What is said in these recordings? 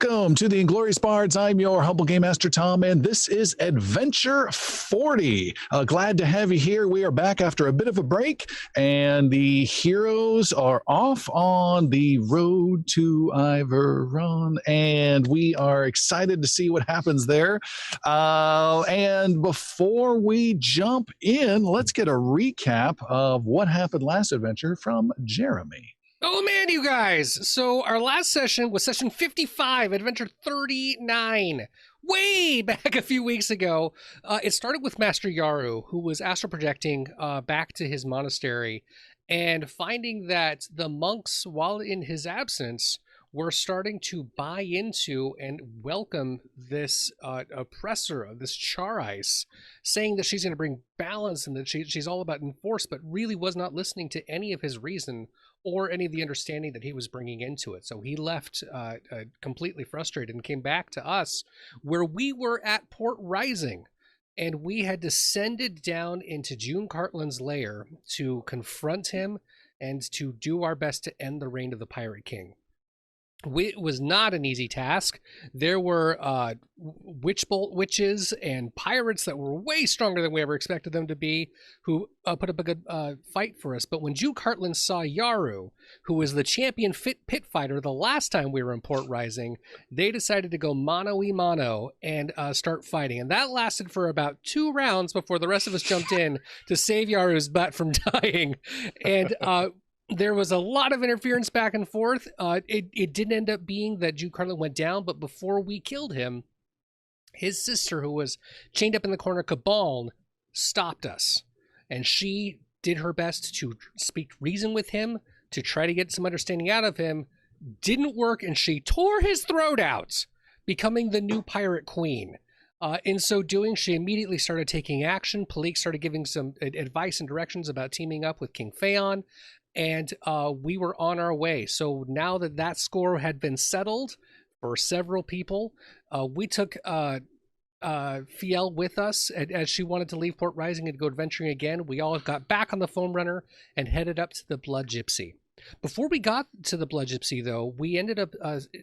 Welcome to the Inglorious Bards. I'm your humble game master, Tom, and this is Adventure 40. Glad to have you here. We are back after a bit of a break, and the heroes are off on the road to Iveron, and we are excited to see what happens there. And before we jump in, let's get a recap of what happened last adventure from Jeremy. Oh man, you guys! So our last session was session 55, adventure 39. Way back a few weeks ago. It started with Master Yaru, who was astral projecting back to his monastery and finding that the monks, while in his absence, were starting to buy into and welcome this oppressor of this Char-Ice, saying that she's going to bring balance and that she's all about enforce, but really was not listening to any of his reason or any of the understanding that he was bringing into it. So he left completely frustrated and came back to us where we were at Port Rising, and we had descended down into June Cartland's lair to confront him and to do our best to end the reign of the Pirate King. It was not an easy task. There were witchbolt witches and pirates that were way stronger than we ever expected them to be, who put up a good fight for us. But when Jew Cartland saw Yaru, who was the champion pit fighter the last time we were in Port Rising, they decided to go mano-y-mano and start fighting. And that lasted for about 2 rounds before the rest of us jumped in to save Yaru's butt from dying. And there was a lot of interference back and forth. It didn't end up being that Jew Carlin went down, but before we killed him, his sister, who was chained up in the corner, Cabal, stopped us. And she did her best to speak reason with him, to try to get some understanding out of him. Didn't work, and she tore his throat out, becoming the new pirate queen. In so doing, she immediately started taking action. Palik started giving some advice and directions about teaming up with King Phaon. And we were on our way. So now that that score had been settled for several people, we took Fiel with us as she wanted to leave Port Rising and go adventuring again. We all got back on the foam runner and headed up to the Blood Gypsy. Before we got to the Blood Gypsy, though, we ended up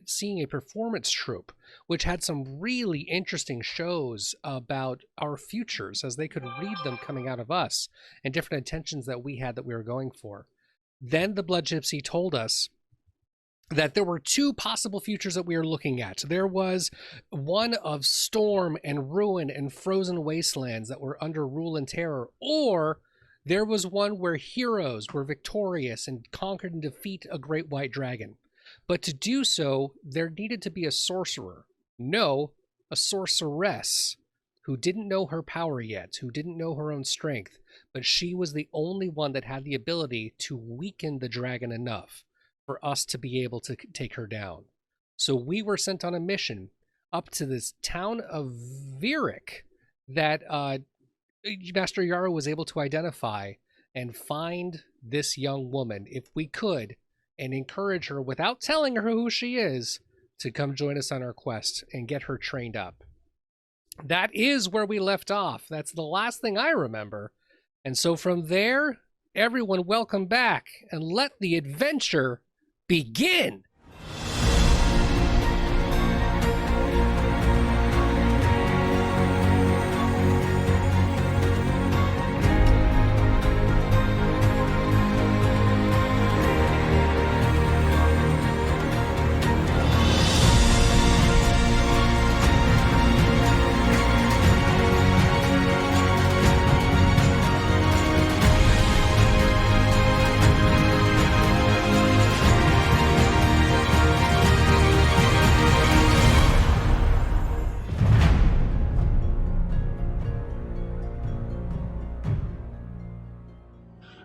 seeing a performance troupe, which had some really interesting shows about our futures, as they could read them coming out of us, and different intentions that we had that we were going for. Then the Blood Gypsy told us that there were 2 possible futures that we were looking at. There was one of storm and ruin and frozen wastelands that were under rule and terror, or there was one where heroes were victorious and conquered and defeat a great white dragon. But to do so, there needed to be a sorcerer. No, a sorceress who didn't know her power yet, who didn't know her own strength, but she was the only one that had the ability to weaken the dragon enough for us to be able to take her down. So we were sent on a mission up to this town of Verrik that Master Yaru was able to identify and find this young woman, if we could, and encourage her, without telling her who she is, to come join us on our quest and get her trained up. That is where we left off. That's the last thing I remember. And so from there, everyone welcome back, and let the adventure begin.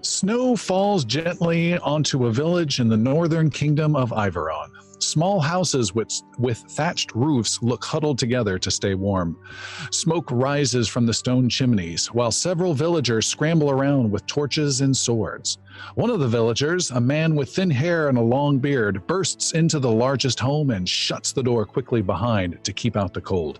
Snow falls gently onto a village in the northern kingdom of Iveron. Small houses with thatched roofs look huddled together to stay warm. Smoke rises from the stone chimneys, while several villagers scramble around with torches and swords. One of the villagers, a man with thin hair and a long beard, bursts into the largest home and shuts the door quickly behind to keep out the cold.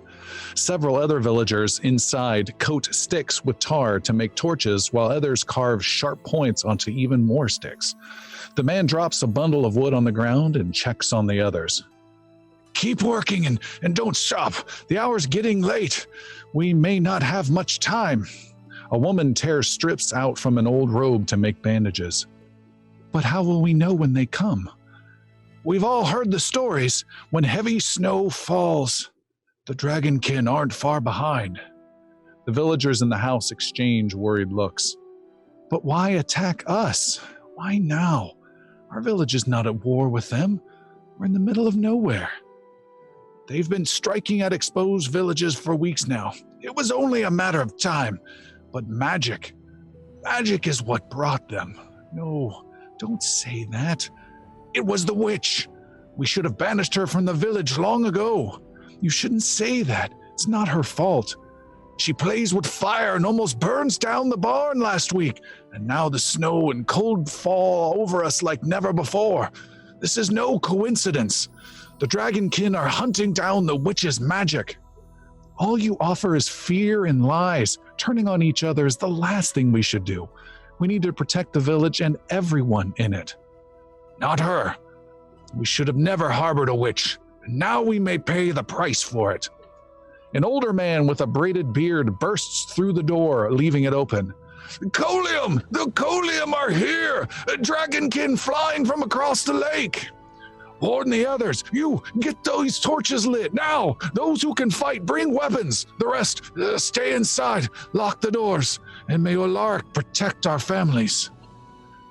Several other villagers inside coat sticks with tar to make torches, while others carve sharp points onto even more sticks. The man drops a bundle of wood on the ground and checks on the others. Keep working and don't stop. The hour's getting late. We may not have much time. A woman tears strips out from an old robe to make bandages. But how will we know when they come? We've all heard the stories. When heavy snow falls, the dragonkin aren't far behind. The villagers in the house exchange worried looks. But why attack us? Why now? Our village is not at war with them. We're in the middle of nowhere. They've been striking at exposed villages for weeks now. It was only a matter of time. But magic is what brought them. No, don't say that. It was the witch. We should have banished her from the village long ago. You shouldn't say that. It's not her fault. She plays with fire and almost burns down the barn last week. And now the snow and cold fall over us like never before. This is no coincidence. The dragonkin are hunting down the witch's magic. All you offer is fear and lies. Turning on each other is the last thing we should do. We need to protect the village and everyone in it. Not her. We should have never harbored a witch, and now we may pay the price for it. An older man with a braided beard bursts through the door, leaving it open. Colium! The Colium are here! A dragonkin flying from across the lake! Warn the others. You, get those torches lit, now! Those who can fight, bring weapons. The rest, stay inside, lock the doors, and may Olark protect our families.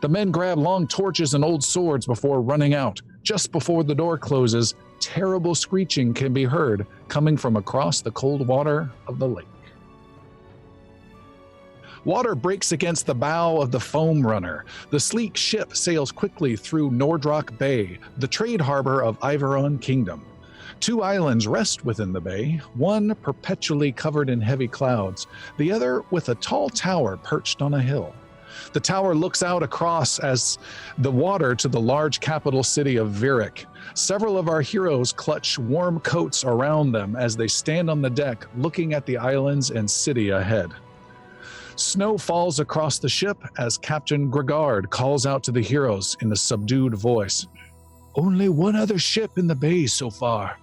The men grab long torches and old swords before running out. Just before the door closes, terrible screeching can be heard coming from across the cold water of the lake. Water breaks against the bow of the foam runner. The sleek ship sails quickly through Nordrock Bay, the trade harbor of Iveron Kingdom. 2 islands rest within the bay, one perpetually covered in heavy clouds, the other with a tall tower perched on a hill. The tower looks out across as the water to the large capital city of Verrik. Several of our heroes clutch warm coats around them as they stand on the deck looking at the islands and city ahead. Snow falls across the ship as Captain Gregard calls out to the heroes in a subdued voice. Only one other ship in the bay so far.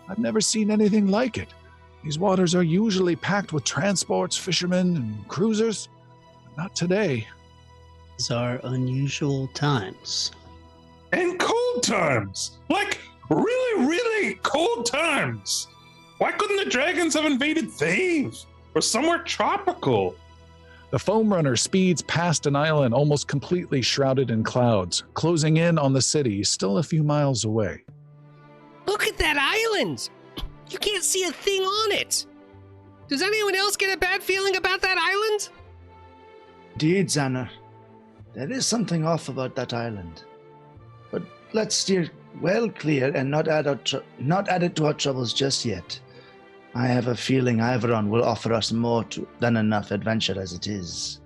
I've never seen anything like it. These waters are usually packed with transports, fishermen, and cruisers. But not today. These are unusual times. And cold times! Like, really, really cold times! Why couldn't the dragons have invaded Thave? Or somewhere tropical? The foam runner speeds past an island almost completely shrouded in clouds, closing in on the city still a few miles away. Look at that island! You can't see a thing on it! Does anyone else get a bad feeling about that island? Indeed, Xander. There is something off about that island. But let's steer well clear and not add it to our troubles just yet. I have a feeling Iveron will offer us more than enough adventure as it is.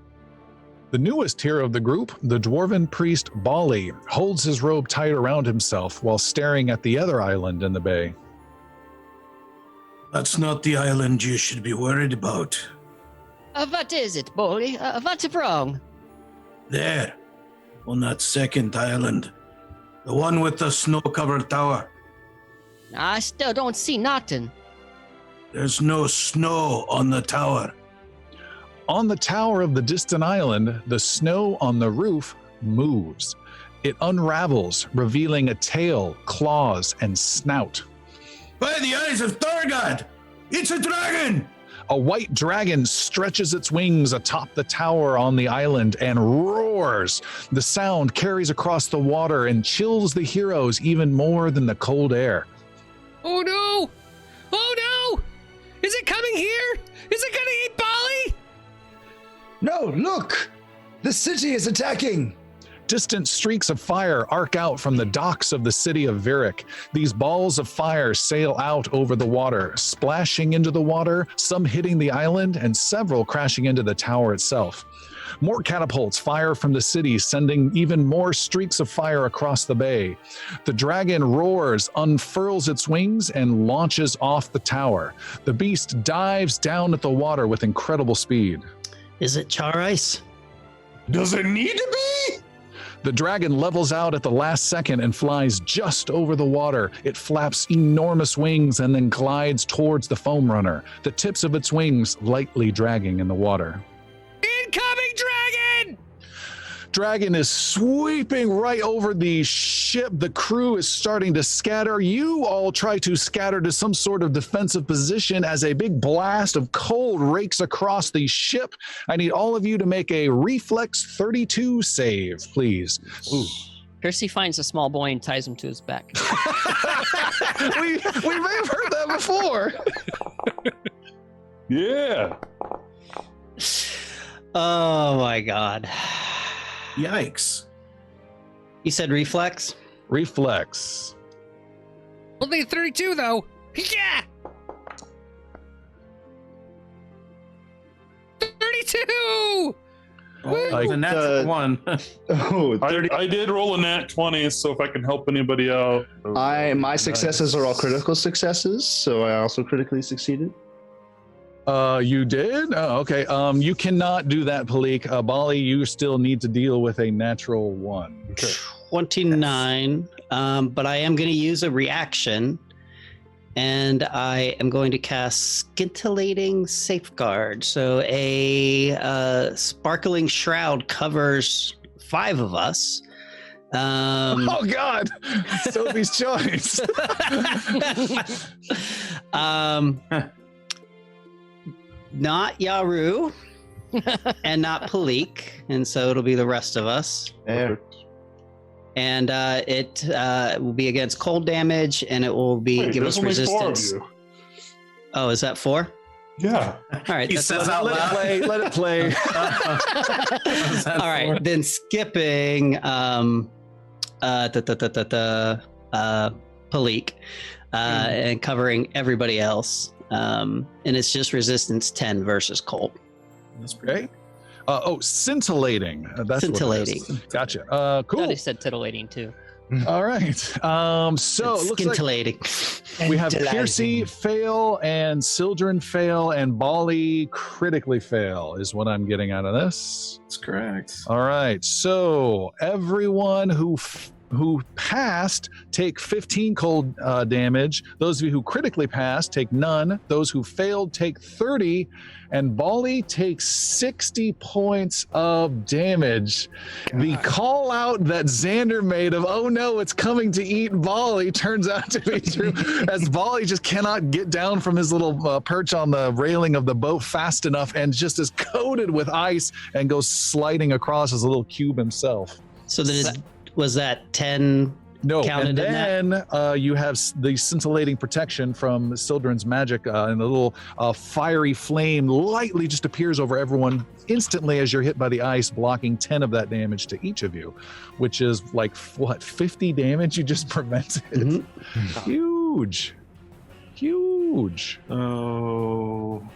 The newest hero of the group, the dwarven priest Bali, holds his robe tight around himself while staring at the other island in the bay. That's not the island you should be worried about. What is it, Bolly? What's wrong? There, on that second island. The one with the snow-covered tower. I still don't see nothing. There's no snow on the tower. On the tower of the distant island, the snow on the roof moves. It unravels, revealing a tail, claws, and snout. By the eyes of Thorgod! It's a dragon! A white dragon stretches its wings atop the tower on the island and roars. The sound carries across the water and chills the heroes even more than the cold air. Oh no! Oh no! Is it coming here? Is it gonna eat Bali? No, look! The city is attacking! Distant streaks of fire arc out from the docks of the city of Verrik. These balls of fire sail out over the water, splashing into the water, some hitting the island, and several crashing into the tower itself. More catapults fire from the city, sending even more streaks of fire across the bay. The dragon roars, unfurls its wings, and launches off the tower. The beast dives down at the water with incredible speed. Is it char ice? Does it need to be? The dragon levels out at the last second and flies just over the water. It flaps enormous wings and then glides towards the foam runner, the tips of its wings lightly dragging in the water. Incoming dragon! Dragon is sweeping right over the ship. The crew is starting to scatter. You all try to scatter to some sort of defensive position as a big blast of cold rakes across the ship. I need all of you to make a reflex 32 save, please. Ooh. Percy finds a small boy and ties him to his back. we may have heard that before. Yeah. Oh my god. Yikes. You said reflex? Reflex. Only 32 though. Yeah. 32. Like, The natural one. Oh, 30. I did roll a nat 20, so if I can help anybody out. My successes are all critical successes, so I also critically succeeded. You did? Oh, okay. You cannot do that, Palik. Bali, you still need to deal with a natural one. Okay. 29. But I am going to use a reaction, and I am going to cast Scintillating Safeguard. So a sparkling shroud covers 5 of us. Oh God! Sophie's choice. Not Yaru and not Palik, and so it'll be the rest of us. There. And it will be against cold damage, and it will be Wait, give there's us only 4 of resistance. you. Oh, is that 4? Yeah. All right, He that's says what- out Let it loud. play. Let it play. all right. Then skipping Palik and covering everybody else. And it's just resistance 10 versus cold. That's pretty Okay. Scintillating. That's Scintillating. What it is. Gotcha. Thought Cool. he said titillating too. All right. So it looks like Scintillating. we have Piercy fail and Sildren fail and Bali critically fail is what I'm getting out of this. That's correct. All right. So everyone who passed take 15 cold damage. Those of you who critically passed take none. Those who failed take 30. And Bali takes 60 points of damage. God. The call out that Xander made of, oh no, it's coming to eat Bali, turns out to be true, as Bali just cannot get down from his little perch on the railing of the boat fast enough and just is coated with ice and goes sliding across his little cube himself. So was that 10? No, Counted and in then you have the scintillating protection from Sildren's magic, and a little fiery flame lightly just appears over everyone instantly as you're hit by the ice, blocking 10 of that damage to each of you, which is like, what, 50 damage you just prevented? Mhm. Huge. Huge. Oh. All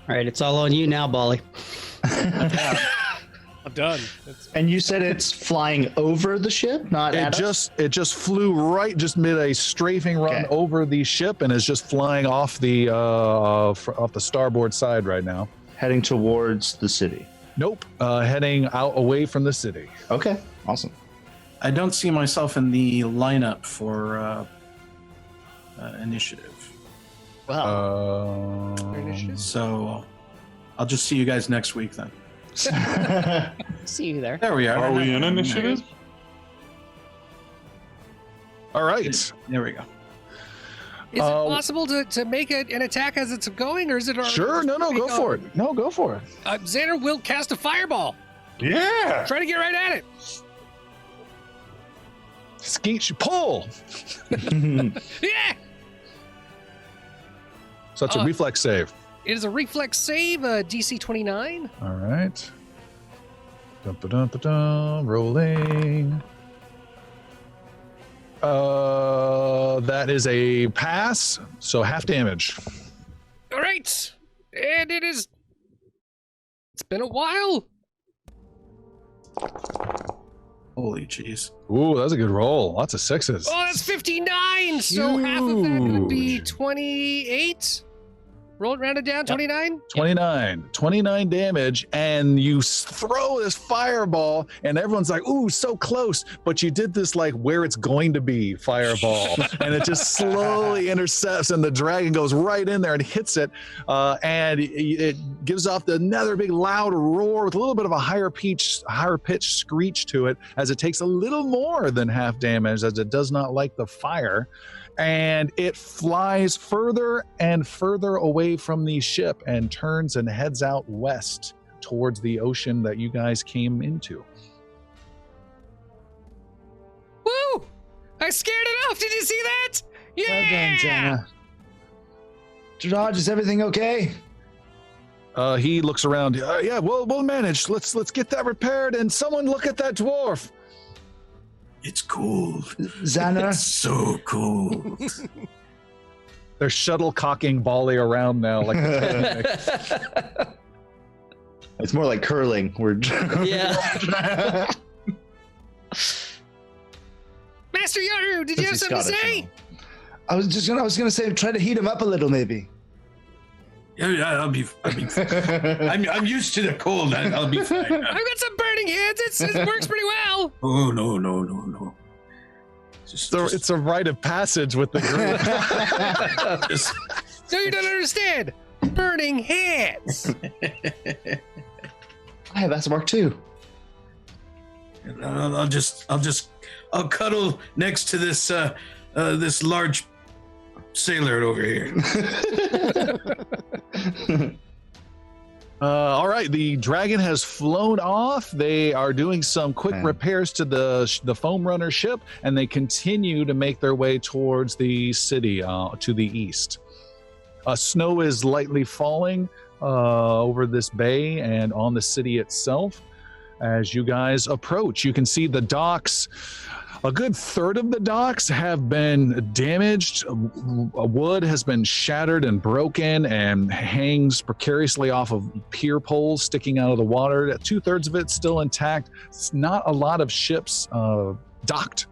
right, it's all on you now, Bali. I'm done. And you said it's flying over the ship, not at us? It just flew right, just made a strafing run Okay. over the ship and is just flying off the starboard side right now. Heading towards the city. Nope, heading out away from the city. Okay, awesome. I don't see myself in the lineup for initiative. Well, Initiative? So I'll just see you guys next week then. see you there. There we are. Are we in initiative? All right. There we go. Is it possible to make an attack as it's going, or is it? Sure. No, go for it. No, go for it. Xander will cast a fireball. Yeah. Try to get right at it. Skeet, pull. Yeah. So that's a reflex save. It is a reflex save, DC 29. All right. Dun-ba-dun-ba-dun, rolling. That is a pass, so half damage. All right, and it's been a while. Holy jeez. Ooh, that was a good roll. Lots of sixes. Oh, that's 59. So half of that would be Huge. 28. Roll it, round it down. 29. 29 damage, and you throw this fireball, and everyone's like, ooh, so close, but you did this like where it's going to be fireball, and it just slowly intercepts, and the dragon goes right in there and hits it, and it gives off another big loud roar with a little bit of a higher pitch screech to it, as it takes a little more than half damage, as it does not like the fire. And it flies further and further away from the ship and turns and heads out west towards the ocean that you guys came into. Woo! I scared it off. Did you see that? Yeah! Well done, Zana. Gerard, is everything okay? He looks around. Yeah, we'll manage. Let's get that repaired, and someone look at that dwarf. It's cool. Zana? It's so cool. They're shuttlecocking Bali around now. Like It's more like curling. Yeah. Master Yaru, did you have something to say? I was gonna say try to heat him up a little, maybe. Yeah, I'll be fine. I'm used to the cold. I'll be fine. I've got some burning hands. It works pretty well. Oh, no. it's a rite of passage with the group. No, you don't understand. Burning hands. I have acid mark too. I'll cuddle next to this this large sailor over here. All right, the dragon has flown off. They are doing some quick repairs to the foam runner ship, and they continue to make their way towards the city to the east. Snow is lightly falling over this bay and on the city itself. As you guys approach, you can see the docks. A good third of the docks have been damaged. Wood has been shattered and broken and hangs precariously off of pier poles sticking out of the water. 2/3 of it's still intact. It's not a lot of ships docked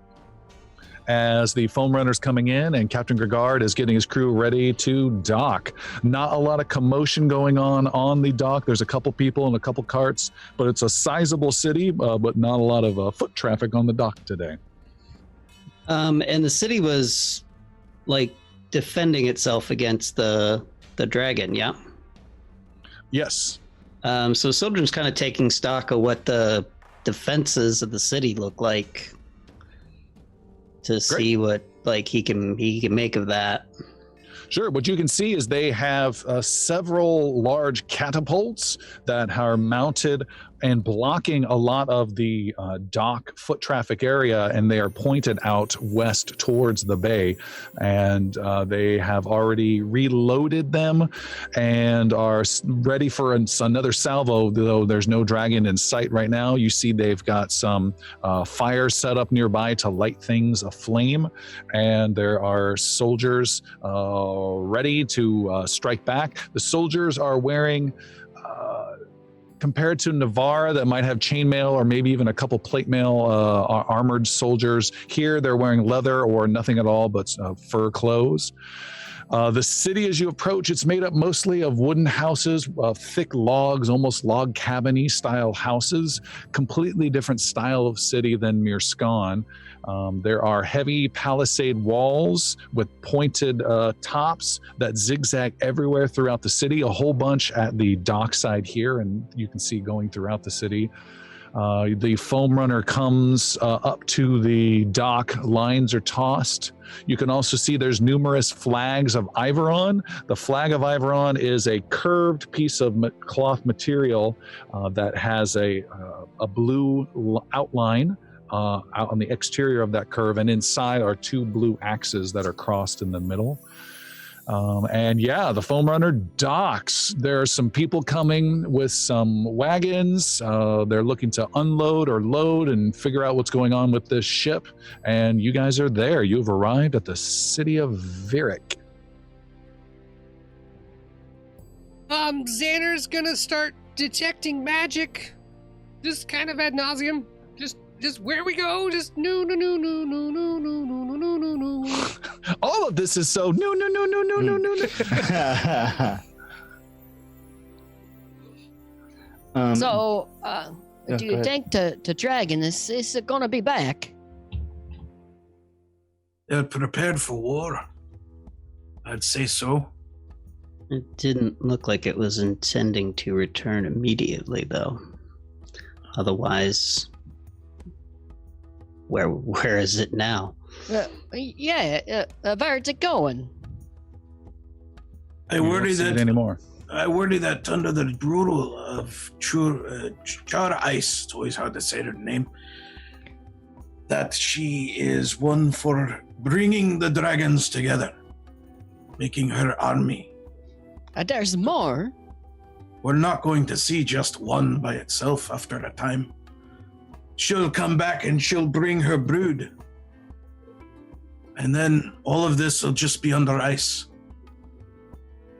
as the foam runner's coming in, and Captain Gregard is getting his crew ready to dock. Not a lot of commotion going on the dock. There's a couple people and a couple carts, but it's a sizable city, but not a lot of foot traffic on the dock today. And the city was like defending itself against the dragon, yeah? Yes. So Sildren's kind of taking stock of what the defenses of the city look like to see what like he can make of that. Sure. What you can see is they have several large catapults that are mounted and blocking a lot of the dock foot traffic area, and they are pointed out west towards the bay. And they have already reloaded them and are ready for another salvo, though there's no dragon in sight right now. You see they've got some fire set up nearby to light things aflame, and there are soldiers ready to strike back. The soldiers are wearing compared to Navarre that might have chainmail or maybe even a couple plate mail armored soldiers, here they're wearing leather or nothing at all but fur clothes. The city, as you approach, it's made up mostly of wooden houses, thick logs, almost log cabin-y style houses. Completely different style of city than Mirskan. There are heavy palisade walls with pointed tops that zigzag everywhere throughout the city. A whole bunch at the dockside here, and you can see going throughout the city. The foam runner comes up to the dock. Lines are tossed. You can also see there's numerous flags of Iveron. The flag of Iveron is a curved piece of cloth material that has a blue outline out on the exterior of that curve, and inside are two blue axes that are crossed in the middle. And yeah, the foam runner docks. There are some people coming with some wagons. They're looking to unload or load and figure out what's going on with this ship. And you guys are there. You've arrived at the city of Verrik. Xander's gonna start detecting magic. Just kind of ad nauseum. Just where we go, just no. All of this is so no. So, yeah, do go you ahead. think the dragon is gonna be back? They're prepared for war. I'd say so. It didn't look like it was intending to return immediately, though. Otherwise, where is it now? Where's it going? I You worry don't see it that anymore. I worry that under the rule of Char Ice, it's always hard to say her name, that she is one for bringing the dragons together, making her army. There's more. We're not going to see just one by itself after a time. She'll come back and she'll bring her brood. And then all of this will just be under ice.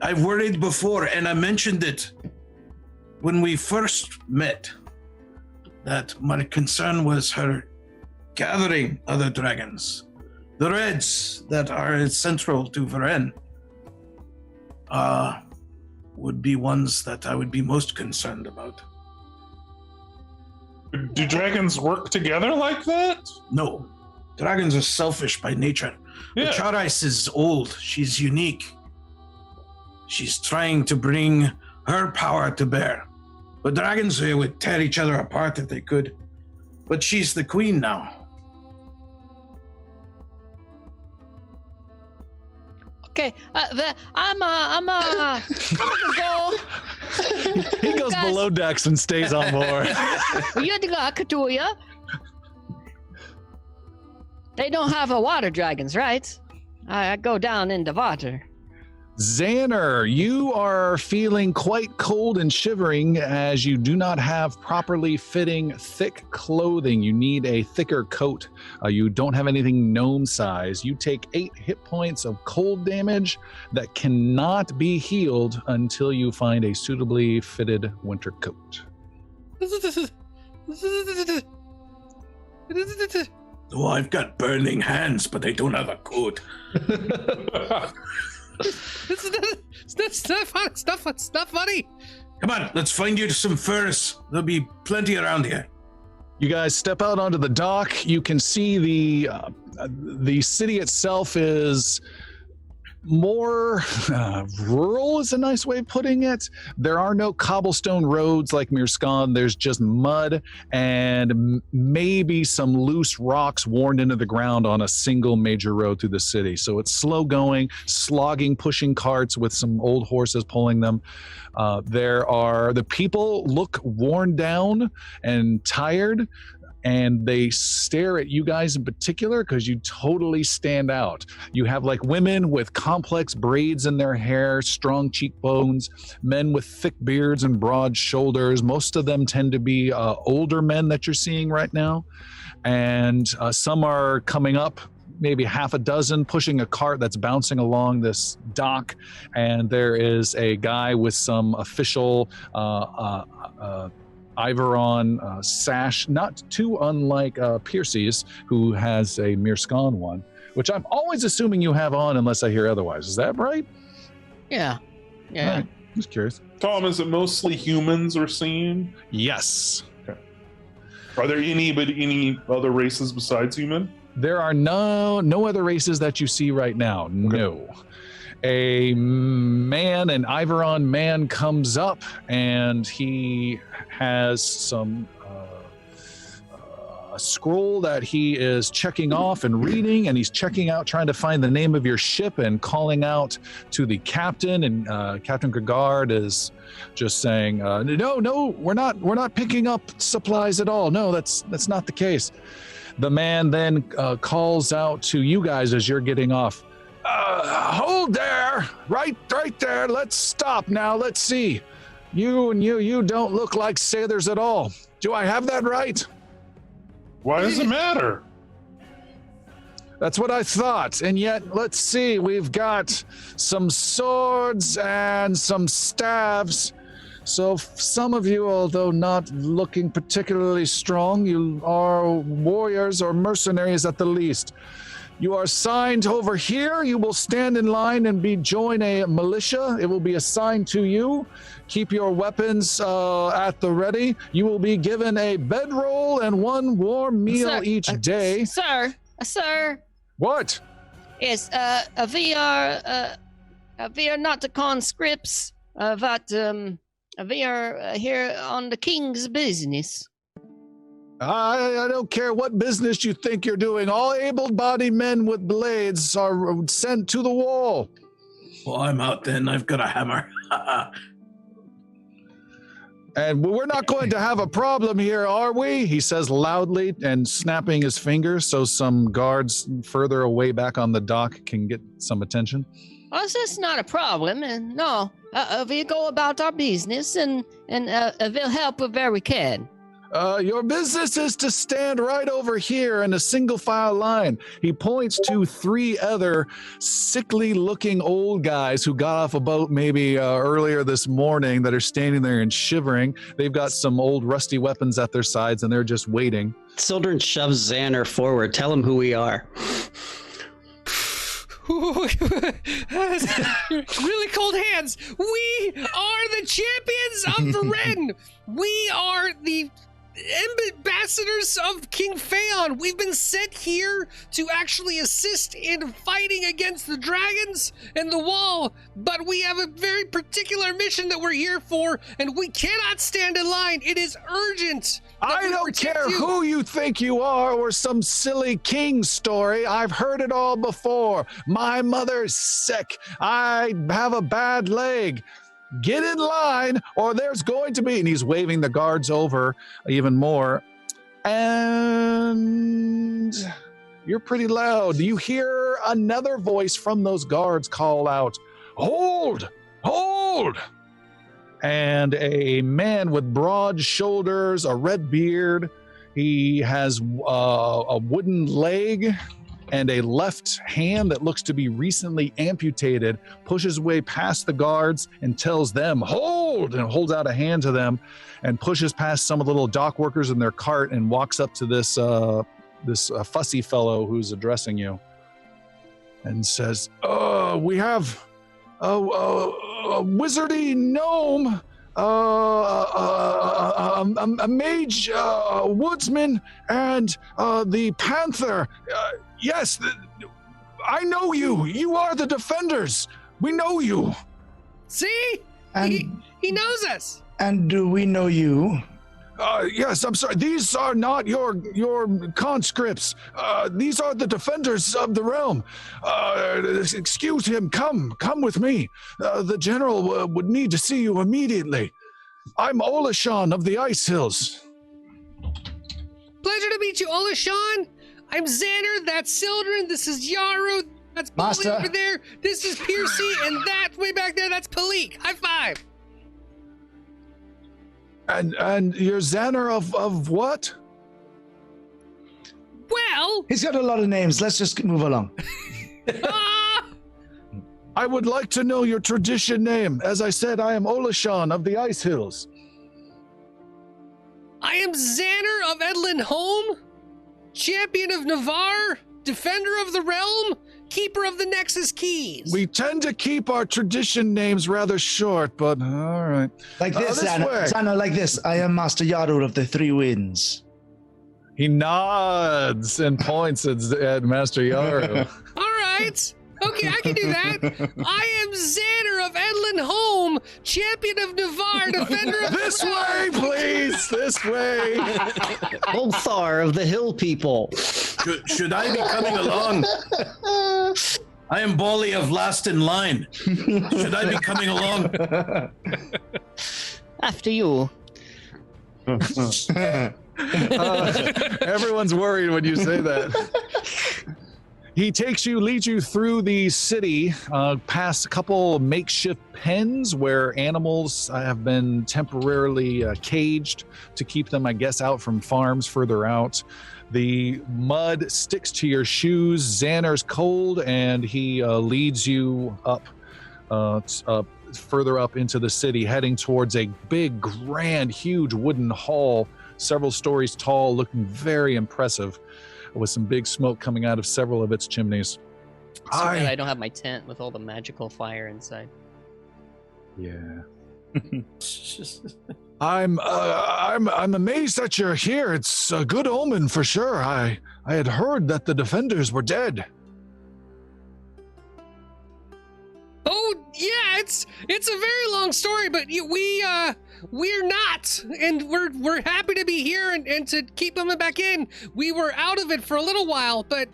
I've worried before, and I mentioned it when we first met, that my concern was her gathering other dragons. The reds that are central to Varen would be ones that I would be most concerned about. Do dragons work together like that? No, dragons are selfish by nature. Yeah. But Charais is old. She's unique. She's trying to bring her power to bear. But dragons would tear each other apart if they could. But she's the queen now. Okay, I'm gonna go. He goes Guys. below decks and stays on board. You do ya? They don't have a water dragons, right? I go down in the water. Xander, you are feeling quite cold and shivering as you do not have properly fitting thick clothing. You need a thicker coat. You don't have anything gnome size. You take 8 hit points of cold damage that cannot be healed until you find a suitably fitted winter coat. Oh, I've got burning hands, but I don't have a coat. It's not funny. Come on, let's find you some furs. There'll be plenty around here. You guys step out onto the dock. You can see the city itself is more rural is a nice way of putting it. There are no cobblestone roads like Mirskan. There's just mud and maybe some loose rocks worn into the ground on a single major road through the city. So it's slow going, slogging, pushing carts with some old horses pulling them. The people look worn down and tired, and they stare at you guys in particular because you totally stand out. You have like women with complex braids in their hair, strong cheekbones, men with thick beards and broad shoulders. Most of them tend to be older men that you're seeing right now. And some are coming up, maybe half a dozen, pushing a cart that's bouncing along this dock. And there is a guy with some official Iveron sash, not too unlike Piercy's, who has a Mirskan one, which I'm always assuming you have on unless I hear otherwise. Is that right? Yeah. All right. Just curious. Tom, is it mostly humans we're seeing? Yes. Are there any other races besides human? There are no other races that you see right now. No. A man, an Iveron man, comes up and he has some a scroll that he is checking off and reading, and he's checking out, trying to find the name of your ship and calling out to the captain. And Captain Gregard is just saying, "No, we're not picking up supplies at all. No, that's not the case." The man then calls out to you guys as you're getting off. Hold there, right there. Let's stop now. Let's see. You don't look like sailors at all. Do I have that right? Why does it matter? That's what I thought. And yet, let's see. We've got some swords and some staves. So some of you, although not looking particularly strong, you are warriors or mercenaries at the least. You are assigned over here. You will stand in line and join a militia. It will be assigned to you. Keep your weapons at the ready. You will be given a bedroll and one warm meal each day. Sir. What? Yes, we are not the conscripts, but we are here on the king's business. I don't care what business you think you're doing. All able-bodied men with blades are sent to the wall. Well, I'm out then. I've got a hammer. And we're not going to have a problem here, are we? He says loudly and snapping his fingers so some guards further away back on the dock can get some attention. Well, that's not a problem. And no, we go about our business and we'll help where we can. Your business is to stand right over here in a single file line. He points to 3 other sickly looking old guys who got off a boat maybe earlier this morning that are standing there and shivering. They've got some old rusty weapons at their sides and they're just waiting. Sildren shoves Xander forward. Tell him who we are. Really cold hands. We are the champions of the Ren. We are the ambassadors of King Phaon. We've been sent here to actually assist in fighting against the dragons and the wall, but we have a very particular mission that we're here for, and we cannot stand in line. It is urgent. I don't care who you think you are or some silly king story. I've heard it all before. My mother's sick. I have a bad leg. Get in line or there's going to be, and he's waving the guards over even more. And you're pretty loud. You hear another voice from those guards call out, "Hold! Hold!" And a man with broad shoulders, a red beard, he has a wooden leg and a left hand that looks to be recently amputated, pushes way past the guards and tells them, "Hold!" and holds out a hand to them and pushes past some of the little dock workers in their cart and walks up to this fussy fellow who's addressing you and says, "We have a wizardy gnome, a mage, a woodsman, and the panther. Yes, I know you. You are the defenders. We know you." See? And, he knows us. and do we know you? Yes, I'm sorry. These are not your conscripts. These are the defenders of the realm. Excuse him. Come with me. The general would need to see you immediately. I'm Olashan of the Ice Hills. Pleasure to meet you, Olashan. I'm Xander. That's Sildren. This is Yaru. That's Bully Master. over there. This is Piercy, and that way back there, that's Palik. High five. And you're Xander of what? Well, He's got a lot of names. Let's just move along. I would like to know your tradition name. As I said, I am Olashan of the Ice Hills. I am Xander of Edlin Home, champion of Navarre, defender of the realm, keeper of the Nexus Keys. We tend to keep our tradition names rather short, but all right. Like this, this Anna. way. Anna, like this. I am Master Yarur of the Three Winds. He nods and points at Master Yaru. All right. Okay, I can do that. I am Xander of Edlin Home, champion of Navarre, defender of This the way, please. This way. Ulthar of the Hill People. Should I be coming along? I am Bolly of Last in Line. Should I be coming along? After you. Everyone's worried when you say that. He leads you through the city, past a couple makeshift pens where animals have been temporarily caged to keep them, I guess, out from farms further out. The mud sticks to your shoes. Xander's cold, and he leads you up further up into the city, heading towards a big, grand, huge wooden hall, several stories tall, looking very impressive. with some big smoke coming out of several of its chimneys. So bad I don't have my tent with all the magical fire inside. Yeah. I'm amazed that you're here. It's a good omen for sure. I had heard that the defenders were dead. Oh yeah, it's a very long story, but we're not, and we're happy to be here and to keep them back in. We were out of it for a little while, but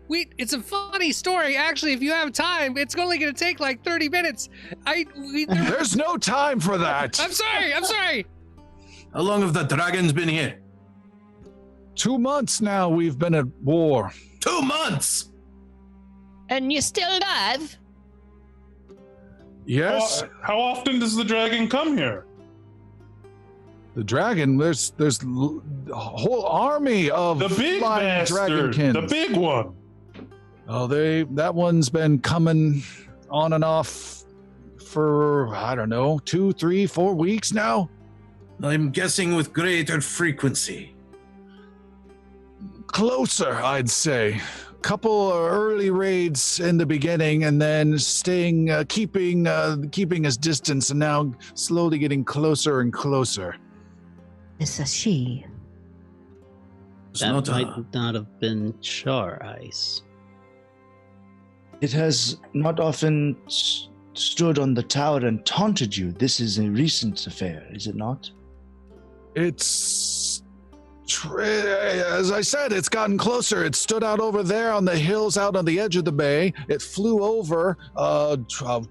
it's a funny story. Actually, if you have time, it's only going to take like 30 minutes. There's no time for that. I'm sorry. How long have the dragons been here? 2 months now we've been at war. 2 months! And you're still alive? Yes. How often does the dragon come here? The dragon, there's a whole army of The big flying bastard, dragonkins. the big one. Oh, that one's been coming on and off for, I don't know, 2, 3, 4 weeks now. I'm guessing with greater frequency. Closer, I'd say. Couple of early raids in the beginning, and then keeping his distance, and now slowly getting closer and closer. It's a she. It's That not might not have been char ice. It has not often stood on the tower and taunted you. This is a recent affair, is it not? It's as I said, it's gotten closer. It stood out over there on the hills out on the edge of the bay. It flew over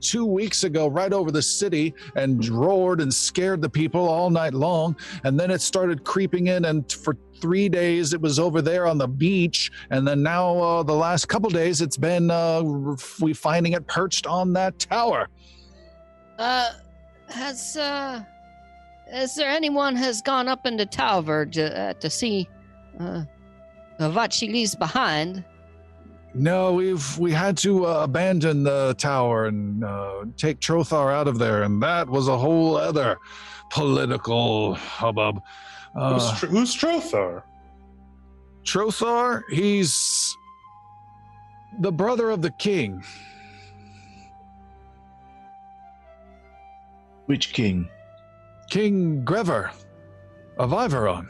2 weeks ago right over the city and roared and scared the people all night long. And then it started creeping in, and for 3 days it was over there on the beach. And then now the last couple days it's been we finding it perched on that tower. Is there anyone has gone up into tower to see what she leaves behind? No, we had to abandon the tower and take Trothar out of there, and that was a whole other political hubbub. Who's Trothar? Trothar, he's the brother of the king. Which king? King Grever of Iveron.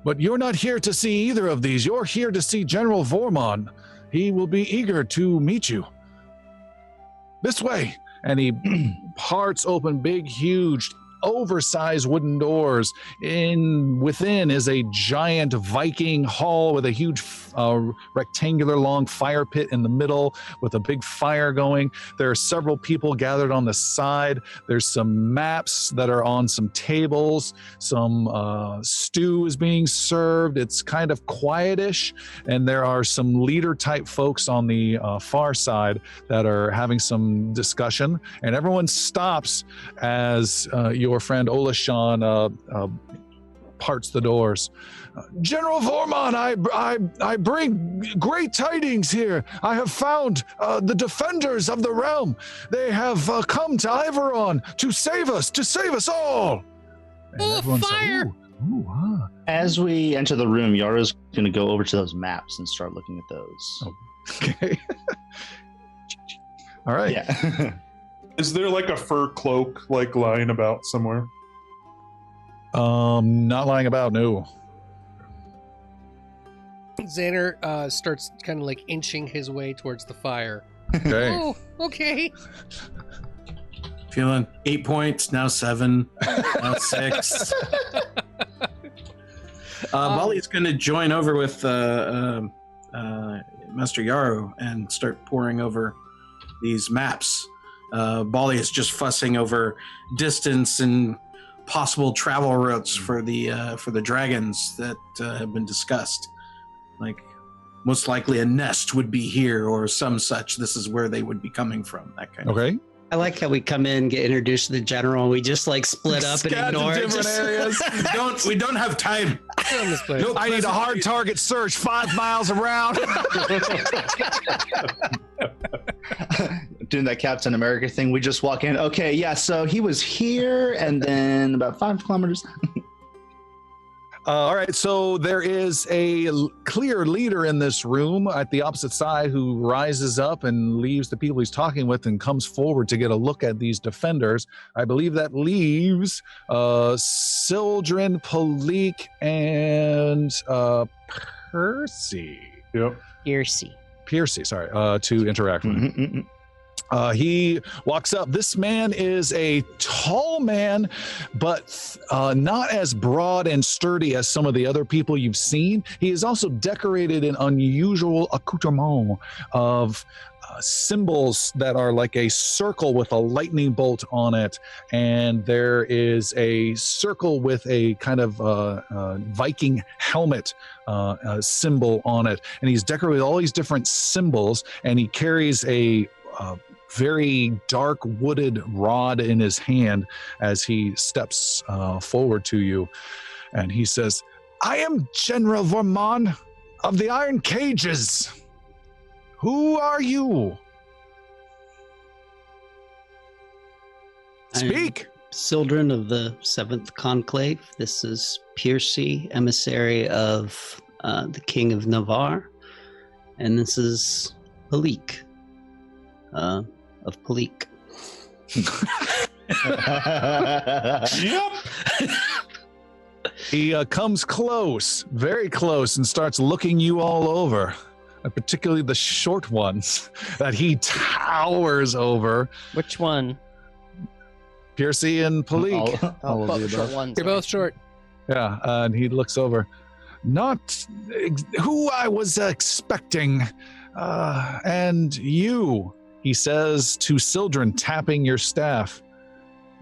But you're not here to see either of these. You're here to see General Vormon. He will be eager to meet you. This way. And he parts open big, huge, oversized wooden doors. Within is a giant Viking hall with a huge rectangular long fire pit in the middle with a big fire going. There are several people gathered on the side. There's some maps that are on some tables. Some stew is being served. It's kind of quietish, and there are some leader type folks on the far side that are having some discussion, and everyone stops as your friend Olashan parts the doors. General Vormon, I bring great tidings here. I have found the defenders of the realm. They have come to Iveron to save us all. And Oh, everyone's like, fire! Ooh, huh. As we enter the room, Yara's going to go over to those maps and start looking at those. Okay. All right. Yeah. Is there like a fur cloak like lying about somewhere? Not lying about, no. Xander starts kind of like inching his way towards the fire. Okay. Oh, okay. Feeling 8 points, now 7, now 6. Bali's going to join over with Master Yaru and start poring over these maps. Bali is just fussing over distance and possible travel routes for the dragons that have been discussed. Like, most likely a nest would be here or some such. This is where they would be coming from. That kind of Okay. I like how we come in, get introduced to the general, and we just like split up and Scattered ignore it. different areas. we don't have time. On this place. No I need a hard target search 5 miles around. Doing that Captain America thing, we just walk in. Okay, yeah, so he was here and then about 5 kilometers. All right, so there is a clear leader in this room at the opposite side who rises up and leaves the people he's talking with and comes forward to get a look at these defenders. I believe that leaves Sildren, Palik, and Percy. Yep. Piercy. Sorry, to interact with him. He walks up. This man is a tall man, but not as broad and sturdy as some of the other people you've seen. He is also decorated in unusual accoutrement of symbols that are like a circle with a lightning bolt on it, and there is a circle with a kind of Viking helmet symbol on it, and he's decorated with all these different symbols, and he carries a very dark wooded rod in his hand as he steps forward to you, and he says, "I am General Vermon of the Iron Cages. Who are you? Speak." Sildren of the 7th Conclave. This is Piercy, emissary of the King of Navarre. And this is Palik, of Palik. Yep. He comes close, very close, and starts looking you all over, particularly the short ones that he towers over. Which one? Piercy and Palik. All of the short above. ones. You're both short. Yeah, and he looks over. Not who I was expecting. And you, he says to Sildren, tapping your staff.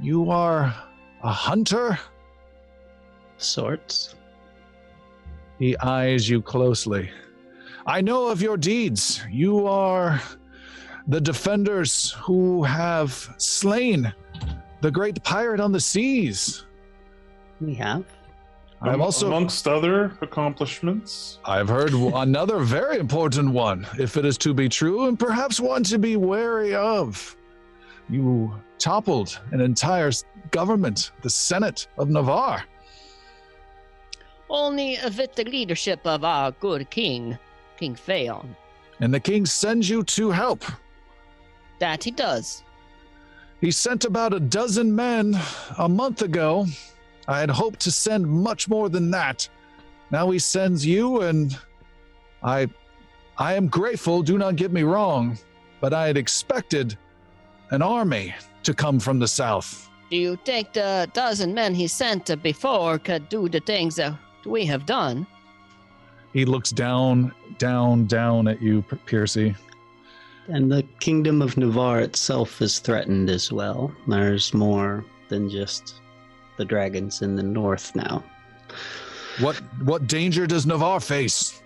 You are a hunter? Sorts. He eyes you closely. I know of your deeds. You are the defenders who have slain the great pirate on the seas. We have. I'm also, amongst other accomplishments. I've heard another very important one, if it is to be true, and perhaps one to be wary of. You toppled an entire government, the Senate of Navarre. Only with the leadership of our good king, King Phaon. And the king sends you to help. That he does. He sent about a dozen men a month ago. I had hoped to send much more than that. Now he sends you, and I am grateful, do not get me wrong, but I had expected an army to come from the south. Do you think the dozen men he sent before could do the things that we have done? He looks down at you, Piercy. And the Kingdom of Navarre itself is threatened as well. There's more than just the dragons in the north now. What danger does Navarre face?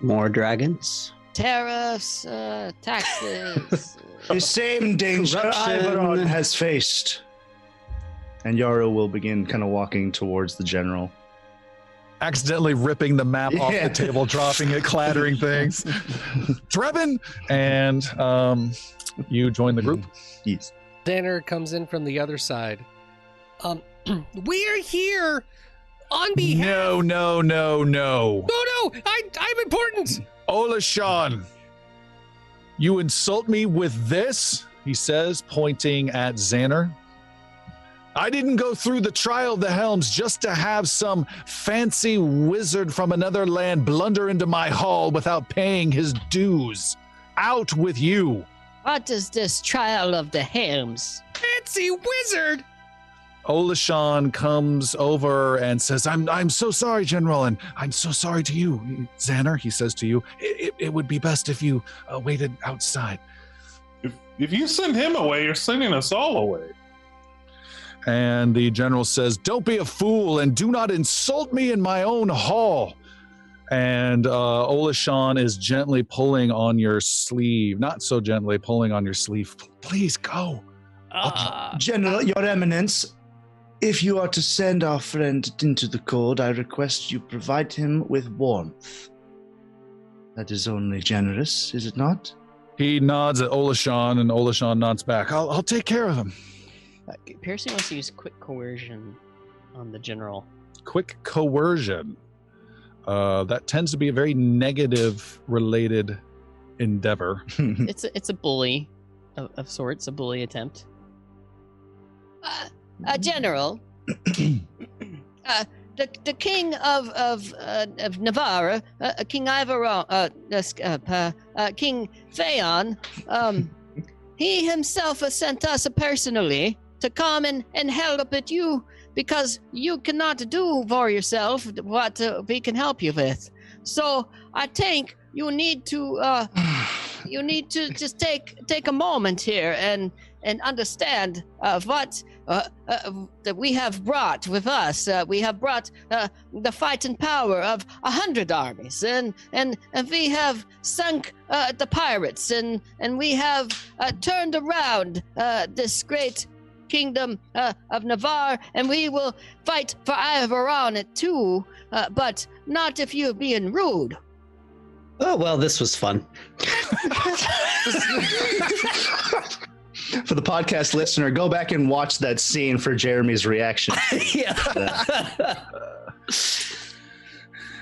More dragons? Tariffs, taxes. The same danger Corruption. Ivaron has faced. And Yarrow will begin kind of walking towards the general. Accidentally ripping the map off Yeah. the table, dropping it, clattering things. Drebin! And you join the group. Yes. Danner comes in from the other side. We're here on behalf. No. No, I'm important. Olashan, you insult me with this, he says, pointing at Xander. I didn't go through the trial of the helms just to have some fancy wizard from another land blunder into my hall without paying his dues. Out with you. What is this trial of the helms? Fancy wizard. Olashan comes over and says, I'm so sorry, General, and I'm so sorry to you, Xander, he says to you. It would be best if you waited outside. If you send him away, you're sending us all away. And the general says, don't be a fool and do not insult me in my own hall. And Olashan is gently pulling on your sleeve, not so gently pulling on your sleeve. Please go. General, Your Eminence, if you are to send our friend into the cold, I request you provide him with warmth. That is only generous, is it not? He nods at Olashan, and Olashan nods back. I'll take care of him. Piercy wants to use quick coercion on the general. quick coercion. That tends to be a very negative related endeavor. It's a bully of sorts, a bully attempt. General, the king of Navarre, King Ivaron, King Phaon, he himself has sent us personally to come and help at you because you cannot do for yourself what we can help you with. So I think you need to just take a moment here and understand what that we have brought with us. We have brought the fighting power of 100 armies, and we have sunk the pirates, and we have turned around this great kingdom of Navarre, and we will fight for Ivaron too, but not if you're being rude. Oh, well, this was fun. For the podcast listener, go back and watch that scene for Jeremy's reaction. Yeah.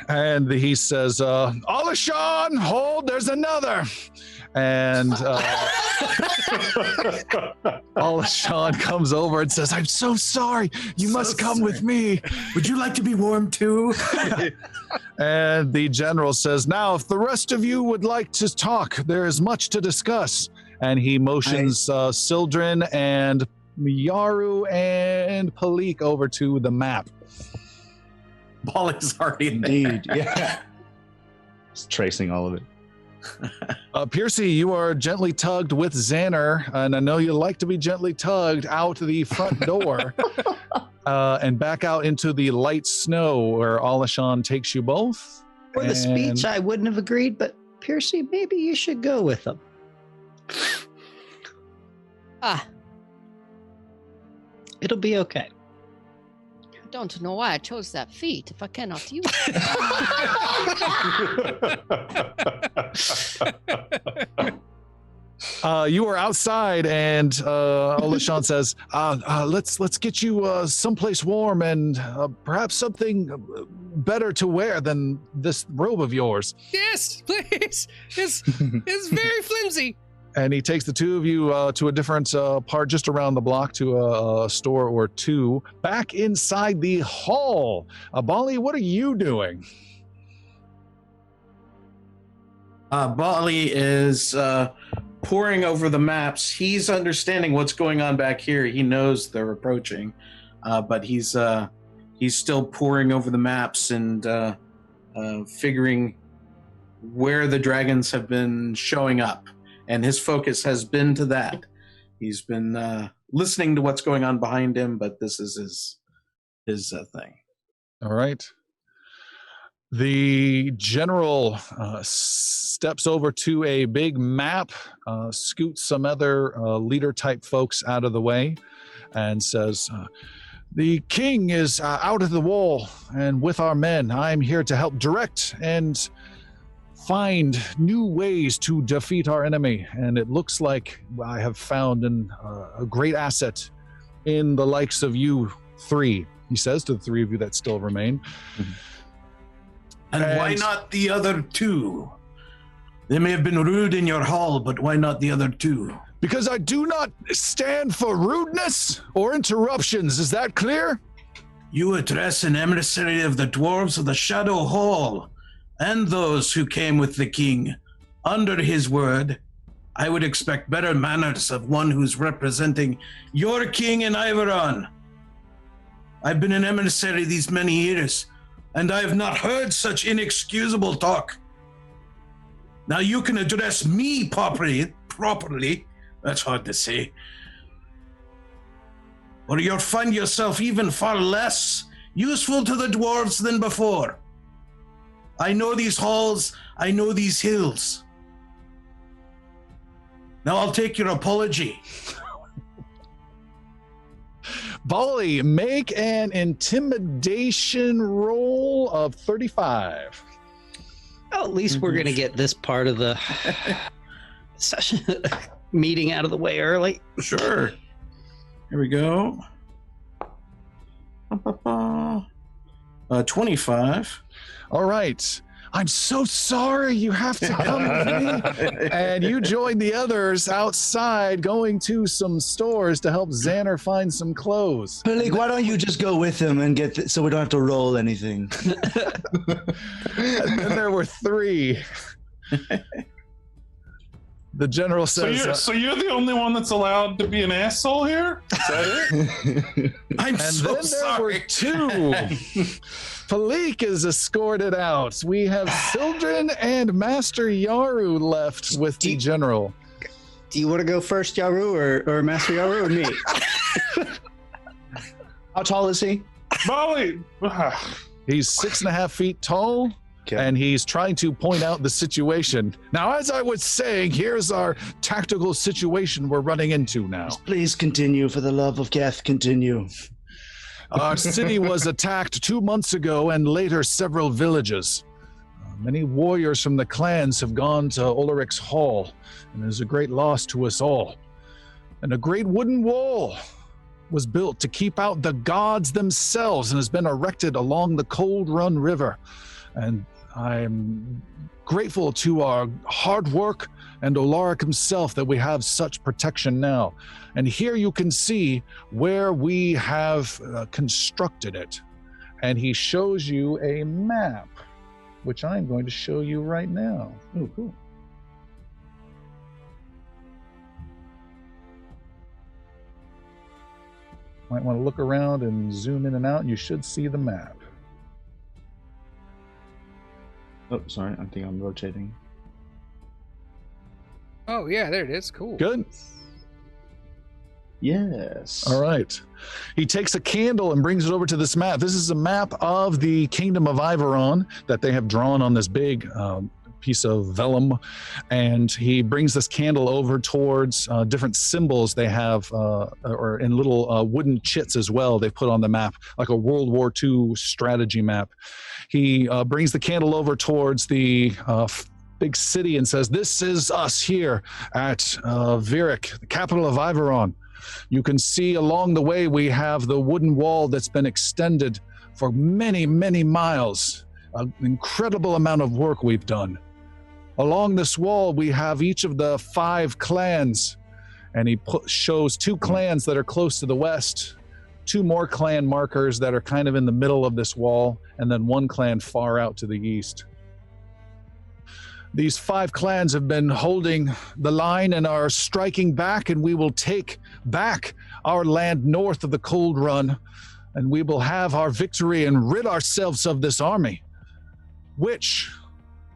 And he says, Alashon, hold, there's another. And Alashon comes over and says, I'm so sorry. You must come with me. Would you like to be warm too? And the general says, now, if the rest of you would like to talk, there is much to discuss. And he motions Sildren and Yaru and Palik over to the map. Bali's already Indeed, yeah. Just tracing all of it. Piercy, you are gently tugged with Xander, and I know you like to be gently tugged out the front door and back out into the light snow where Alashon takes you both. For the speech, I wouldn't have agreed, but Piercy, maybe you should go with them. It'll be okay. I don't know why I chose that feat if I cannot use it. You are outside, and Alashon says, let's get you someplace warm and perhaps something better to wear than this robe of yours. Yes, please. It's very flimsy. And he takes the two of you to a different part just around the block to a store or two. Back inside the hall. Bali, what are you doing? Bali is poring over the maps. He's understanding what's going on back here. He knows they're approaching, but he's still poring over the maps and figuring where the dragons have been showing up. And his focus has been to that. He's been listening to what's going on behind him, but this is his thing. All right. The general steps over to a big map, scoots some other leader-type folks out of the way, and says, the king is out of the wall, and with our men, I'm here to help direct and find new ways to defeat our enemy. And it looks like I have found a great asset in the likes of you three, he says to the three of you that still remain. Mm-hmm. And why not the other two? They may have been rude in your hall, but why not the other two? Because I do not stand for rudeness or interruptions. Is that clear? You address an emissary of the dwarves of the Shadow Hall and those who came with the king under his word. I would expect better manners of one who's representing your king in Ivaron. I've been an emissary these many years, and I have not heard such inexcusable talk. Now you can address me properly. That's hard to say. Or you'll find yourself even far less useful to the dwarves than before. I know these halls, I know these hills. Now I'll take your apology. Bali, make an intimidation roll of 35. Well, at least we're going to get this part of the session meeting out of the way early. Sure. Here we go. 25. All right. I'm so sorry you have to come with me. And you join the others outside going to some stores to help Xander find some clothes. Verrik, why don't you just go with him and get so we don't have to roll anything? And then there were 3. The general says, So you're the only one that's allowed to be an asshole here? Is that it? I'm and so then there were sorry. 2. Palik is escorted out. We have Sildren and Master Yaru left with the general. Do you want to go first, Yaru, or Master Yaru, or me? How tall is he? Molly! He's 6.5 feet tall. Okay. And he's trying to point out the situation. Now, as I was saying, here's our tactical situation we're running into now. Please continue, for the love of Geth, continue. Our city was attacked 2 months ago, and later several villages. Many warriors from the clans have gone to Ulrich's Hall, and there's a great loss to us all. And a great wooden wall was built to keep out the gods themselves and has been erected along the Cold Run River. And I'm grateful to our hard work and Olaric himself that we have such protection now. And here you can see where we have constructed it. And he shows you a map, which I'm going to show you right now. Oh, cool. Might want to look around and zoom in and out, and you should see the map. Oh, sorry. I think I'm rotating. Oh, yeah, there it is. Cool. Good. Yes. All right. He takes a candle and brings it over to this map. This is a map of the Kingdom of Iveron that they have drawn on this big piece of vellum. And he brings this candle over towards different symbols they have, or in little wooden chits as well, they put on the map, like a World War II strategy map. He brings the candle over towards the big city and says, "This is us here at Verrik, the capital of Iveron. You can see along the way we have the wooden wall that's been extended for many, many miles. An incredible amount of work we've done. Along this wall, we have each of the 5 clans." And he shows 2 clans that are close to the west, 2 more clan markers that are kind of in the middle of this wall, and then 1 clan far out to the east. These 5 clans have been holding the line and are striking back, and we will take back our land north of the Cold Run, and we will have our victory and rid ourselves of this army, which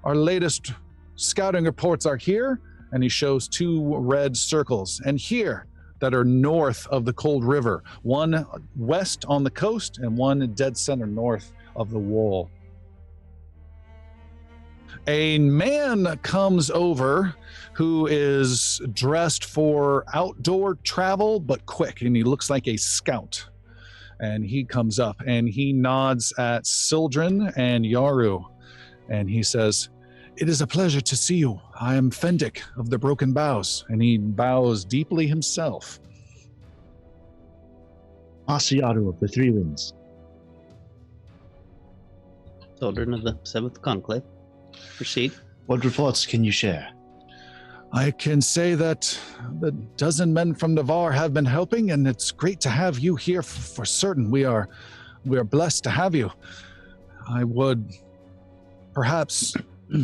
our latest scouting reports are here, and he shows 2 red circles, and here that are north of the Cold River, 1 west on the coast and 1 dead center north of the wall. A man comes over who is dressed for outdoor travel, but quick, and he looks like a scout. And he comes up and he nods at Sildren and Yaru, and he says, "It is a pleasure to see you. I am Fendik of the Broken Bows," and he bows deeply himself. Master Yaru of the 3 Winds. Children of the 7th Conclave. Proceed. What reports can you share? I can say that the dozen men from Navarre have been helping, and it's great to have you here for certain. We are blessed to have you. I would perhaps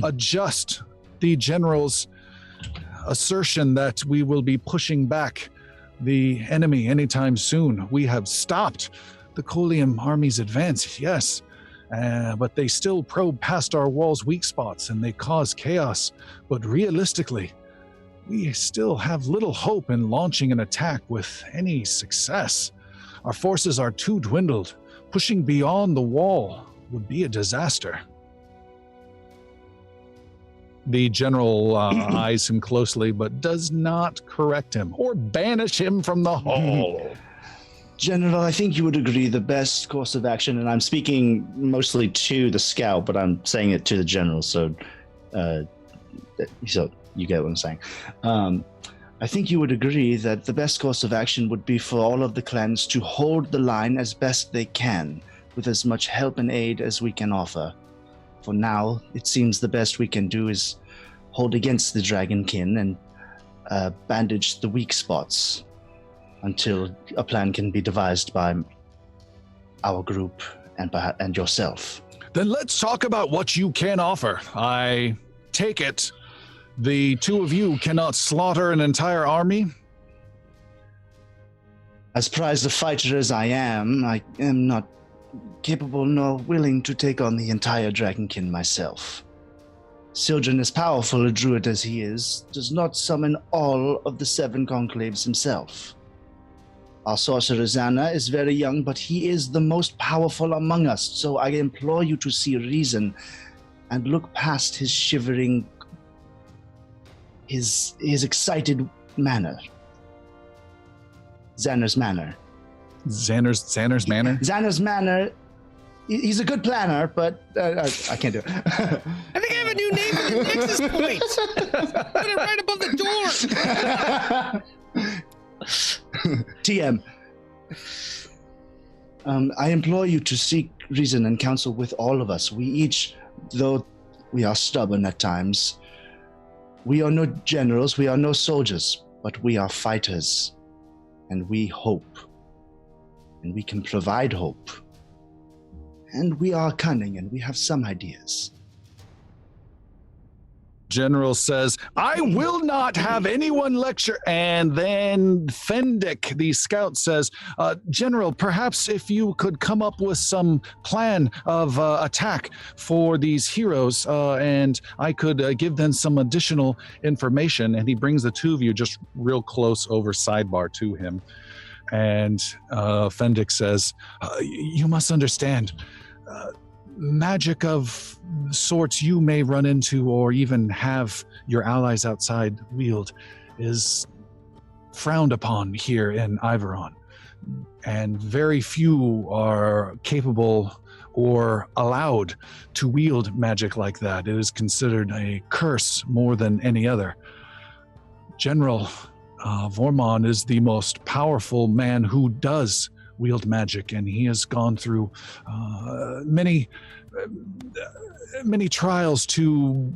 adjust the general's assertion that we will be pushing back the enemy anytime soon. We have stopped the Colium army's advance, yes, but they still probe past our wall's weak spots and they cause chaos. But realistically, we still have little hope in launching an attack with any success. Our forces are too dwindled. Pushing beyond the wall would be a disaster. The general eyes him closely, but does not correct him or banish him from the hall. General, I think you would agree the best course of action, and I'm speaking mostly to the scout, but I'm saying it to the general, so you get what I'm saying. I think you would agree that the best course of action would be for all of the clans to hold the line as best they can. with as much help and aid as we can offer. For now, it seems the best we can do is hold against the dragonkin and bandage the weak spots until a plan can be devised by our group and yourself. Then let's talk about what you can offer. I take it the two of you cannot slaughter an entire army? As prized a fighter as I am not capable nor willing to take on the entire dragonkin myself. Sildren, as powerful a druid as he is, does not summon all of the 7 conclaves himself. Our sorcerer Xana is very young, but he is the most powerful among us, so I implore you to see reason and look past his shivering, his excited manner. Xana's manner. Xana's manner? Xana's manner. He's a good planner, but I can't do it. I think I have a new name for the Nexus Point. Put it right above the door. TM. I implore you to seek reason and counsel with all of us. We each, though we are stubborn at times, we are no generals, we are no soldiers, but we are fighters, and we hope, and we can provide hope. And we are cunning, and we have some ideas. General says, I will not have anyone lecture. And then Fendick, the scout, says, General, perhaps if you could come up with some plan of attack for these heroes, and I could give them some additional information. And he brings the two of you just real close over sidebar to him. And Fendick says, you must understand, magic of sorts you may run into or even have your allies outside wield is frowned upon here in Iveron. And very few are capable or allowed to wield magic like that. It is considered a curse more than any other. General, Vormon is the most powerful man who does wield magic, and he has gone through many trials to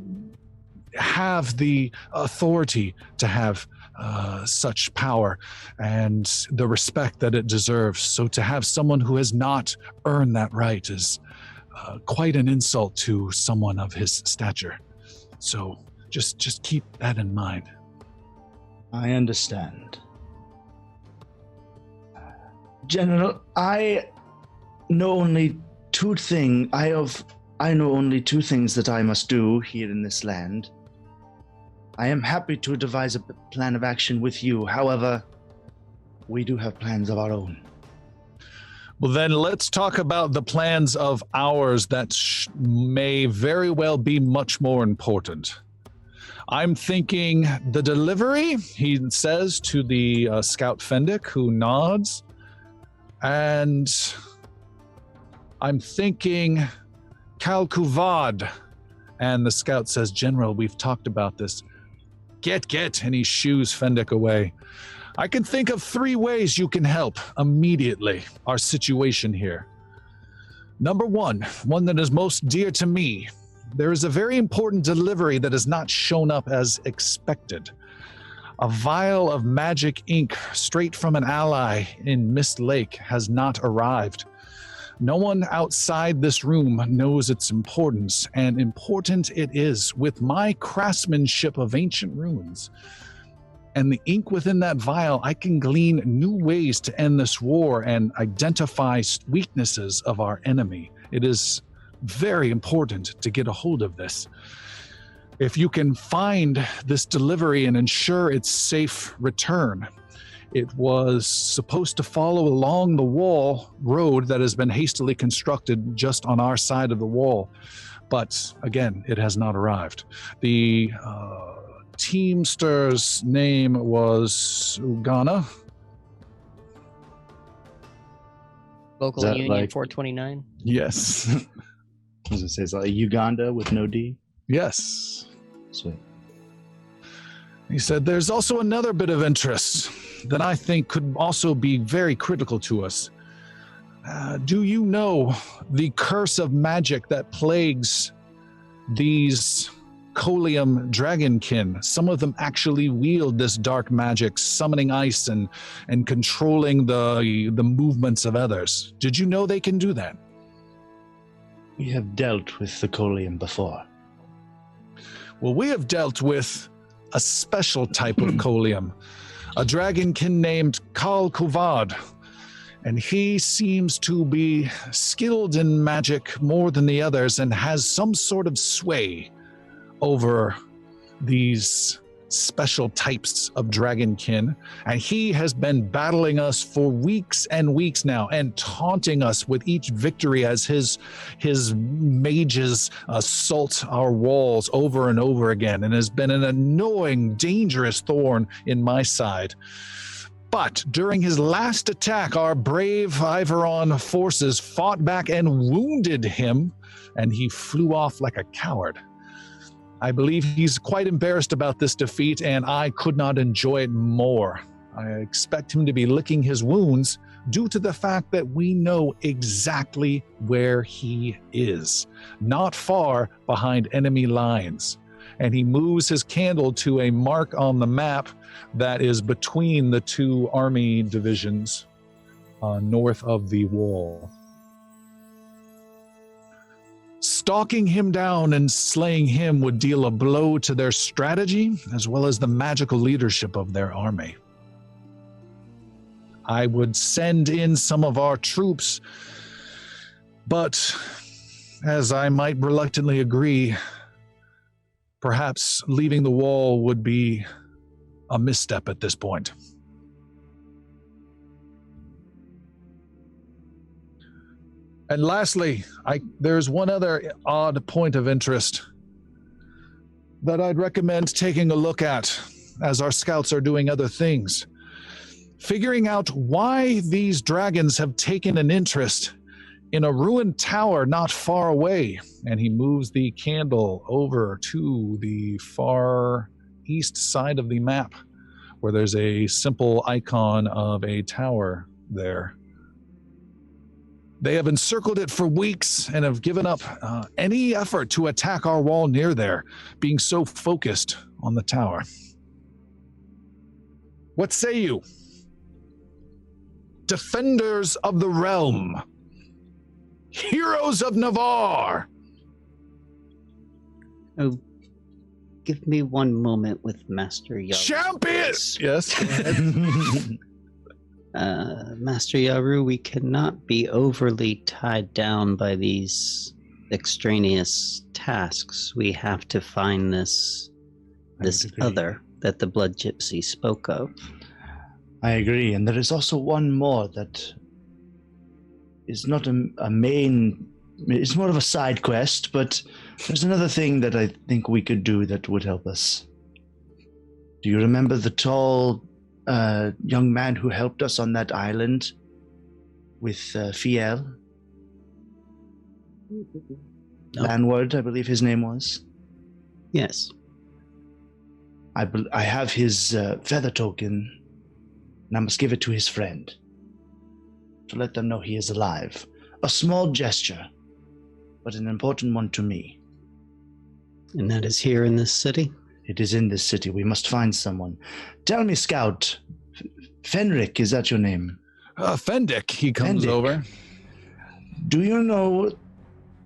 have the authority to have such power and the respect that it deserves. So to have someone who has not earned that right is quite an insult to someone of his stature. So just keep that in mind. I understand. General, I know only two things. I know only two things that I must do here in this land. I am happy to devise a plan of action with you. However, we do have plans of our own. Well, then let's talk about the plans of ours that may very well be much more important. I'm thinking the delivery, he says to the scout Fendick, who nods. And I'm thinking Kalkuvad. And the scout says, General, we've talked about this. Get. And he shoos Fendick away. I can think of 3 ways you can help immediately our situation here. Number 1, one that is most dear to me. There is a very important delivery that has not shown up as expected. A vial of magic ink straight from an ally in Mist Lake has not arrived. No one outside this room knows its importance, and important it is with my craftsmanship of ancient runes. And the ink within that vial, I can glean new ways to end this war and identify weaknesses of our enemy. It is very important to get a hold of this. If you can find this delivery and ensure its safe return. It was supposed to follow along the road that has been hastily constructed just on our side of the wall. But again, it has not arrived. The teamster's name was Ugana. Local that Union like- 429. Yes. As it says, like Uganda with no D. Yes. Sweet. He said, there's also another bit of interest that I think could also be very critical to us. Do you know the curse of magic that plagues these Colium dragonkin? Some of them actually wield this dark magic, summoning ice and controlling the movements of others. Did you know they can do that? We have dealt with the Colium before. Well, we have dealt with a special type of Colium, a dragonkin named Kal Kuvad, and he seems to be skilled in magic more than the others and has some sort of sway over these special types of dragonkin, and he has been battling us for weeks and weeks now and taunting us with each victory as his mages assault our walls over and over again, and has been an annoying, dangerous thorn in my side. But during his last attack, our brave Iveron forces fought back and wounded him, and he flew off like a coward. I believe he's quite embarrassed about this defeat, and I could not enjoy it more. I expect him to be licking his wounds due to the fact that we know exactly where he is, not far behind enemy lines. And he moves his candle to a mark on the map that is between the two army divisions north of the wall. Stalking him down and slaying him would deal a blow to their strategy as well as the magical leadership of their army. I would send in some of our troops, but as I might reluctantly agree, perhaps leaving the wall would be a misstep at this point. And lastly, there's one other odd point of interest that I'd recommend taking a look at as our scouts are doing other things. Figuring out why these dragons have taken an interest in a ruined tower not far away. And he moves the candle over to the far east side of the map, where there's a simple icon of a tower there. They have encircled it for weeks and have given up any effort to attack our wall near there, being so focused on the tower. What say you? Defenders of the realm, heroes of Navarre. Oh, give me one moment with Master Yaru. Champions! Yes, go ahead. Master Yaru, we cannot be overly tied down by these extraneous tasks. We have to find this other that the Blood Gypsy spoke of. I agree, and there is also one more that is not a main, it's more of a side quest, but there's another thing that I think we could do that would help us. Do you remember the tall young man who helped us on that island with Fiel? No. Landward, I believe his name was. Yes. I have his feather token, and I must give it to his friend to let them know he is alive. A small gesture, but an important one to me. And that is here in this city? It is in this city. We must find someone. Tell me, Scout, Fenrik, is that your name? Fendik, he comes Fendik. over. Do you know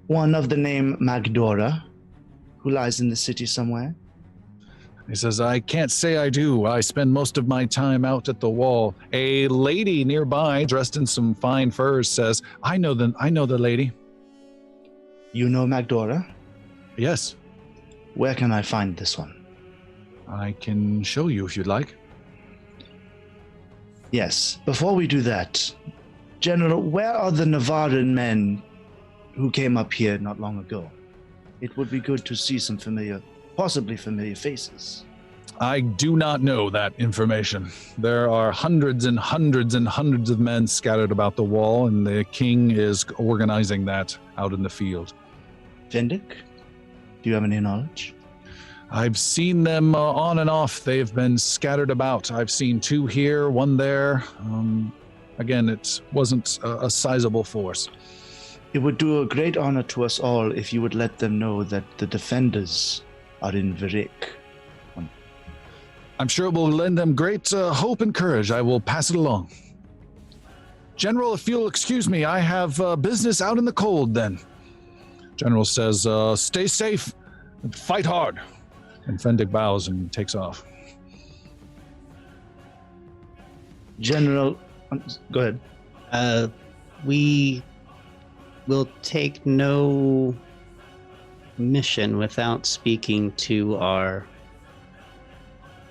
one of the name Magdora, who lies in the city somewhere? He says, I can't say I do. I spend most of my time out at the wall. A lady nearby, dressed in some fine furs, says, I know the lady. You know Magdora? Yes. Where can I find this one? I can show you if you'd like. Yes. Before we do that, General, where are the Navarran men who came up here not long ago? It would be good to see some possibly familiar faces. I do not know that information. There are hundreds and hundreds and hundreds of men scattered about the wall, and the king is organizing that out in the field. Fendik, do you have any knowledge? I've seen them on and off. They've been scattered about. I've seen two here, one there. Again, it wasn't a sizable force. It would do a great honor to us all if you would let them know that the defenders are in Verrik. I'm sure it will lend them great hope and courage. I will pass it along. General, if you'll excuse me, I have business out in the cold then. General says, stay safe and fight hard. And Fendick bows and takes off. General, go ahead. We will take no mission without speaking to our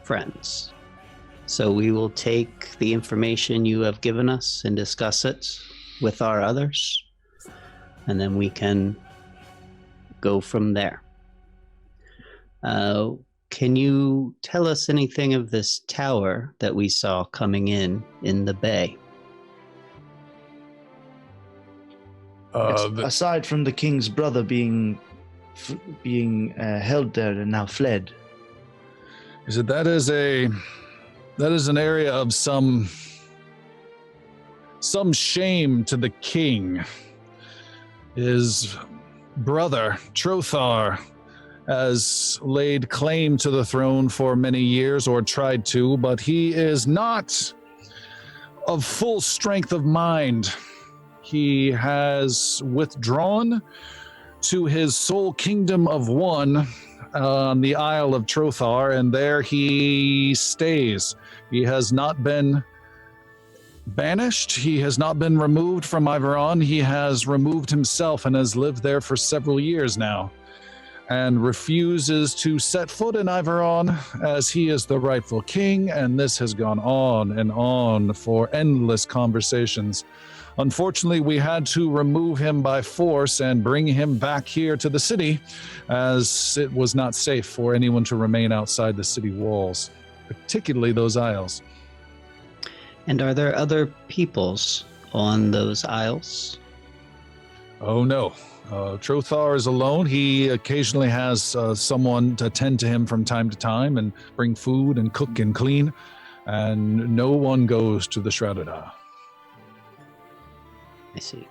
friends. So we will take the information you have given us and discuss it with our others, and then we can go from there. Can you tell us anything of this tower that we saw coming in the bay? Aside from the king's brother being held there and now fled. Is it that is an area of some shame to the king. His brother Trothar has laid claim to the throne for many years, or tried to, but he is not of full strength of mind. He has withdrawn to his sole kingdom of one on the Isle of Trothar, and there he stays. He has not been banished. He has not been removed from Iveron. He has removed himself and has lived there for several years now, and refuses to set foot in Iveron as he is the rightful king, and this has gone on and on for endless conversations. Unfortunately, we had to remove him by force and bring him back here to the city, as it was not safe for anyone to remain outside the city walls, particularly those isles. And are there other peoples on those isles? Oh, no. Trothar is alone. He occasionally has someone to tend to him from time to time and bring food and cook and clean, and no one goes to the Shrouded Isle. I see.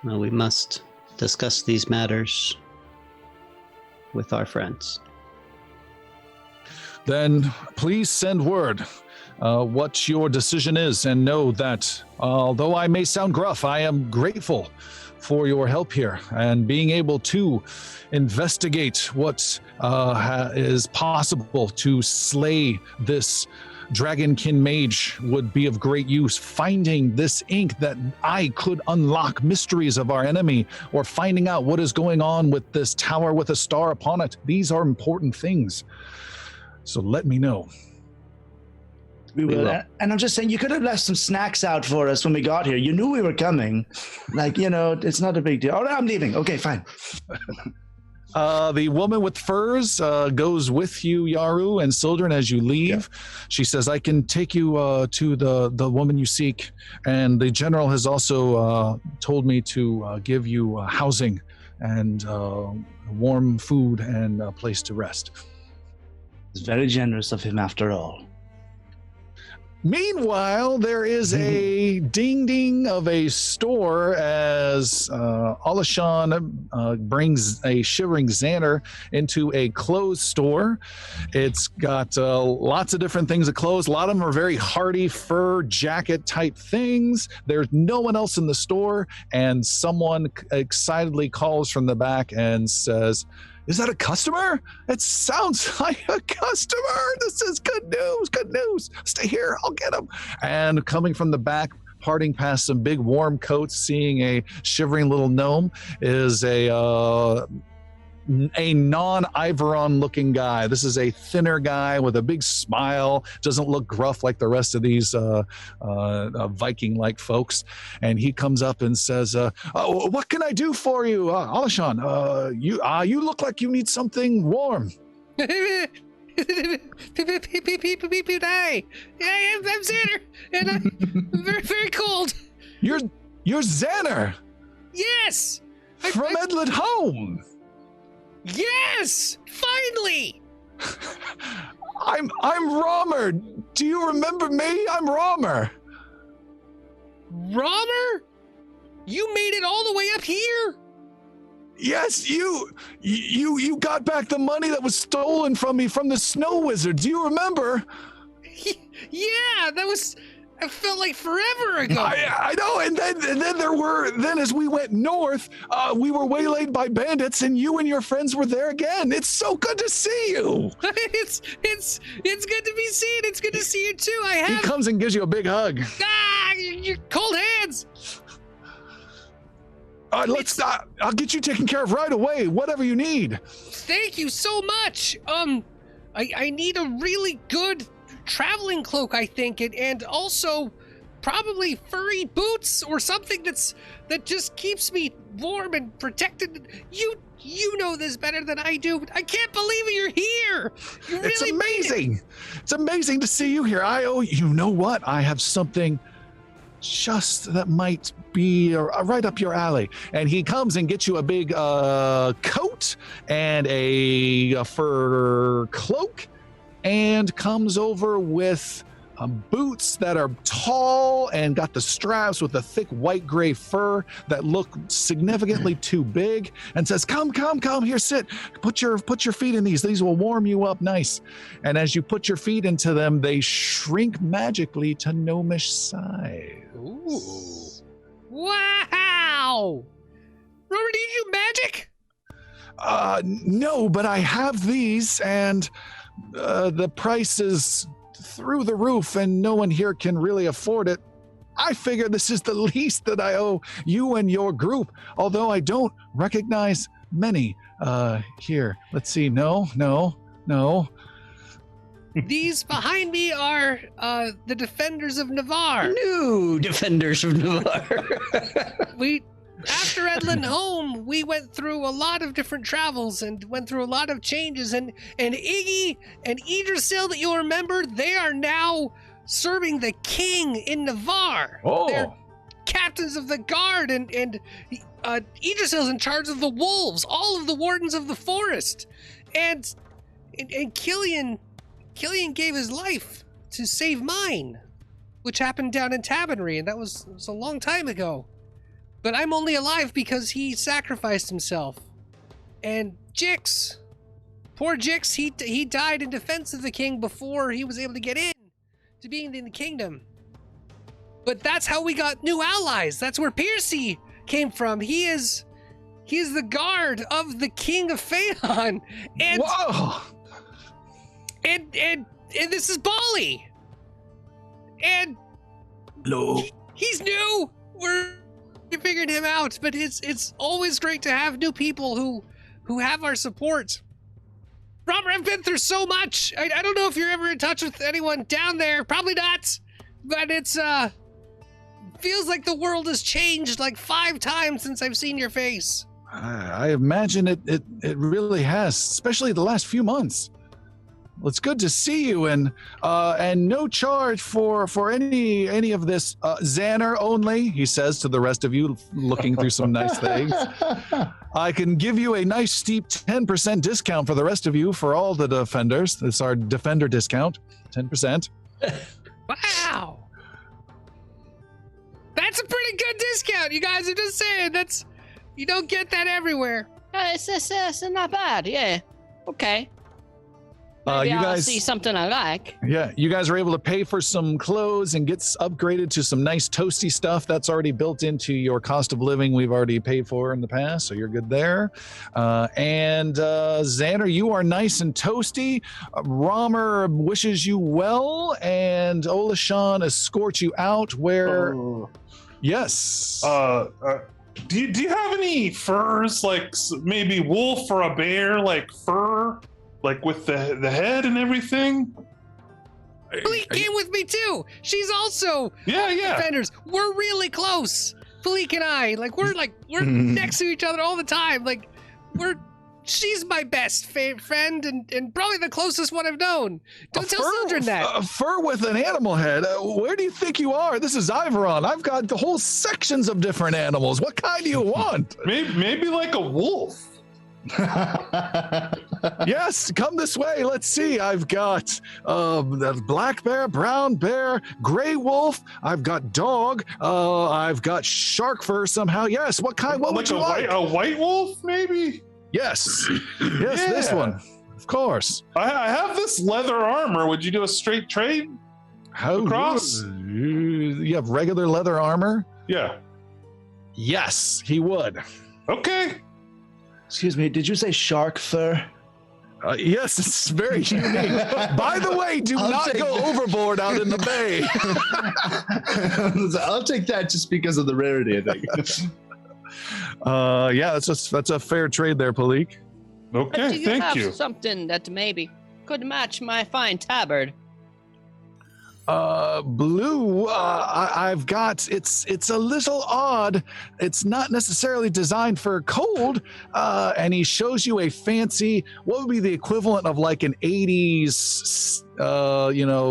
Well, we must discuss these matters with our friends. Then please send word what your decision is, and know that although I may sound gruff, I am grateful for your help here and being able to investigate what is possible to slay this Dragonkin mage would be of great use. Finding this ink that I could unlock mysteries of our enemy, or finding out what is going on with this tower with a star upon it. These are important things. So let me know. We will. And I'm just saying, you could have left some snacks out for us when we got here. You knew we were coming. Like, it's not a big deal. Oh, I'm leaving. Okay, fine. The woman with furs goes with you, Yaru and Sildren, as you leave. Yeah. She says, I can take you to the woman you seek. And the general has also told me to give you housing and warm food and a place to rest. It's very generous of him after all. Meanwhile, there is a ding-ding of a store as Alashan brings a shivering Xander into a clothes store. It's got lots of different things of clothes. A lot of them are very hardy fur jacket type things. There's no one else in the store, and someone excitedly calls from the back and says, "Is that a customer? It sounds like a customer. This is good news. Good news. Stay here. I'll get him." And coming from the back, parting past some big warm coats, seeing a shivering little gnome, is a non-Iveron looking guy. This is a thinner guy with a big smile, doesn't look gruff like the rest of these Viking-like folks. And he comes up and says, "What can I do for you, Alashan? You look like you need something warm." Hi, I'm Xander, and I'm very, very cold. You're Xander. Yes. From Edlid Home. Yes, finally. I'm Romer. Do you remember me? I'm Romer. Romer? You made it all the way up here? Yes, you got back the money that was stolen from me from the Snow Wizard. Do you remember? Yeah, it felt like forever ago. I know, and then as we went north, we were waylaid by bandits, and you and your friends were there again. It's so good to see you. It's good to be seen. It's good to see you too. He comes and gives you a big hug. Your cold hands. I'll get you taken care of right away. Whatever you need. Thank you so much. I need a really good traveling cloak, I think, and also probably furry boots or something that just keeps me warm and protected. You know this better than I do. I can't believe you're here. You really It's amazing. It's amazing to see you here. You know what? I have something just that might be right up your alley. And he comes and gets you a big coat and a fur cloak, and comes over with boots that are tall and got the straps with the thick white gray fur that look significantly too big, and says, come here, sit, put your feet in these will warm you up nice. And as you put your feet into them, they shrink magically to gnomish size. Ooh. Wow. Robert, do you do magic? No, but I have these, and the price is through the roof, and no one here can really afford it. I figure this is the least that I owe you and your group, although I don't recognize many here. Let's see. No. These behind me are the Defenders of Navarre. New Defenders of Navarre. After Edlin home, we went through a lot of different travels and went through a lot of changes, and Iggy and Idrisil that you'll remember, they are now serving the king in Navarre. Oh. They're captains of the guard, and Idrisil's in charge of the wolves, all of the wardens of the forest. And Killian gave his life to save mine, which happened down in Tabernary, and that was a long time ago. But I'm only alive because he sacrificed himself. And Jix, poor Jix, he died in defense of the king before he was able to get in to being in the kingdom. But that's how we got new allies. That's where Piercy came from. He is the guard of the king of Phaon. And Whoa! And this is Bali. And Hello. he's new. We're figuring him out, but it's always great to have new people who have our support. Robert, I've been through so much. I don't know if you're ever in touch with anyone down there. Probably not. But it's feels like the world has changed like 5 times since I've seen your face. I imagine it really has, especially the last few months. Well, it's good to see you, and no charge for any of this. Xander only, he says to the rest of you, looking through some nice things. I can give you a nice steep 10% discount for the rest of you for all the defenders. It's our defender discount, 10%. Wow. That's a pretty good discount. You guys are just saying you don't get that everywhere. It's not bad, yeah. Okay. Maybe You I'll guys see something I like. Yeah, you guys are able to pay for some clothes and get upgraded to some nice toasty stuff that's already built into your cost of living we've already paid for in the past, so you're good there. And Xander, you are nice and toasty. Romer wishes you well, and Olashan escorts you out where... Yes. Do you have any furs, like maybe wolf or a bear, like fur? Like with the head and everything? Fleek came with me too. She's also defenders. We're really close. Fleek and I, we're next to each other all the time. Like she's my best friend and probably the closest one I've known. Don't tell Sildren that. A fur with an animal head. Where do you think you are? This is Iveron. I've got the whole sections of different animals. What kind do you want? Maybe like a wolf. Yes, come this way. Let's see. I've got the black bear, brown bear, gray wolf. I've got dog. I've got shark fur somehow. Yes. What kind? What would you like? A white wolf, maybe? Yes. Yes, this one. Of course. I have this leather armor. Would you do a straight trade? How Across? You have regular leather armor? Yeah. Yes, he would. Okay. Excuse me, did you say shark fur? Yes, it's very unique. By the way, do I'll not take go that. overboard out in the bay. I'll take that just because of the rarity, I think. Yeah, that's a fair trade there, Palik. Okay, Do you thank have you. something that maybe could match my fine tabard? Blue, I've got, it's a little odd. It's not necessarily designed for cold. And he shows you a fancy, what would be the equivalent of like an 80s,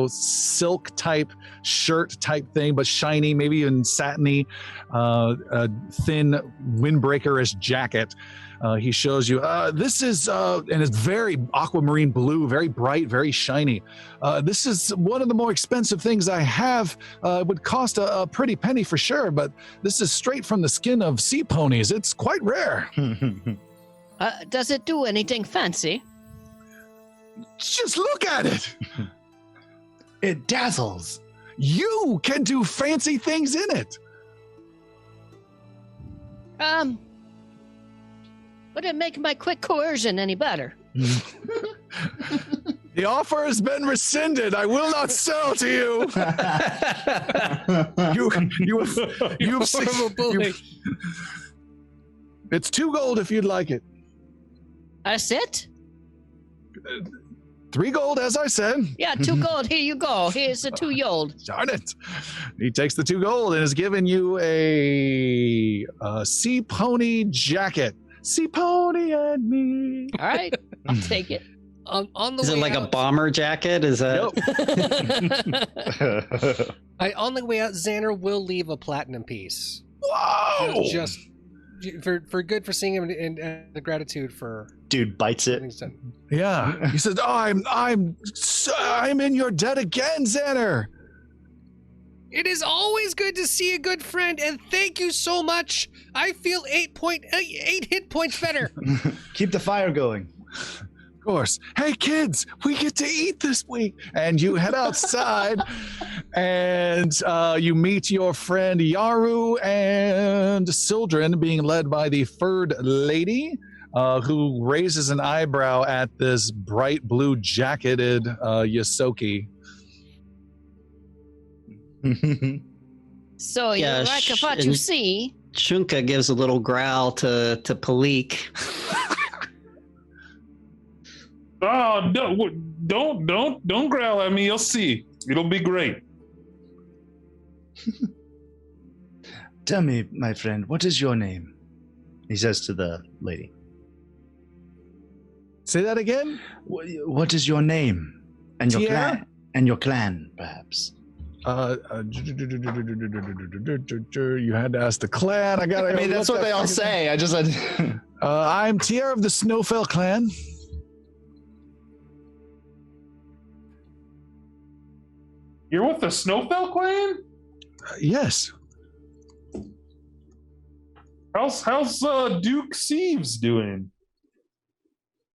silk type shirt type thing, but shiny, maybe even satiny, a thin windbreakerish jacket. He shows you, this is, and it's very aquamarine blue, very bright, very shiny. This is one of the more expensive things I have. It would cost a pretty penny for sure, but this is straight from the skin of sea ponies. It's quite rare. Does it do anything fancy? Just look at it. It dazzles. You can do fancy things in it. Would it make my quick coercion any better? The offer has been rescinded. I will not sell to you. You've Horrible bully. It's 2 gold if you'd like it. That's it? 3 gold, as I said. Yeah, 2 gold. Here you go. Here's the 2 gold. Darn it. He takes the 2 gold and has given you a sea pony jacket. Sea pony and me. All right, I'll take it. On the Is way it like out, a bomber jacket? Is that? Yep. on the way out, Xander will leave a platinum piece. Whoa! Just for good for seeing him and the gratitude for Dude bites it. everything's done. Yeah. He says, "Oh, I'm in your debt again, Xander." It is always good to see a good friend, and thank you so much. I feel 8 hit points better. Keep the fire going. Of course. Hey, kids, we get to eat this week. And you head outside and you meet your friend Yaru and Sildren being led by the furred lady who raises an eyebrow at this bright blue jacketed Yosoki. So you Yeah, like what you see? Shunka gives a little growl to Palik. Oh, don't growl at me. You'll see. It'll be great. Tell me, my friend, what is your name? He says to the lady. Say that again? What is your name? And your Tierra? clan? And your clan, perhaps. You had to ask the clan. I mean, that's what they all say. I just said. I'm Tierra of the Snowfell clan. You're with the Snowfell clan? Yes. How's Duke Sieves doing?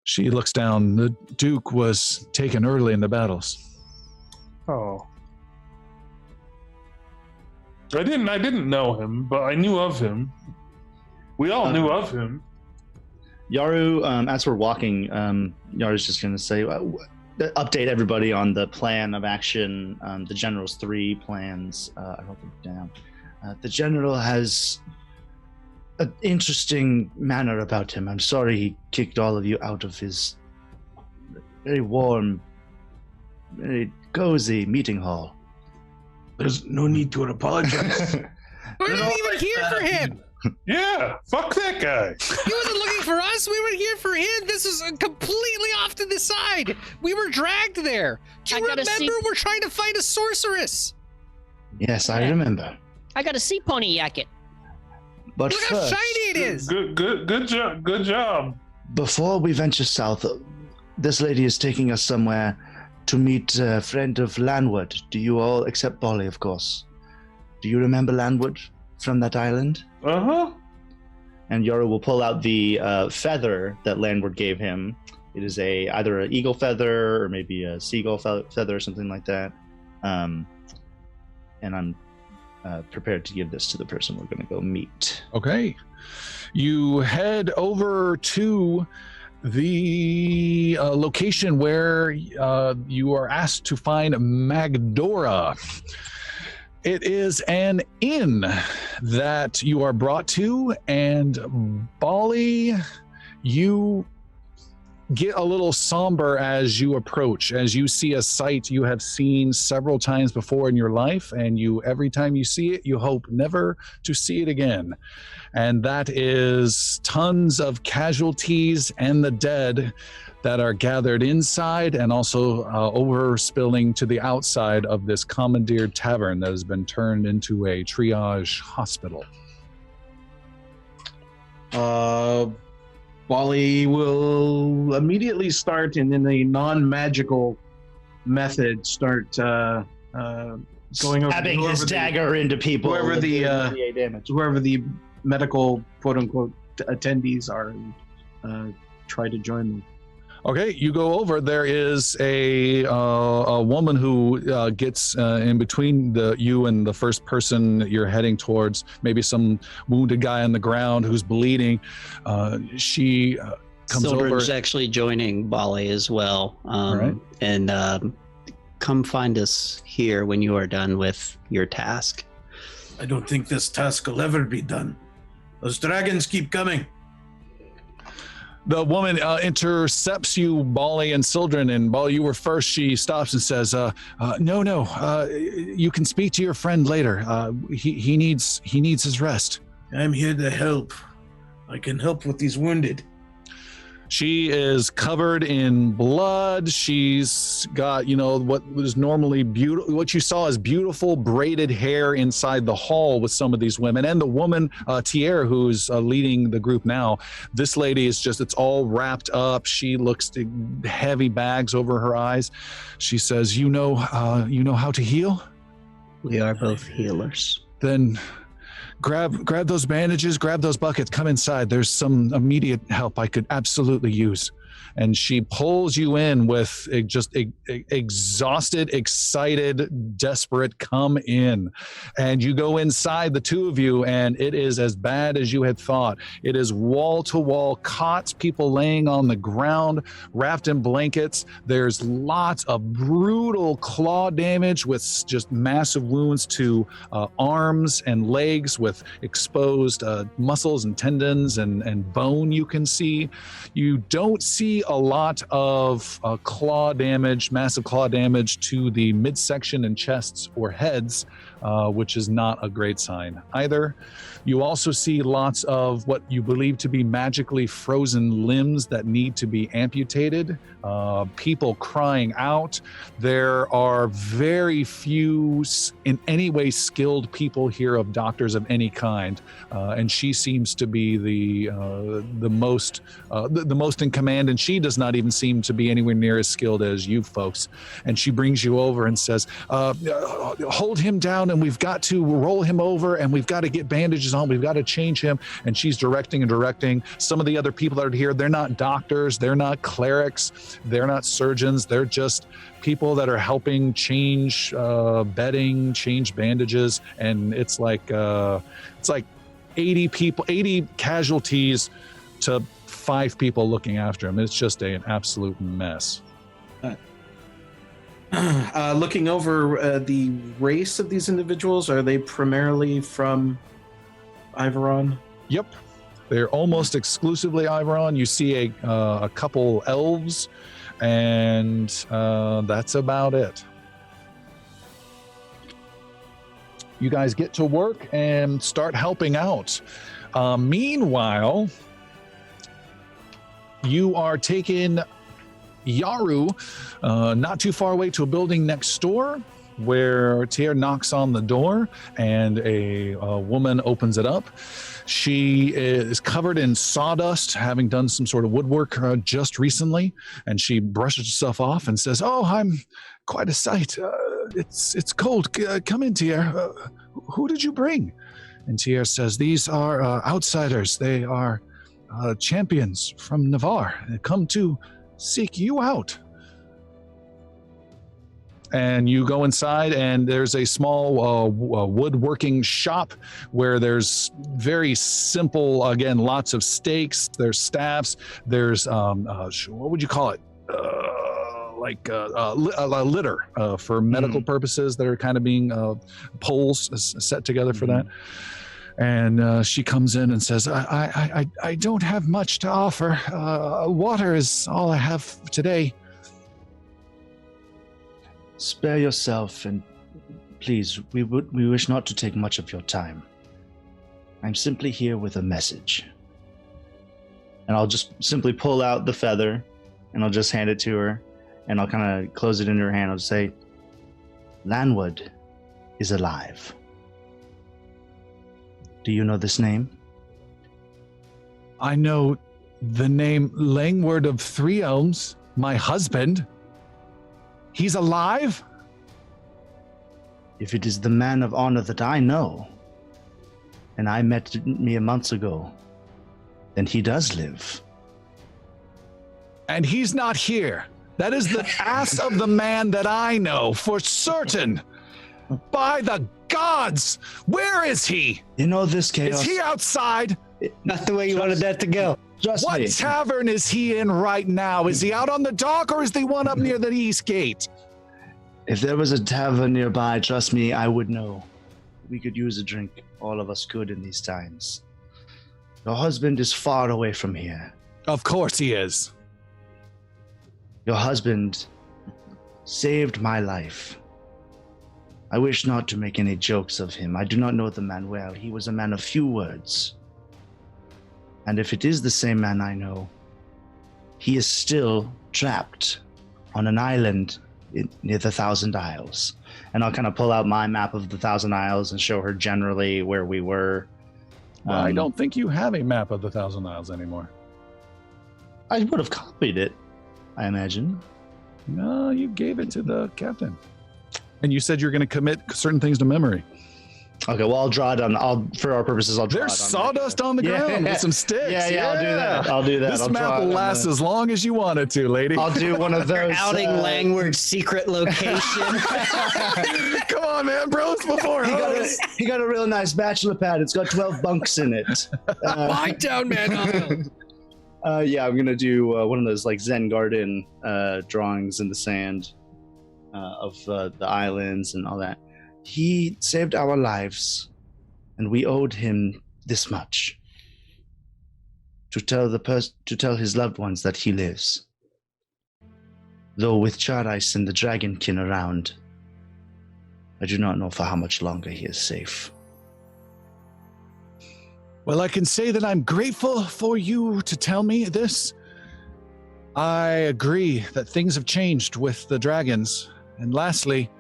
She looks down. The Duke was taken early in the battles. Oh. I didn't know him, but I knew of him. We all knew of him. Yaru, as we're walking, Yaru's just going to say, update everybody on the plan of action, the General's 3 plans. I wrote them down. The general has an interesting manner about him. I'm sorry he kicked all of you out of his very warm, very cozy meeting hall. There's no need to apologize. We're not even here for him. Yeah, fuck that guy. He wasn't looking for us. We were here for him. This is completely off to the side. We were dragged there. Do you I gotta remember? We're trying to find a sorceress. Yes, I remember. I got a sea pony jacket. But Look how first, shiny it is. Good job. Good job. before we venture south, this lady is taking us somewhere to meet a friend of Landward. Do you all, except Bolly, of course. Do you remember Landward from that island? Uh-huh. And Yoru will pull out the feather that Landward gave him. It is either an eagle feather or maybe a seagull feather or something like that. And I'm prepared to give this to the person we're going to go meet. Okay. You head over to the location where you are asked to find Magdora. It is an inn that you are brought to, and Bali, you get a little somber as you approach, as you see a sight you have seen several times before in your life, and every time you see it, you hope never to see it again. And that is tons of casualties and the dead that are gathered inside and also overspilling to the outside of this commandeered tavern that has been turned into a triage hospital. Wally will immediately start, and in a non-magical method, start going over Stabbing his dagger into people. whoever the medical quote-unquote attendees are, try to join them. Okay, you go over. There is a woman who gets in between you and the first person that you're heading towards. Maybe some wounded guy on the ground who's bleeding. She comes Sildren's over. actually joining Bali as well. Right. And come find us here when you are done with your task. I don't think this task will ever be done. Those dragons keep coming. The woman intercepts you, Bali and Sildren, and Bali, you were first. She stops and says, no, you can speak to your friend later. He needs his rest. I'm here to help. I can help with these wounded. She is covered in blood. She's got, what was normally beautiful, what you saw as beautiful braided hair inside the hall with some of these women. And the woman, Tierra, who's leading the group now, this lady is it's all wrapped up. She looks heavy bags over her eyes. She says, you know how to heal? We are both healers. Then grab those bandages, grab those buckets, come inside. There's some immediate help I could absolutely use. And she pulls you in with exhausted, excited, desperate, come in. And you go inside, the two of you, and it is as bad as you had thought. It is wall-to-wall cots, people laying on the ground, wrapped in blankets. There's lots of brutal claw damage with just massive wounds to arms and legs with exposed muscles and tendons and bone you can see. You don't see a lot of claw damage, massive claw damage to the midsection and chests or heads, which is not a great sign either. You also see lots of what you believe to be magically frozen limbs that need to be amputated, people crying out. There are very few in any way skilled people here of doctors of any kind, and she seems to be the most in command, and she does not even seem to be anywhere near as skilled as you folks. And she brings you over and says, hold him down, and we've got to roll him over, and we've got to get bandages on, we've got to change him. And she's directing. Some of the other people that are here, they're not doctors, they're not clerics, they're not surgeons, they're just people that are helping change bedding, change bandages. And it's like 80 casualties to 5 people looking after him. It's just an absolute mess. Looking over the race of these individuals, are they primarily from Iveron? Yep, they're almost exclusively Iveron. You see a couple elves, and that's about it. You guys get to work and start helping out. Meanwhile, you are taking Yaru not too far away to a building next door. where Tier knocks on the door and a woman opens it up. She is covered in sawdust, having done some sort of woodwork just recently, and she brushes herself off and says, "Oh, I'm quite a sight. It's cold. Come in, Tier. Who did you bring?" And Tier says, "These are outsiders. They are champions from Navarre. They come to seek you out." And you go inside, and there's a small woodworking shop where there's very simple, again, lots of stakes. There's staffs. There's what would you call it? Like a litter for medical purposes that are kind of being poles set together for that. And she comes in and says, I don't have much to offer. Water is all I have today. Spare yourself, and please, we wish not to take much of your time. I'm simply here with a message. And I'll just simply pull out the feather, and I'll just hand it to her, and I'll kind of close it into her hand. I'll say, Lanwood is alive. Do you know this name? I know the name Langward of Three Elms, my husband. He's alive? If it is the man of honor that I know, and I met mere months ago, then he does live. And he's not here. That is the ass of the man that I know for certain. By the gods, where is he? You know this, Chaos. Is he outside? Not the way you wanted that to go. Trust What me. tavern is he in right now? Is he out on the dock, or is the one up near the east gate? If there was a tavern nearby, trust me, I would know. We could use a drink. All of us could in these times. Your husband is far away from here. Of course he is. Your husband saved my life. I wish not to make any jokes of him. I do not know the man well. He was a man of few words. And if it is the same man I know, he is still trapped on an island near the Thousand Isles. And I'll kind of pull out my map of the Thousand Isles and show her generally where we were. Well, I don't think you have a map of the Thousand Isles anymore. I would have copied it, I imagine. No, you gave it to the captain. And you said you're going to commit certain things to memory. Okay, well, I'll draw it on. For our purposes, I'll draw There's it on. sawdust on the ground with some sticks. Yeah, I'll do that. I'll do that. This I'll map draw it will on last the- as long as you want it to, lady. I'll do one of those. Outing Langward's secret location. Come on, man, bros before us. He got a real nice bachelor pad. It's got 12 bunks in it. Lie down, man. Yeah, I'm gonna do one of those like Zen garden drawings in the sand of the islands and all that. He saved our lives, and we owed him this much. To tell his loved ones that he lives. Though with Charais and the Dragonkin around, I do not know for how much longer he is safe. Well, I can say that I'm grateful for you to tell me this. I agree that things have changed with the dragons. And lastly,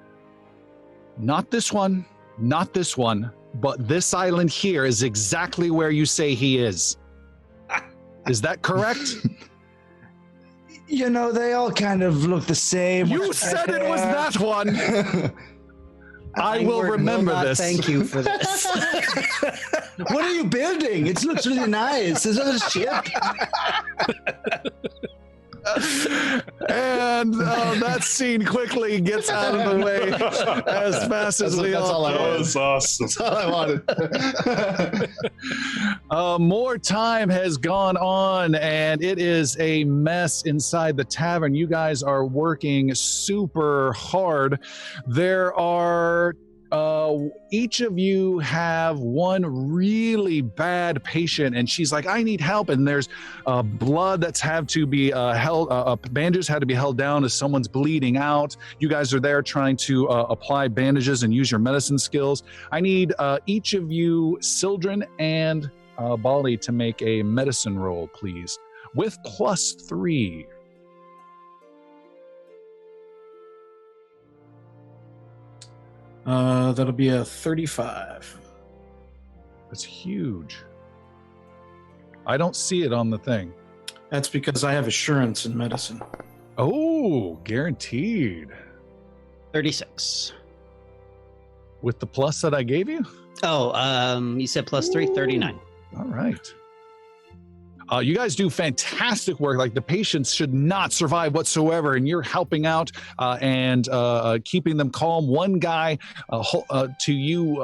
not this one, but this island here is exactly where you say he is. Is that correct? You know, they all kind of look the same. You said it was that one. I will Langward remember not this. Thank you for this. What are you building? It looks really nice. Is that a ship? And that scene quickly gets out of the way as fast as we That's all I all wanted. can. That's awesome. That's all I wanted. More time has gone on, and it is a mess inside the tavern. You guys are working super hard. There are each of you have one really bad patient, and she's like, I need help. And there's blood that's had to be held, bandages had to be held down as someone's bleeding out. You guys are there trying to apply bandages and use your medicine skills. I need each of you, Sildren and Bali, to make a medicine roll, please, with +3. That'll be a 35. That's huge. I don't see it on the thing. That's because I have assurance in medicine. Oh, guaranteed. 36. With the plus that I gave you? Oh, you said plus 3, 39. All right. You guys do fantastic work. Like, the patients should not survive whatsoever, and you're helping out and keeping them calm. One guy to you,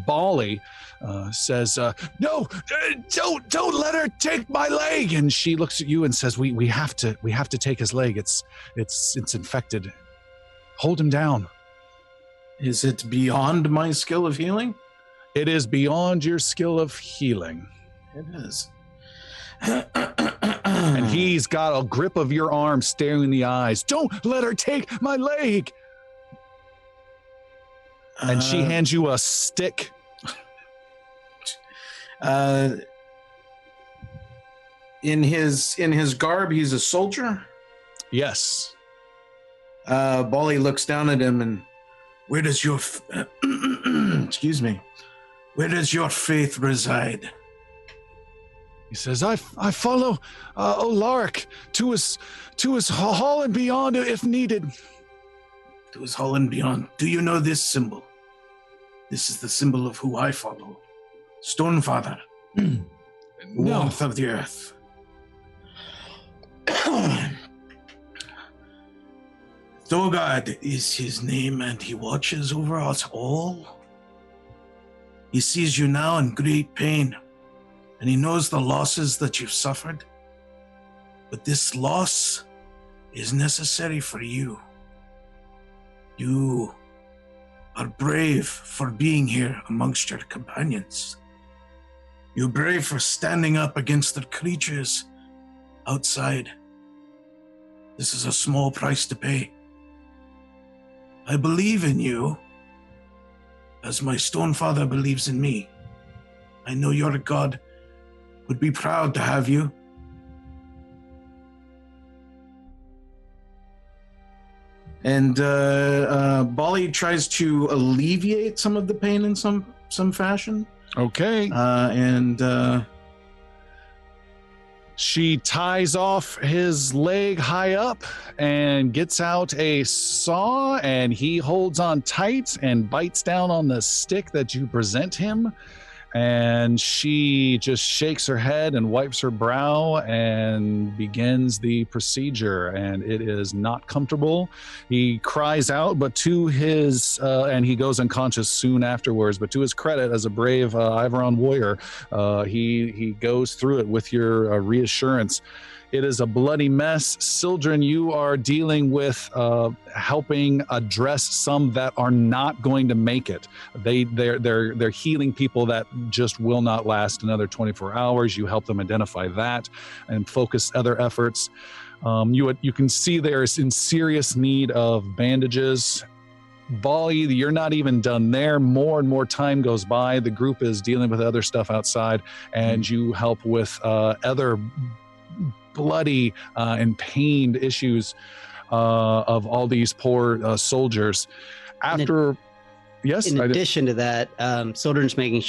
Bali, says, "No, don't let her take my leg." And she looks at you and says, "We have to take his leg. It's infected. Hold him down." Is it beyond my skill of healing? It is beyond your skill of healing. It is. And he's got a grip of your arm, staring in the eyes. "Don't let her take my leg." And she hands you a stick. In his garb, he's a soldier. Yes. Bali looks down at him and, "Where does your excuse me? Where does your faith reside?" He says, I follow Olaric to his hall and beyond if needed." To his hall and beyond. Do you know this symbol? This is the symbol of who I follow. Stonefather. No. Warmth of the earth. Thorgard is his name, and he watches over us all. He sees you now in great pain, and he knows the losses that you've suffered. But this loss is necessary for you. You are brave for being here amongst your companions. You're brave for standing up against the creatures outside. This is a small price to pay. I believe in you, as my Stonefather believes in me. I know your god would be proud to have you. And Bali tries to alleviate some of the pain in some fashion. Okay. She ties off his leg high up and gets out a saw, and he holds on tight and bites down on the stick that you present him. And she just shakes her head and wipes her brow and begins the procedure. And it is not comfortable. He cries out, but to his, and he goes unconscious soon afterwards, but to his credit as a brave Iveron warrior, he goes through it with your reassurance. It is a bloody mess. Sildren, you are dealing with helping address some that are not going to make it. They're healing people that just will not last another 24 hours. You help them identify that and focus other efforts. You can see they're in serious need of bandages. Bali, you're not even done there. More and more time goes by. The group is dealing with other stuff outside, and you help with other bloody and pained issues of all these poor soldiers. After, in addition to that, Sildren's making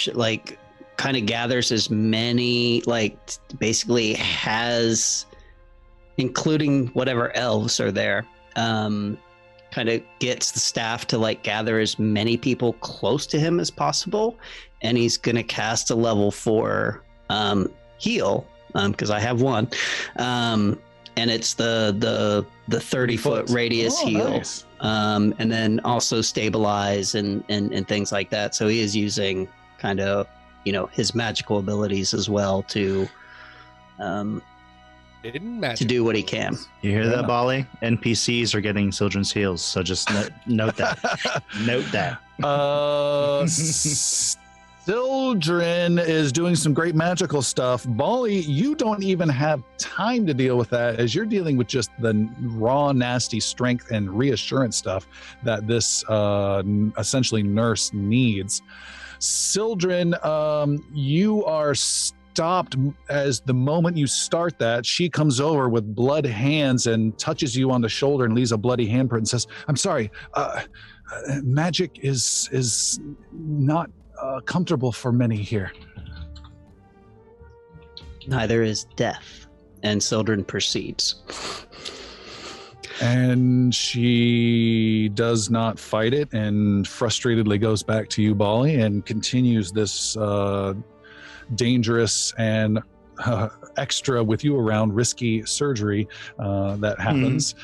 kind of gathers as many, basically has, including whatever elves are there, kind of gets the staff to gather as many people close to him as possible, and he's going to cast a level 4 heal. Because I have one, and it's the 30-foot radius heal, nice. And then also stabilize and things like that. So he is using kind of his magical abilities as well to do what he can. You hear that, Bali? NPCs are getting Sildren's heals, so just note that. Note that. Sildren is doing some great magical stuff. Bali, you don't even have time to deal with that, as you're dealing with just the raw, nasty strength and reassurance stuff that this essentially nurse needs. Sildren, you are stopped as the moment you start that. She comes over with blood hands and touches you on the shoulder and leaves a bloody handprint and says, "I'm sorry, magic is not comfortable for many here. Neither is death. And Sildren proceeds. And she does not fight it and frustratedly goes back to you, Bali, and continues this dangerous and extra with you around risky surgery that happens.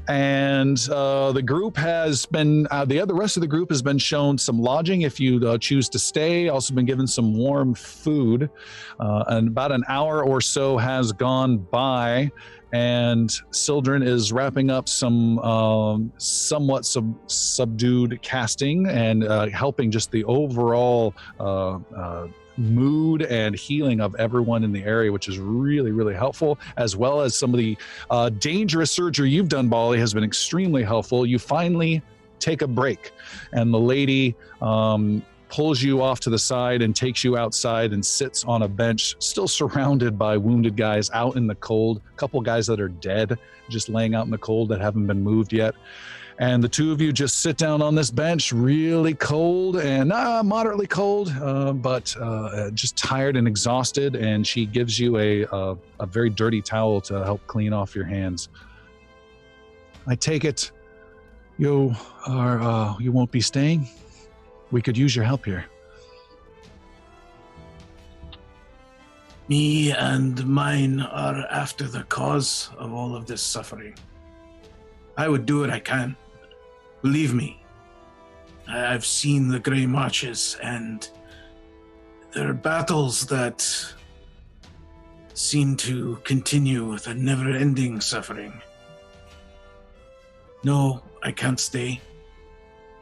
And the group has been the rest of the group has been shown some lodging if you choose to stay, also been given some warm food, and about an hour or so has gone by, and Sildren is wrapping up some somewhat subdued casting and helping just the overall mood and healing of everyone in the area, which is really, really helpful, as well as some of the dangerous surgery you've done, Bali, has been extremely helpful. You finally take a break, and the lady pulls you off to the side and takes you outside and sits on a bench, still surrounded by wounded guys out in the cold, a couple guys that are dead, just laying out in the cold that haven't been moved yet. And the two of you just sit down on this bench, really cold and moderately cold, but just tired and exhausted. And she gives you a very dirty towel to help clean off your hands. I take it you won't be staying? We could use your help here. Me and mine are after the cause of all of this suffering. I would do what I can. Believe me, I've seen the Grey Marches, and there are battles that seem to continue with a never-ending suffering. No, I can't stay.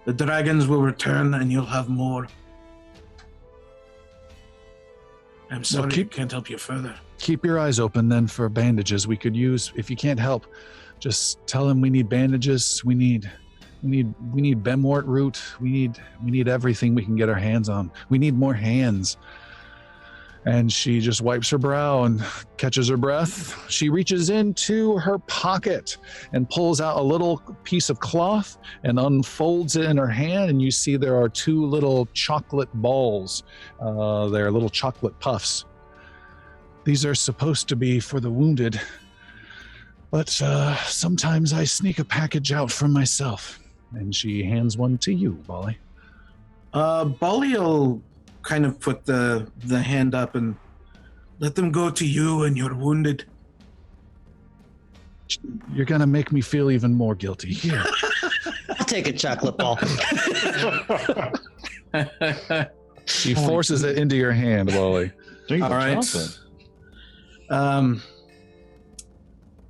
The dragons will return, and you'll have more. I'm sorry, I can't help you further. Keep your eyes open then for bandages we could use. If you can't help, just tell them we need bandages. We need Benwort root. We need everything we can get our hands on. We need more hands. And she just wipes her brow and catches her breath. She reaches into her pocket and pulls out a little piece of cloth and unfolds it in her hand, and you see there are two little chocolate balls. They're little chocolate puffs. These are supposed to be for the wounded, but sometimes I sneak a package out from myself. And she hands one to you, Bali. Bali will kind of put the hand up and let them go to you and you're wounded. You're going to make me feel even more guilty. Here. I'll take a chocolate ball. She forces it into your hand, Bali. All right.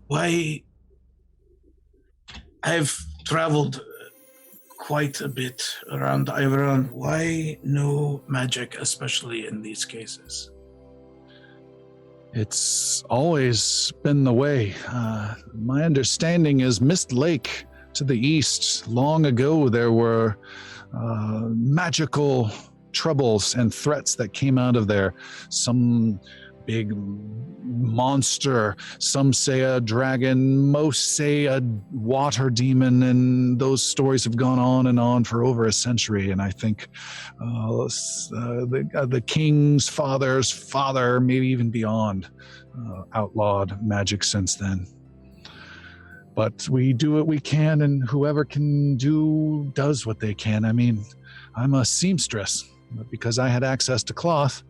Why? I've traveled quite a bit around Iveron. Why no magic, especially in these cases? It's always been the way. My understanding is Mist Lake to the east. Long ago, there were magical troubles and threats that came out of there. Some big monster, some say a dragon, most say a water demon, and those stories have gone on and on for over a century. And I think the king's father's father, maybe even beyond, outlawed magic since then. But we do what we can, and whoever can do does what they can. I mean, I'm a seamstress, but because I had access to cloth,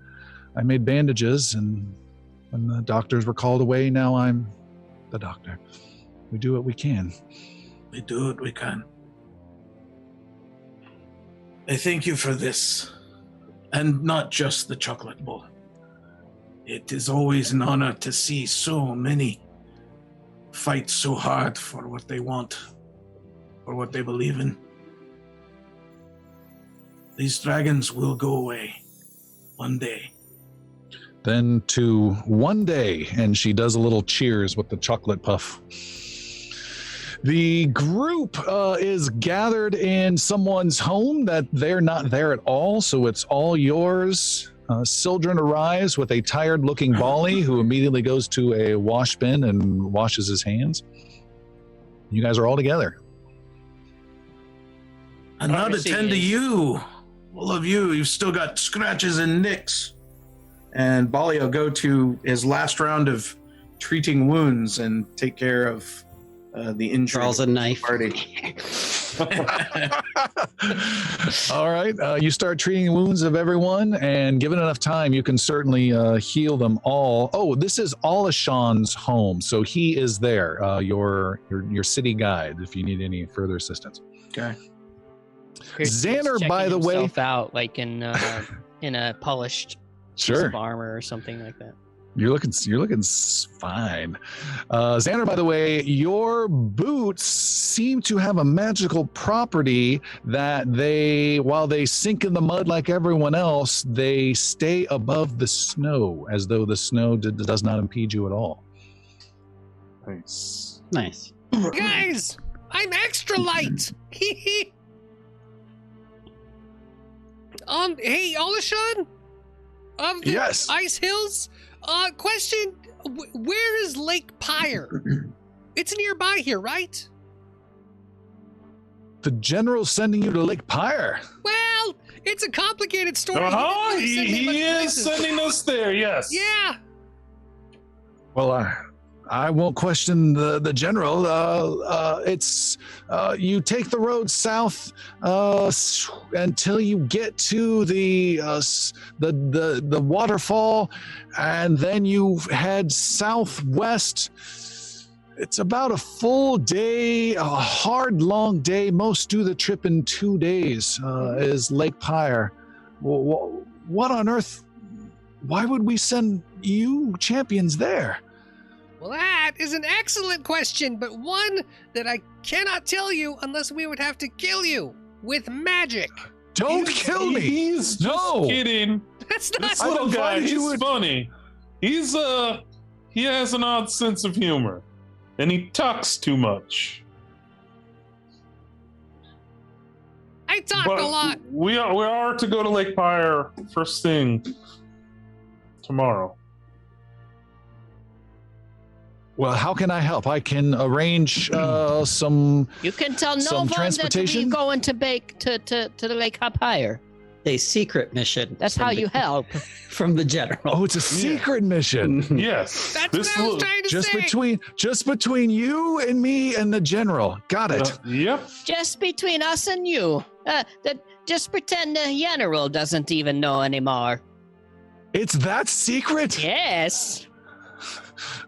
I made bandages, and when the doctors were called away, now I'm the doctor. We do what we can. We do what we can. I thank you for this, and not just the chocolate bowl. It is always an honor to see so many fight so hard for what they want, for what they believe in. These dragons will go away one day. Then to one day, and she does a little cheers with the chocolate puff. The group is gathered in someone's home that they're not there at all, so it's all yours. Sildren arrives with a tired-looking Bali who immediately goes to a wash bin and washes his hands. You guys are all together. And not Yes, he attend to is. you. All of you, you've still got scratches and nicks. And Bali will go to his last round of treating wounds and take care of the injury. Draws a knife. Party. All right. You start treating wounds of everyone, and given enough time, you can certainly heal them all. Oh, this is Alishan's home, so he is there. Your city guide, if you need any further assistance. Okay. Xander, Checking by the way, himself out like in a polished piece sure. of armor or something like that. You're looking fine. Xander, by the way, your boots seem to have a magical property that while they sink in the mud like everyone else, they stay above the snow, as though the snow does not impede you at all. Nice. Nice. Guys, I'm extra light. Hey, Alishan? Of the Yes. Ice Hills? Question, where is Lake Pyre? It's nearby here, right? The general's sending you to Lake Pyre. Well, it's a complicated story. He Uh-huh. didn't really send me He much is places. sending us there, yes. Yeah. Well, I won't question the general. It's you take the road south until you get to the waterfall, and then you head southwest. It's about a full day, a hard, long day. Most do the trip in 2 days. Is Lake Pyre? What on earth? Why would we send you champions there? Well, that is an excellent question, but one that I cannot tell you unless we would have to kill you with magic. Don't kill me! He's just No. kidding. That's not. This I little guy, invited he's you in- funny. He has an odd sense of humor. And he talks too much. I talk But a lot. we are to go to Lake Pyre first thing tomorrow. Well, how can I help? I can arrange some. You can tell Some no one that transportation? we're going to bake to the Lake Hapire. A secret mission. That's from how the- you help. From the general. Oh, it's a secret mission. Yes. That's this what I was little- trying to Just say. between you and me and the general. Got it. Yep. Just between us and you. Just pretend the general doesn't even know anymore. It's that secret. Yes.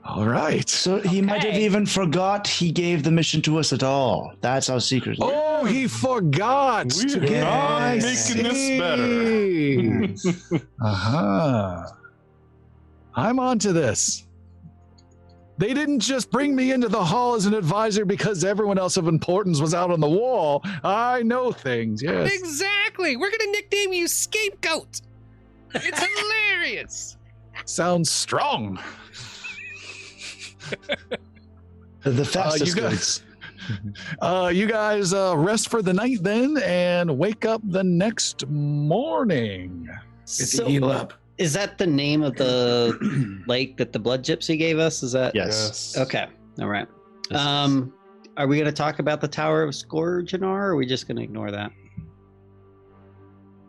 All right. So he might have Okay. even forgot he gave the mission to us at all. That's how secret. Oh, he forgot. We to are give- not I making this see. I'm onto this. They didn't just bring me into the hall as an advisor because everyone else of importance was out on the wall. I know things, yes. Exactly. We're gonna nickname you Scapegoat. It's hilarious. Sounds strong. The fastest you guys- goods. You guys rest for the night then and wake up the next morning. Get So, to heal up. is that the name of the lake that the blood gypsy gave us? Is that? Yes. Okay. All right. Are we going to talk about the Tower of Scourgeonar, or are we just going to ignore that?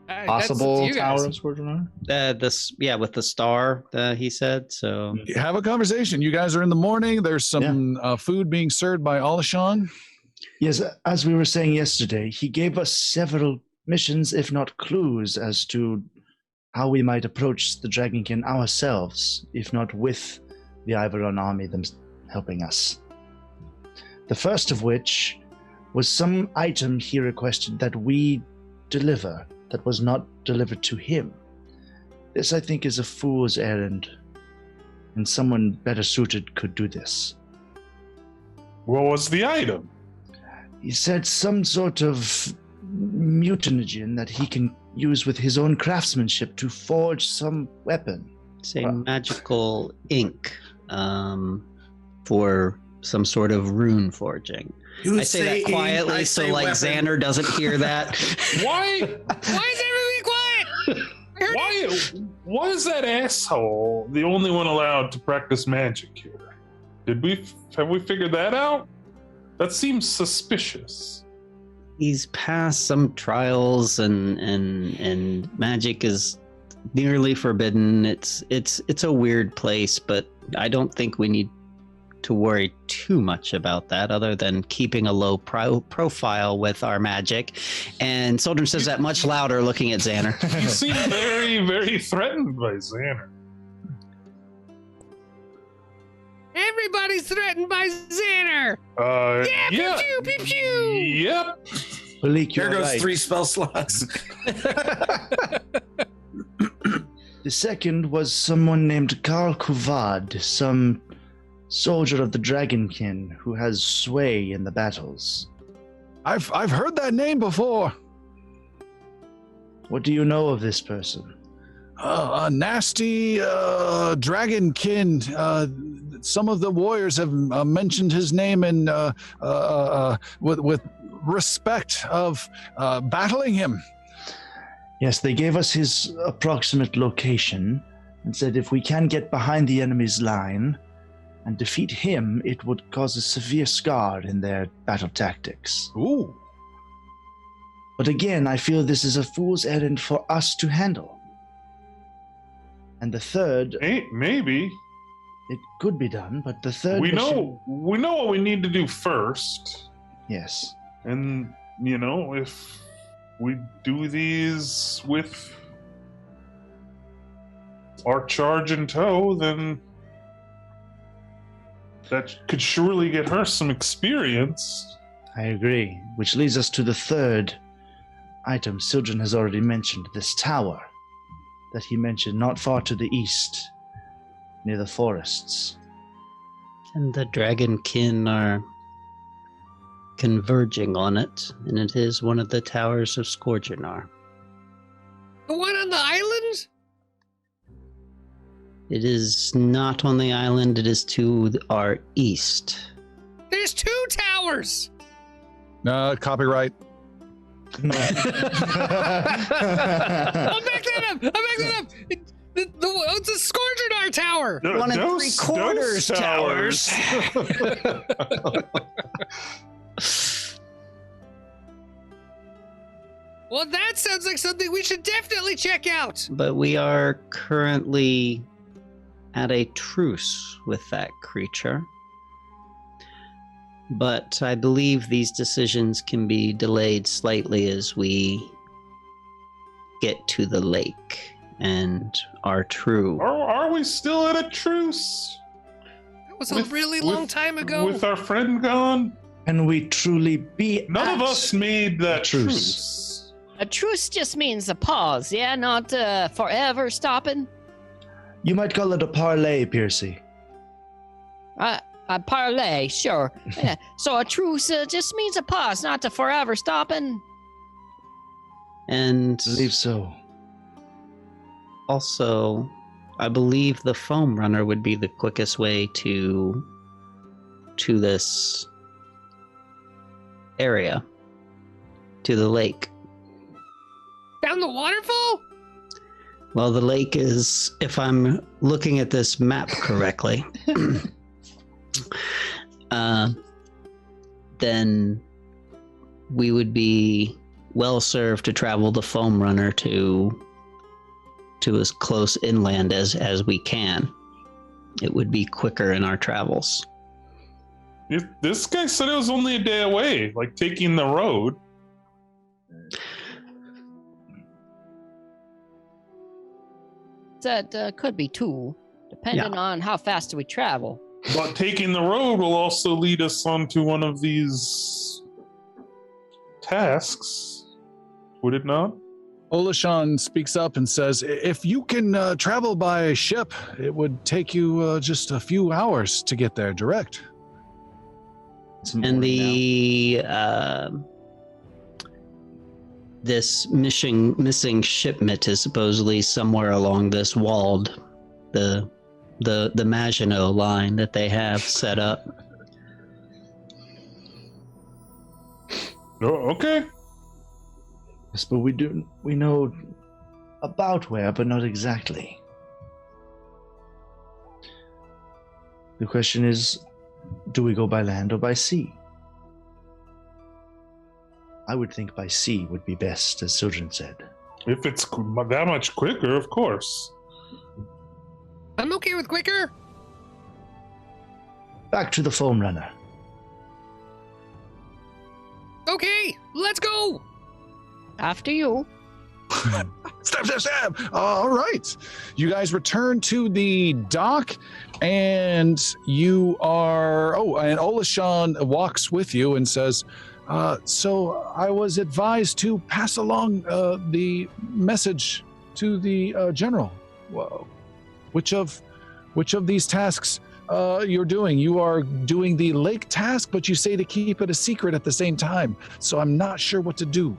That's Possible you guys. Tower of Scourgeonar? With the star, he said. So Have a conversation. You guys are in the morning. There's some food being served by Alishan. Yes, as we were saying yesterday, he gave us several missions, if not clues, as to how we might approach the Dragonkin ourselves, if not with the Ivoron army them helping us. The first of which was some item he requested that we deliver that was not delivered to him. This, I think, is a fool's errand, and someone better suited could do this. What was the item? He said some sort of mutanogen that he can use with his own craftsmanship to forge some weapon. say magical ink for some sort of rune forging. I say that quietly so like Xander doesn't hear that. Why? Why is everybody quiet? I heard Why is that asshole the only one allowed to practice magic here? Have we figured that out? That seems suspicious. He's passed some trials, and magic is nearly forbidden. It's a weird place, but I don't think we need to worry too much about that, other than keeping a low profile with our magic. And Soldrum says that much louder, looking at Xander. You seem very, very threatened by Xander. Everybody's threatened by Xander. Yeah. Pew pew pew pew. Yep. Malik, There you're goes right. 3 spell slots. The second was someone named Karl Kuvad, some soldier of the Dragonkin who has sway in the battles. I've heard that name before. What do you know of this person? A nasty dragonkin. Some of the warriors have mentioned his name and with respect of battling him. Yes, they gave us his approximate location and said if we can get behind the enemy's line and defeat him, it would cause a severe scar in their battle tactics. Ooh. But again, I feel this is a fool's errand for us to handle. And the third, Maybe. it could be done, but the third We mission- know what we need to do first. Yes. And, if we do these with our charge in tow, then that could surely get her some experience. I agree. Which leads us to the third item Sildren has already mentioned, this tower that he mentioned not far to the east, near the forests. And the dragonkin are converging on it, and it is one of the towers of Scourgeonar. The one on the island? It is not on the island, it is to our east. There's 2 towers. Copyright. I'll back that up. It's a Scourgeonar tower. One and Those 3/4 towers. Well, that sounds like something we should definitely check out. But we are currently at a truce with that creature. But I believe these decisions can be delayed slightly as we get to the lake and are true. Are we still at a truce? That was a really long time ago. With our friend gone? Can we truly be None of at us made that truce. truce. A truce just means a pause, yeah? Not forever stopping? You might call it a parlay, Piercy. A parlay, sure. Yeah. So a truce just means a pause, not a forever stopping. And I believe so. also, I believe the foam runner would be the quickest way to this area, to the lake. Down the waterfall? Well, the lake is, if I'm looking at this map correctly, then we would be well served to travel the foam runner to as close inland as we can. It would be quicker in our travels. This guy said it was only a day away, like taking the road. That could be 2, depending on how fast we travel. But taking the road will also lead us onto one of these tasks, would it not? Olashan speaks up and says, if you can travel by ship, it would take you just a few hours to get there direct. It's And important the this missing shipment is supposedly somewhere along this walled, the Maginot line that they have set up. Oh, okay. now. Yes, but we know about where, but not exactly. The question is, do we go by land or by sea? I would think by sea would be best, as Sojourn said. If it's that much quicker, of course. I'm okay with quicker. Back to the foam runner. Okay, let's go. After you. Stab. All right. You guys return to the dock, and you are. Oh, and Olashan walks with you and says, so I was advised to pass along the message to the general. Whoa. Which of these tasks you're doing? You are doing the lake task, but you say to keep it a secret at the same time. So I'm not sure what to do.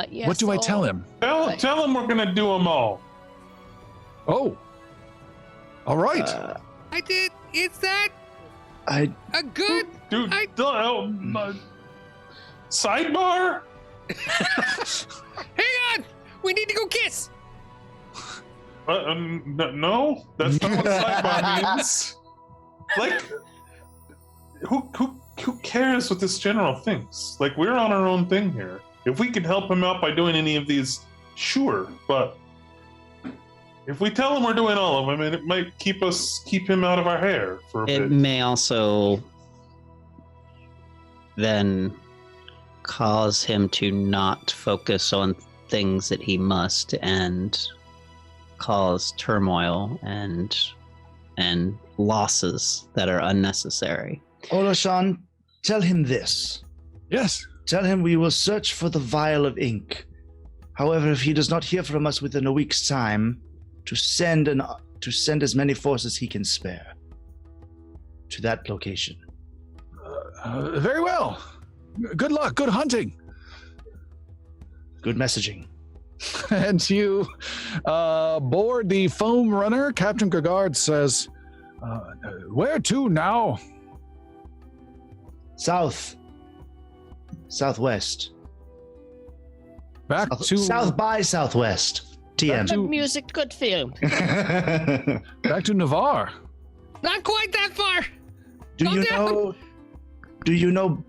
Yes. What do I tell him? Tell him we're gonna do them all. Oh. All right. I did. Is that I a good? Dude, I- sidebar? Hang on. We need to go kiss. No, that's not what sidebar means. Like, who cares what this general thinks? Like, we're on our own thing here. If we could help him out by doing any of these, sure. But if we tell him we're doing all of them, it might keep him out of our hair for a bit. It may also then cause him to not focus on things that he must and cause turmoil and losses that are unnecessary. Olashan, tell him this. Yes. Tell him we will search for the vial of ink. However, if he does not hear from us within a week's time, to send as many forces he can spare to that location. Very well. Good luck. Good hunting. Good messaging. And you board the foam runner. Captain Gregard says, where to now? Southwest. Back to South by Southwest. TM. Good music, good film. back to Navarre. Not quite that far. Do you know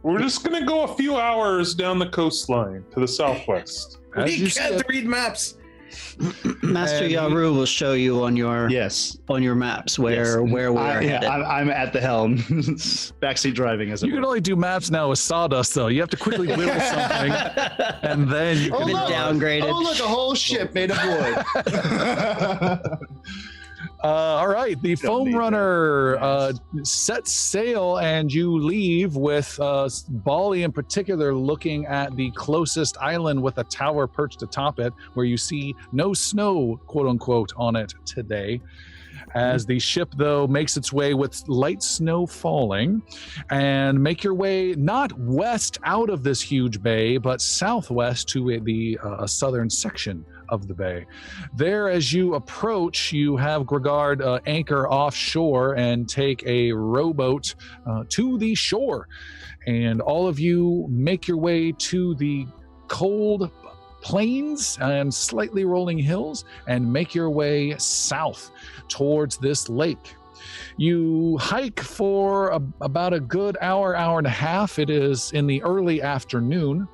We're just gonna go a few hours down the coastline to the southwest. As We you can't said, read maps. Master And- Yaru will show you on your Yes. maps where we're headed. I'm at the helm, backseat driving as it you can were. only do maps now with sawdust, though. You have to quickly whittle something, and then you Oh, can Been look. downgraded. Oh, look, a whole ship made of wood. All right, the Don't foam need runner sets sail, and you leave with Bali in particular looking at the closest island with a tower perched atop it, where you see no snow, quote unquote, on it today. As the ship, though, makes its way with light snow falling, and make your way not west out of this huge bay, but southwest to the southern section of the bay. There, as you approach, you have Gregard anchor offshore and take a rowboat to the shore. And all of you make your way to the cold plains and slightly rolling hills and make your way south towards this lake. You hike for about a good hour and a half. It is in the early afternoon.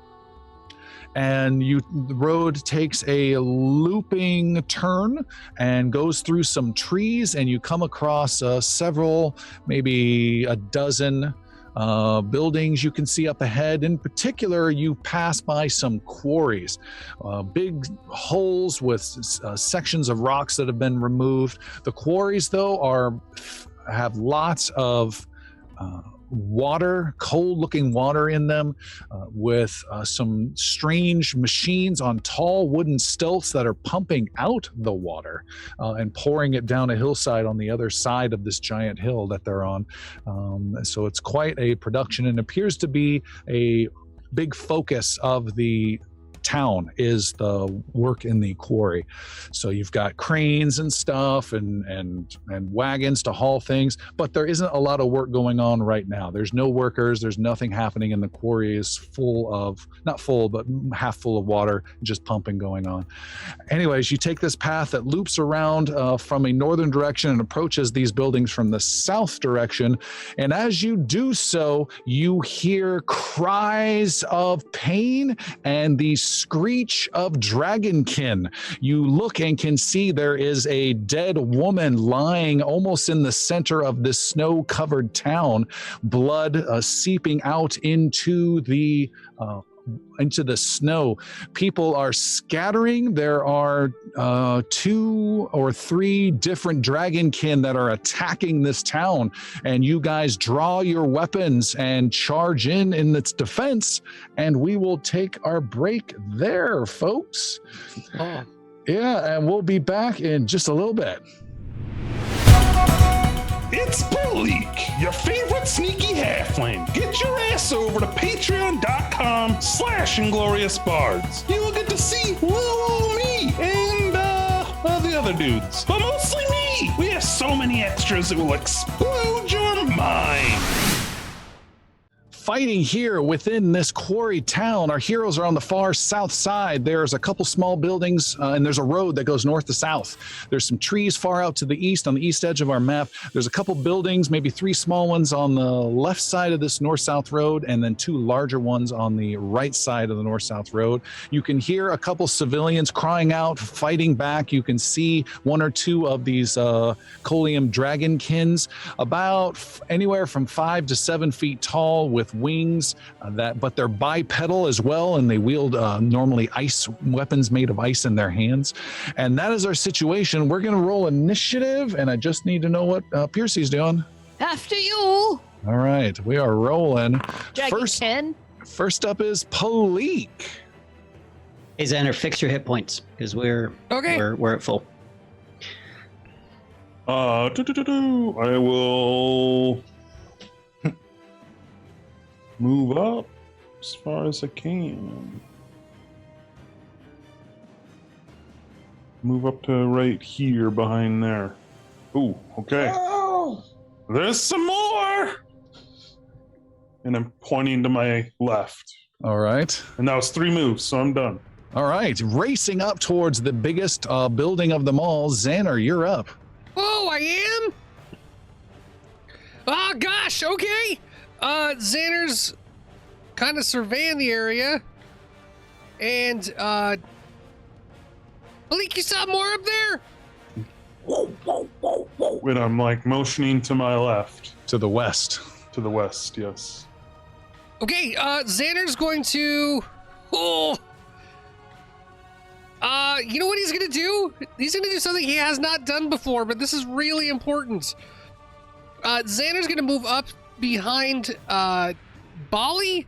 And the road takes a looping turn and goes through some trees, and you come across several, maybe a dozen buildings you can see up ahead. In particular, you pass by some quarries, big holes with sections of rocks that have been removed. The quarries, though, have lots of water, cold-looking water in them, with some strange machines on tall wooden stilts that are pumping out the water and pouring it down a hillside on the other side of this giant hill that they're on. So it's quite a production, and appears to be a big focus of the town is the work in the quarry. So you've got cranes and stuff and wagons to haul things, but there isn't a lot of work going on right now. There's no workers, there's nothing happening, and the quarry is full of, not full, but half full of water, just pumping going on. Anyways, you take this path that loops around from a northern direction and approaches these buildings from the south direction. And as you do so, you hear cries of pain and the screech of dragonkin. You look and can see there is a dead woman lying almost in the center of this snow-covered town, blood seeping out into the snow. People are scattering. There are 2 or 3 different dragonkin that are attacking this town, and you guys draw your weapons and charge in its defense, and we will take our break there, folks. Oh. Yeah, and we'll be back in just a little bit. It's Verrik, your favorite sneaky halfling. Get your ass over to patreon.com/Inglorious Bards. You will get to see little me and the other dudes, but mostly me. We have so many extras it will explode your mind. Fighting here within this quarry town. Our heroes are on the far south side. There's a couple small buildings and there's a road that goes north to south. There's some trees far out to the east on the east edge of our map. There's a couple buildings, maybe 3 small ones on the left side of this north-south road, and then 2 larger ones on the right side of the north-south road. You can hear a couple civilians crying out, fighting back. You can see 1 or 2 of these Colium dragonkins, about anywhere from 5 to 7 feet tall with wings, but they're bipedal as well, and they wield normally ice weapons made of ice in their hands. And that is our situation. We're going to roll initiative, and I just need to know what Piercy's doing. After you, All right, we are rolling. Dragonkin. First up is Poleek. Hey, Xander, fix your hit points because we're at full. I will move up as far as I can. Move up to right here behind there. Ooh, okay. Oh! There's some more! And I'm pointing to my left. All right. And that was 3 moves, so I'm done. All right. Racing up towards the biggest building of them all, Xander, you're up. Oh, I am? Oh, gosh, okay. Xander's kind of surveying the area. And, Malik, you saw more up there? And I'm like motioning to my left. To the west. To the west, yes. Okay, Xander's going to... Oh! You know what he's gonna do? He's gonna do something he has not done before, but this is really important. Xander's gonna move up behind Bali,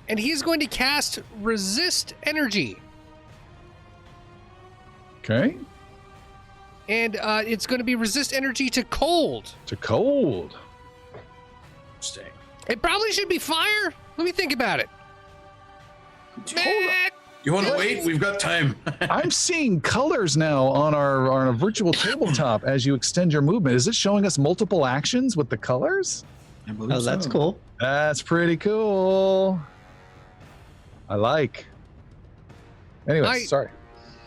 and he's going to cast Resist Energy. Okay. And it's going to be Resist Energy to Cold. To cold. Stay. It probably should be fire. Let me think about it. You want to wait? We've got time. I'm seeing colors now on our virtual tabletop as you extend your movement. Is it showing us multiple actions with the colors? I believe Oh, that's so. cool. That's pretty cool. I like. Anyway, sorry.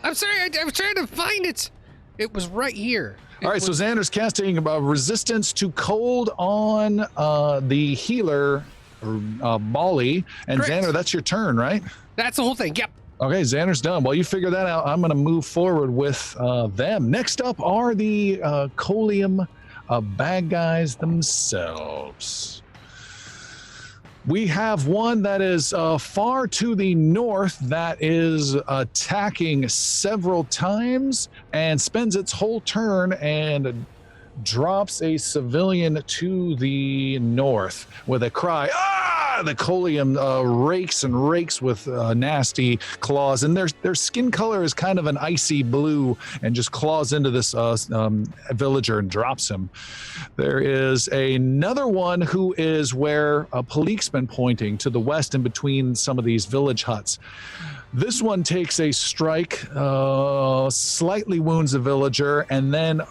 I'm sorry, I was trying to find it. It was right here. All right, so Xander's casting resistance to cold on the healer, Bali. And Correct. Xander, that's your turn, right? That's the whole thing. Yep. Okay, Xander's done. While you figure that out, I'm going to move forward with them. Next up are the Colium bad guys themselves. We have one that is far to the north that is attacking several times and spends its whole turn and drops a civilian to the north with a cry, "Ah!" The coleum rakes and rakes with nasty claws, and their skin color is kind of an icy blue, and just claws into this villager and drops him. There is another one who is where Palik's been pointing, to the west in between some of these village huts. This one takes a strike, slightly wounds the villager, and then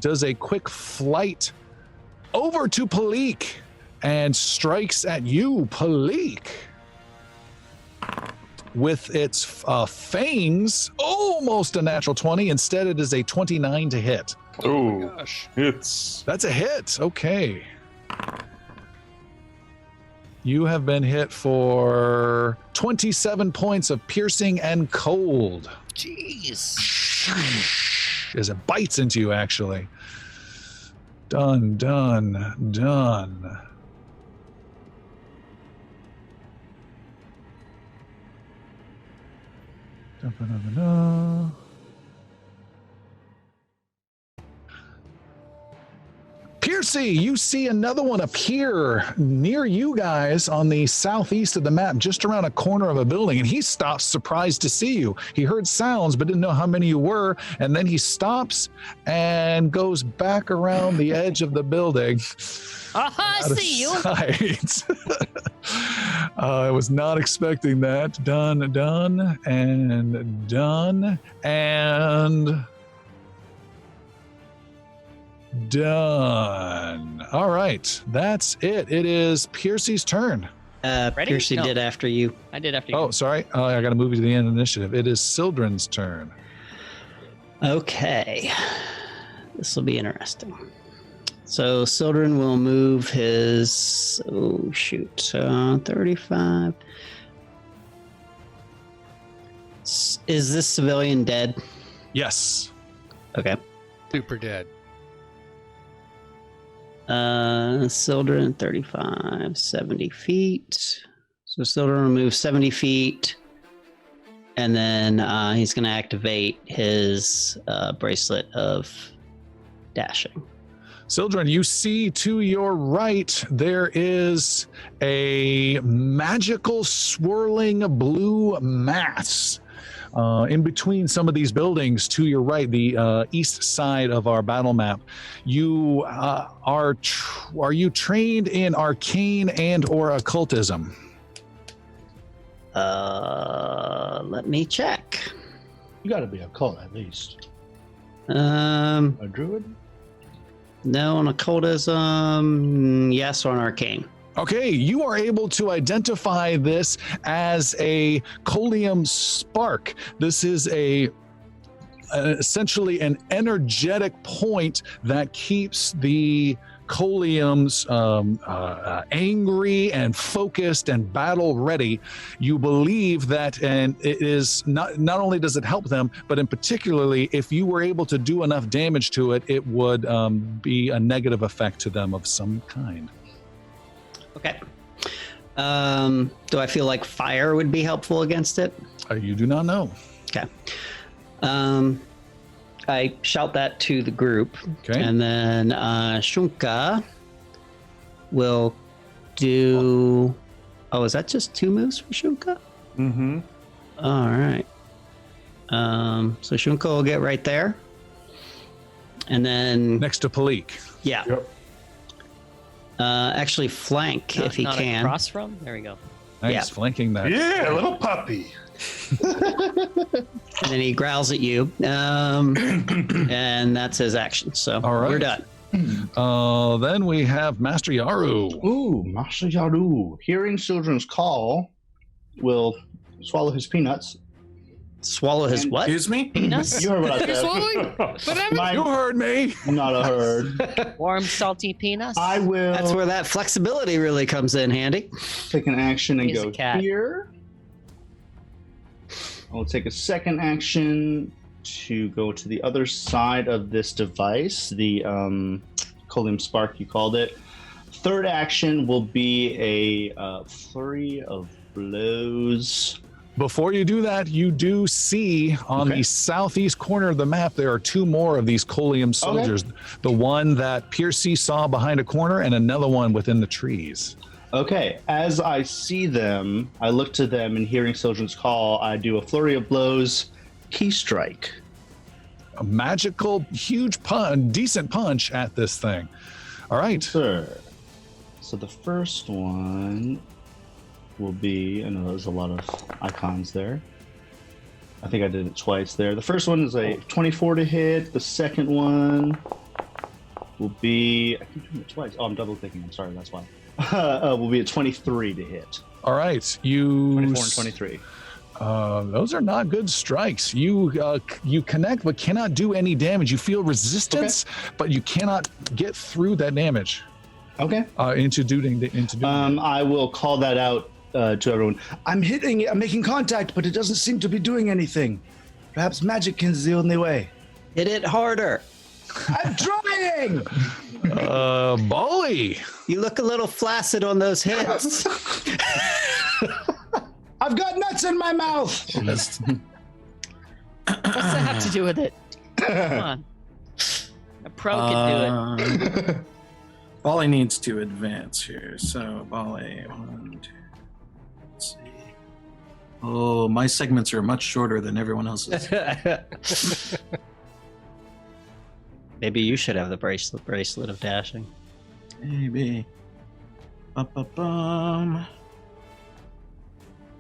does a quick flight over to Palik and strikes at you, Palik. With its fangs, almost a natural 20. Instead, it is a 29 to hit. Oh my gosh. That's a hit. Okay. You have been hit for 27 points of piercing and cold. Jeez. As it bites into you, actually. Done. Piercy, you see another one appear near you guys on the southeast of the map, just around a corner of a building, and he stops surprised to see you. He heard sounds but didn't know how many you were, and then he stops and goes back around the edge of the building. Aha, I see you. I was not expecting that. Done. All right, that's it. It is Piercy's turn. Ready? Piercy No. did after you. I did after you. Oh, sorry. I got to move you to the end of the initiative. It is Sildren's turn. Okay. This will be interesting. So Sildren will move his 35. Is this civilian dead? Yes. Okay. Super dead. Sildren 35, 70 feet. So Sildren will move 70 feet. And then he's going to activate his bracelet of dashing. Sildren, you see to your right, there is a magical swirling blue mass in between some of these buildings to your right, the east side of our battle map. You are you trained in arcane and or occultism? Let me check. You got to be a cult at least. A druid? No, on occultism, yes, on arcane. Okay, you are able to identify this as a coleum spark. This is essentially an energetic point that keeps the coleums angry and focused and battle ready. You believe that, and it is not only does it help them, but in particularly if you were able to do enough damage to it, it would be a negative effect to them of some kind. Okay. Do I feel like fire would be helpful against it? You do not know. Okay. I shout that to the group. Okay. And then Shunka will do... Oh, is that just 2 moves for Shunka? Mm-hmm. All right. So Shunka will get right there. And then... Next to Palik. Yeah. Yep. Actually flank if he not can. Across from? There we go. Nice, Yeah. flanking that. Yeah, little puppy. And then he growls at you. And that's his action. So All right. we're done. Then we have Master Yaru. Ooh, Master Yaru, hearing Sildren's call, will swallow his peanuts. Swallow his what? Excuse me? Peanuts? You heard what I You're said. swallowing? Whatever. My- You heard me. not a herd. Warm, salty peanuts? I will That's where that flexibility really comes in handy. take an action and He's a go cat. here. I'll take a second action to go to the other side of this device, the Coleum Spark, you called it. Third action will be a flurry of blows. Before you do that, you do see on Okay. the southeast corner of the map, there are 2 more of these coleum soldiers. The one that Piercy saw behind a corner and another one within the trees. Okay, as I see them, I look to them, and hearing Sildren's call, I do a flurry of blows, key strike. A magical, huge decent punch at this thing. All right. Sir. So the first one will be, I know there's a lot of icons there. I think I did it twice there. The first one is a 24 to hit. The second one will be, I keep doing it twice. Oh, I'm double clicking. I'm sorry, that's why. Will be a 23 to hit. All right. You 24 and 23. Those are not good strikes. You connect but cannot do any damage. You feel resistance, but you cannot get through that damage. Okay. Into doing I will call that out to everyone. I'm making contact, but it doesn't seem to be doing anything. Perhaps magic is the only way. Hit it harder. I'm trying! Bolly. You look a little flaccid on those hits. I've got nuts in my mouth! What's that have to do with it? Come on. A pro can do it. Bali needs to advance here. So Bali, 1, 2. Let's see. Oh, my segments are much shorter than everyone else's. Maybe you should have the bracelet of dashing. Maybe. Ba-ba-bum.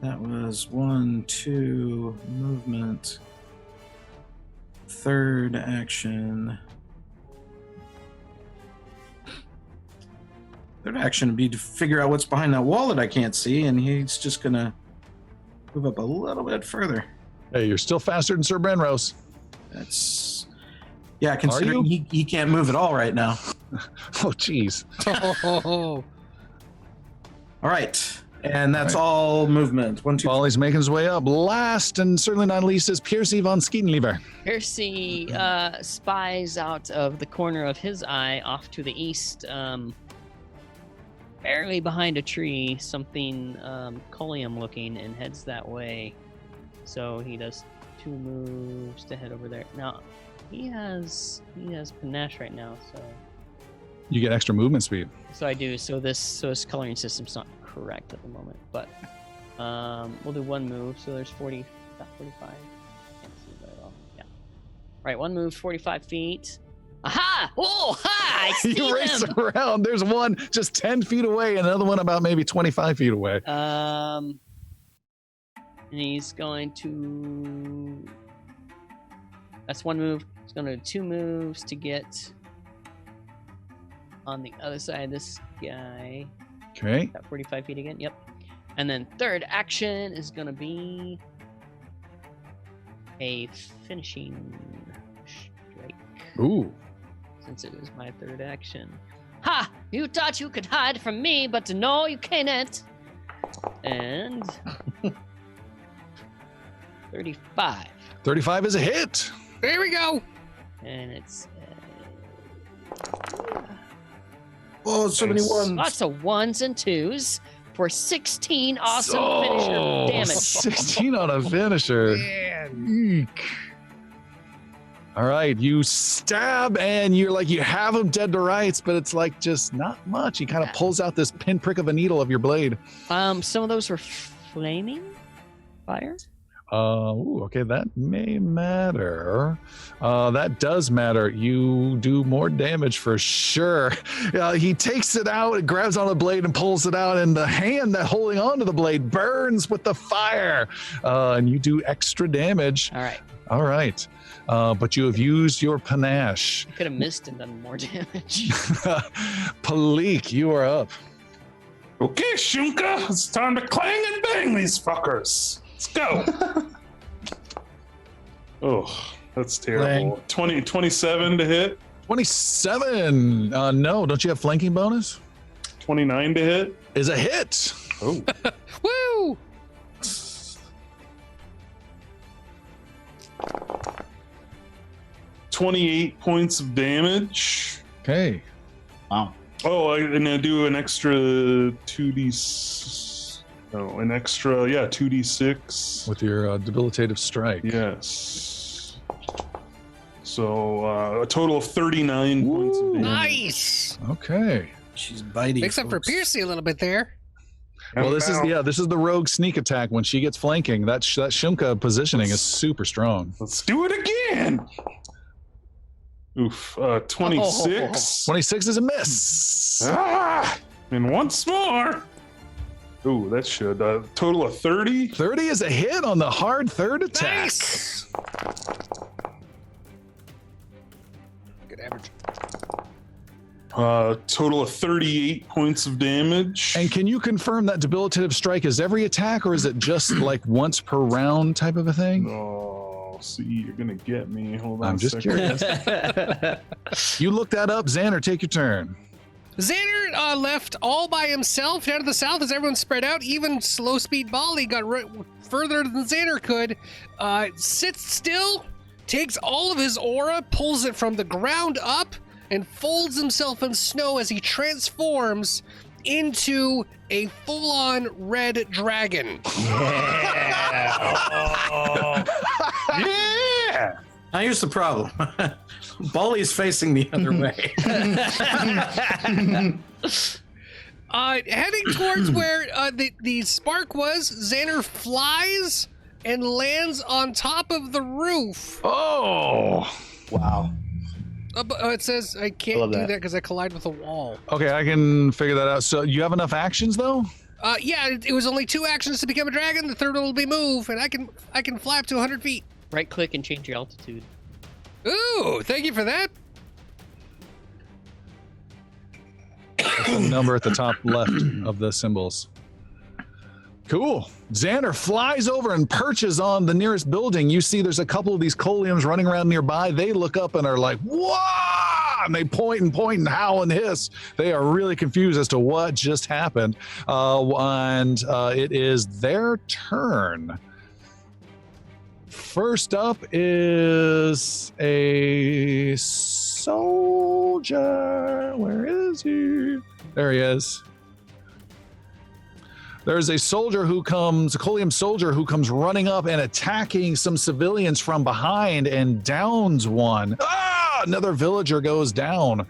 That was 1, 2 movement. Third action. Third action would be to figure out what's behind that wall that I can't see, and he's just gonna move up a little bit further. Hey, you're still faster than Sir Brenrose. That's considering he can't move at all right now. Oh, jeez. Oh, All right, and that's all movement. 1, 2. Bolly's making his way up. Last and certainly not least is Piercy von Skiedenlever. Percy spies out of the corner of his eye off to the east, barely behind a tree, something collium looking, and heads that way. So he does 2 moves to head over there. Now, he has panache right now, so You get extra movement speed. I do. So his coloring system's not correct at the moment, but we'll do 1 move. So there's 45. Can't see very well. Yeah. Right, 1 move, 45 feet. Aha! Oh, hi! I see You race them! around. There's one just 10 feet away, and another one about maybe 25 feet away. And he's going to. That's 1 move. He's going to do 2 moves to get on the other side of this guy. Okay. Got 45 feet again. Yep. And then third action is going to be a finishing strike. Ooh. Since it was my third action. Ha! You thought you could hide from me, but no, you can't. And 35. 35 is a hit. there we go. And it's Oh, so many ones. lots of 1s and 2s for 16 awesome finisher damage. 16 on a finisher. Man. Eek. All right, you stab and you're like, you have him dead to rights, but it's like just not much. He kind of pulls out this pinprick of a needle of your blade. Some of those were flaming fire. Okay, that may matter. That does matter. You do more damage for sure. He takes it out, grabs on the blade and pulls it out, and the hand that holding onto the blade burns with the fire. And you do extra damage. All right. All right. But you have used your panache. I could have missed and done more damage. Palik, you are up. Okay, Shunka, it's time to clang and bang these fuckers. Let's go. Oh, that's terrible. 27 to hit, 27. No, don't you have flanking bonus? 29 to hit. Is a hit. Oh, Woo! 28 points of damage. Okay. Wow. Oh, and I do an extra 2d. Oh, an extra, 2d6. With your debilitative strike. Yes. So a total of 39 points of damage. Nice. Okay. She's bitey. Makes up for folks. Piercy a little bit there. Well, this is the rogue sneak attack. When she gets flanking, that Shunka positioning is super strong. Let's do it again. Oof, 26. 26 is a miss. And once more. Ooh, that should total of 30. 30 is a hit on the hard third attack. Nice. Good average. Total of 38 points of damage. And can you confirm that debilitative strike is every attack, or is it just like once per round type of a thing? Oh, see, you're gonna get me. Hold on. I'm just curious. You look that up, Xander. Take your turn. Xander left all by himself down to the south as everyone spread out. Even slow speed Bali got further than Xander could. Sits still, takes all of his aura, pulls it from the ground up, and folds himself in snow as he transforms into a full-on red dragon. Yeah. Now here's the problem. Bali's facing the other way. Heading towards where the spark was, Xander flies and lands on top of the roof. Oh, Wow. It says I can't do that because I collide with a wall. okay, I can figure that out. So you have enough actions though? Yeah, it was only 2 actions to become a dragon. The third one will be move, and I can fly up to 100 feet. Right click and change your altitude. Ooh, thank you for that. The number at the top left of the symbols. Cool. Xander flies over and perches on the nearest building. You see there's a couple of these coleums running around nearby. They look up and are like, "Whoa!" And they point and howl and hiss. They are really confused as to what just happened. And it is their turn. First up is a soldier. Where is he? There he is. There's a coleum soldier who comes running up and attacking some civilians from behind and downs one. Another villager goes down.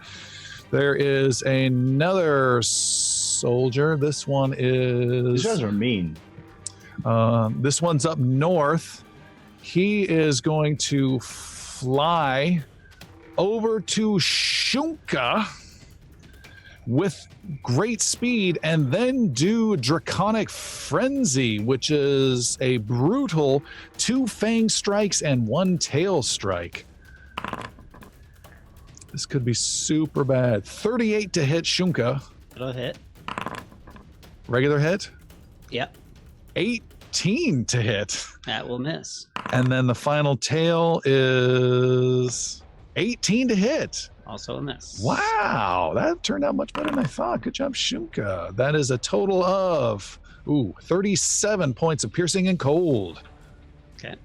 There is another soldier. This one is... These guys are mean. This one's up north. He is going to fly over to Shunka with great speed and then do Draconic Frenzy, which is a brutal 2 fang strikes and 1 tail strike. This could be super bad. 38 to hit Shunka. It'll hit. Regular hit. Yep. 18 to hit. That will miss. And then the final tail is 18 to hit. Also a miss. Wow, that turned out much better than I thought. Good job, Shunka. That is a total of 37 points of piercing and cold. Okay.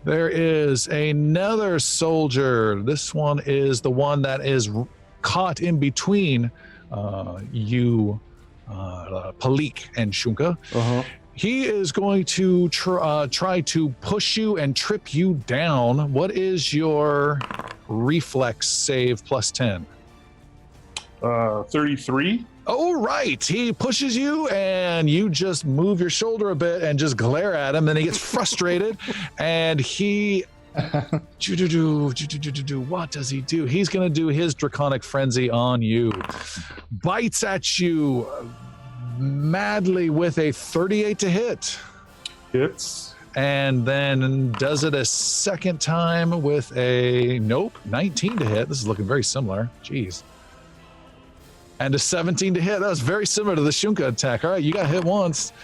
There is another soldier. This one is the one that is caught in between Palik and Shunka. He is going to try to push you and trip you down. What is your reflex save plus 10? 33. Oh, right. He pushes you and you just move your shoulder a bit and just glare at him. Then he gets frustrated and he... What does he do? He's going to do his Draconic Frenzy on you. Bites at you madly with a 38 to hit. Hits. And then does it a second time with a 19 to hit. This is looking very similar. Jeez. And a 17 to hit. That was very similar to the Shunka attack. All right, you got hit once.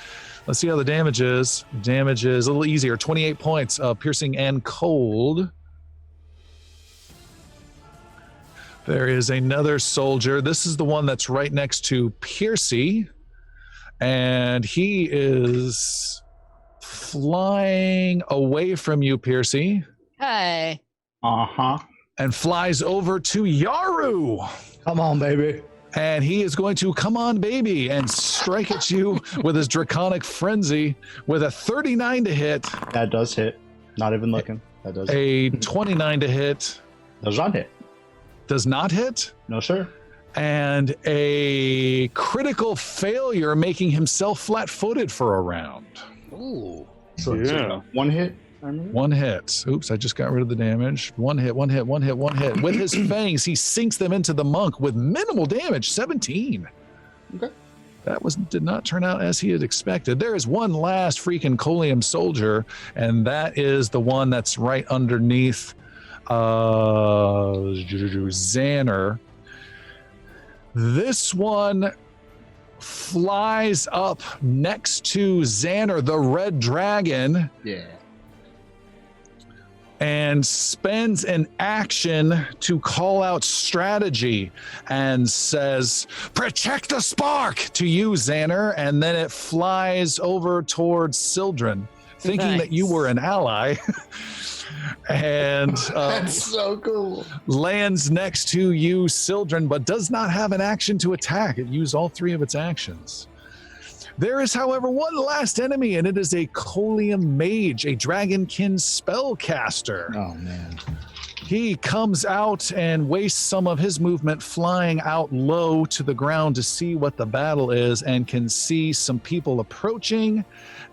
Let's see how the damage is. Damage is a little easier. 28 points of piercing and cold. There is another soldier. This is the one that's right next to Piercy. And he is flying away from you, Piercy. Hey. And flies over to Yaru. Come on, baby. And he is going to come on, baby, and strike at you with his Draconic Frenzy with a 39 to hit. That does hit. Not even looking. That does. A 29 to hit. Does not hit. Does not hit. No, sir. and a critical failure, making himself flat-footed for a round. Ooh. So Yeah. one hit. I remember? One hit. Oops, I just got rid of the damage. One hit. With his fangs, he sinks them into the monk with minimal damage, 17. Okay. That did not turn out as he had expected. There is one last freaking Colium soldier, and that is the one that's right underneath Xander. This one flies up next to Xander, the red dragon, Yeah. and spends an action to call out strategy and says, "Protect the spark," to you, Xander, and then it flies over towards Sildren, thinking that you were an ally. And That's so cool. lands next to you, Sildren, but does not have an action to attack. It used all 3 of its actions. There is, however, one last enemy, and it is a Colium Mage, a Dragonkin spellcaster. Oh man. He comes out and wastes some of his movement flying out low to the ground to see what the battle is, and can see some people approaching.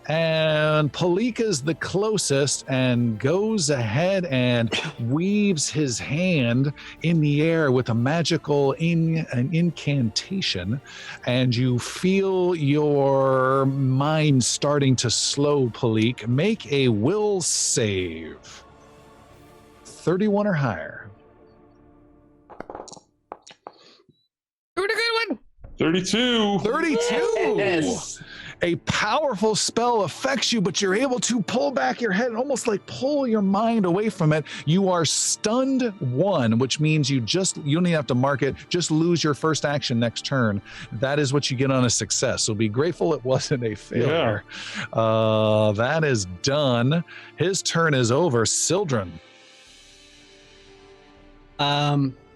And Palika's the closest and goes ahead and weaves his hand in the air with a magical an incantation, and you feel your mind starting to slow, Palik. Make a will save. 31 or higher. Doing a good one. 32. 32. Yes. A powerful spell affects you, but you're able to pull back your head and almost like pull your mind away from it. You are stunned 1, which means you don't even have to mark it, just lose your first action next turn. That is what you get on a success. So be grateful it wasn't a failure. That is done. His turn is over. Sildren.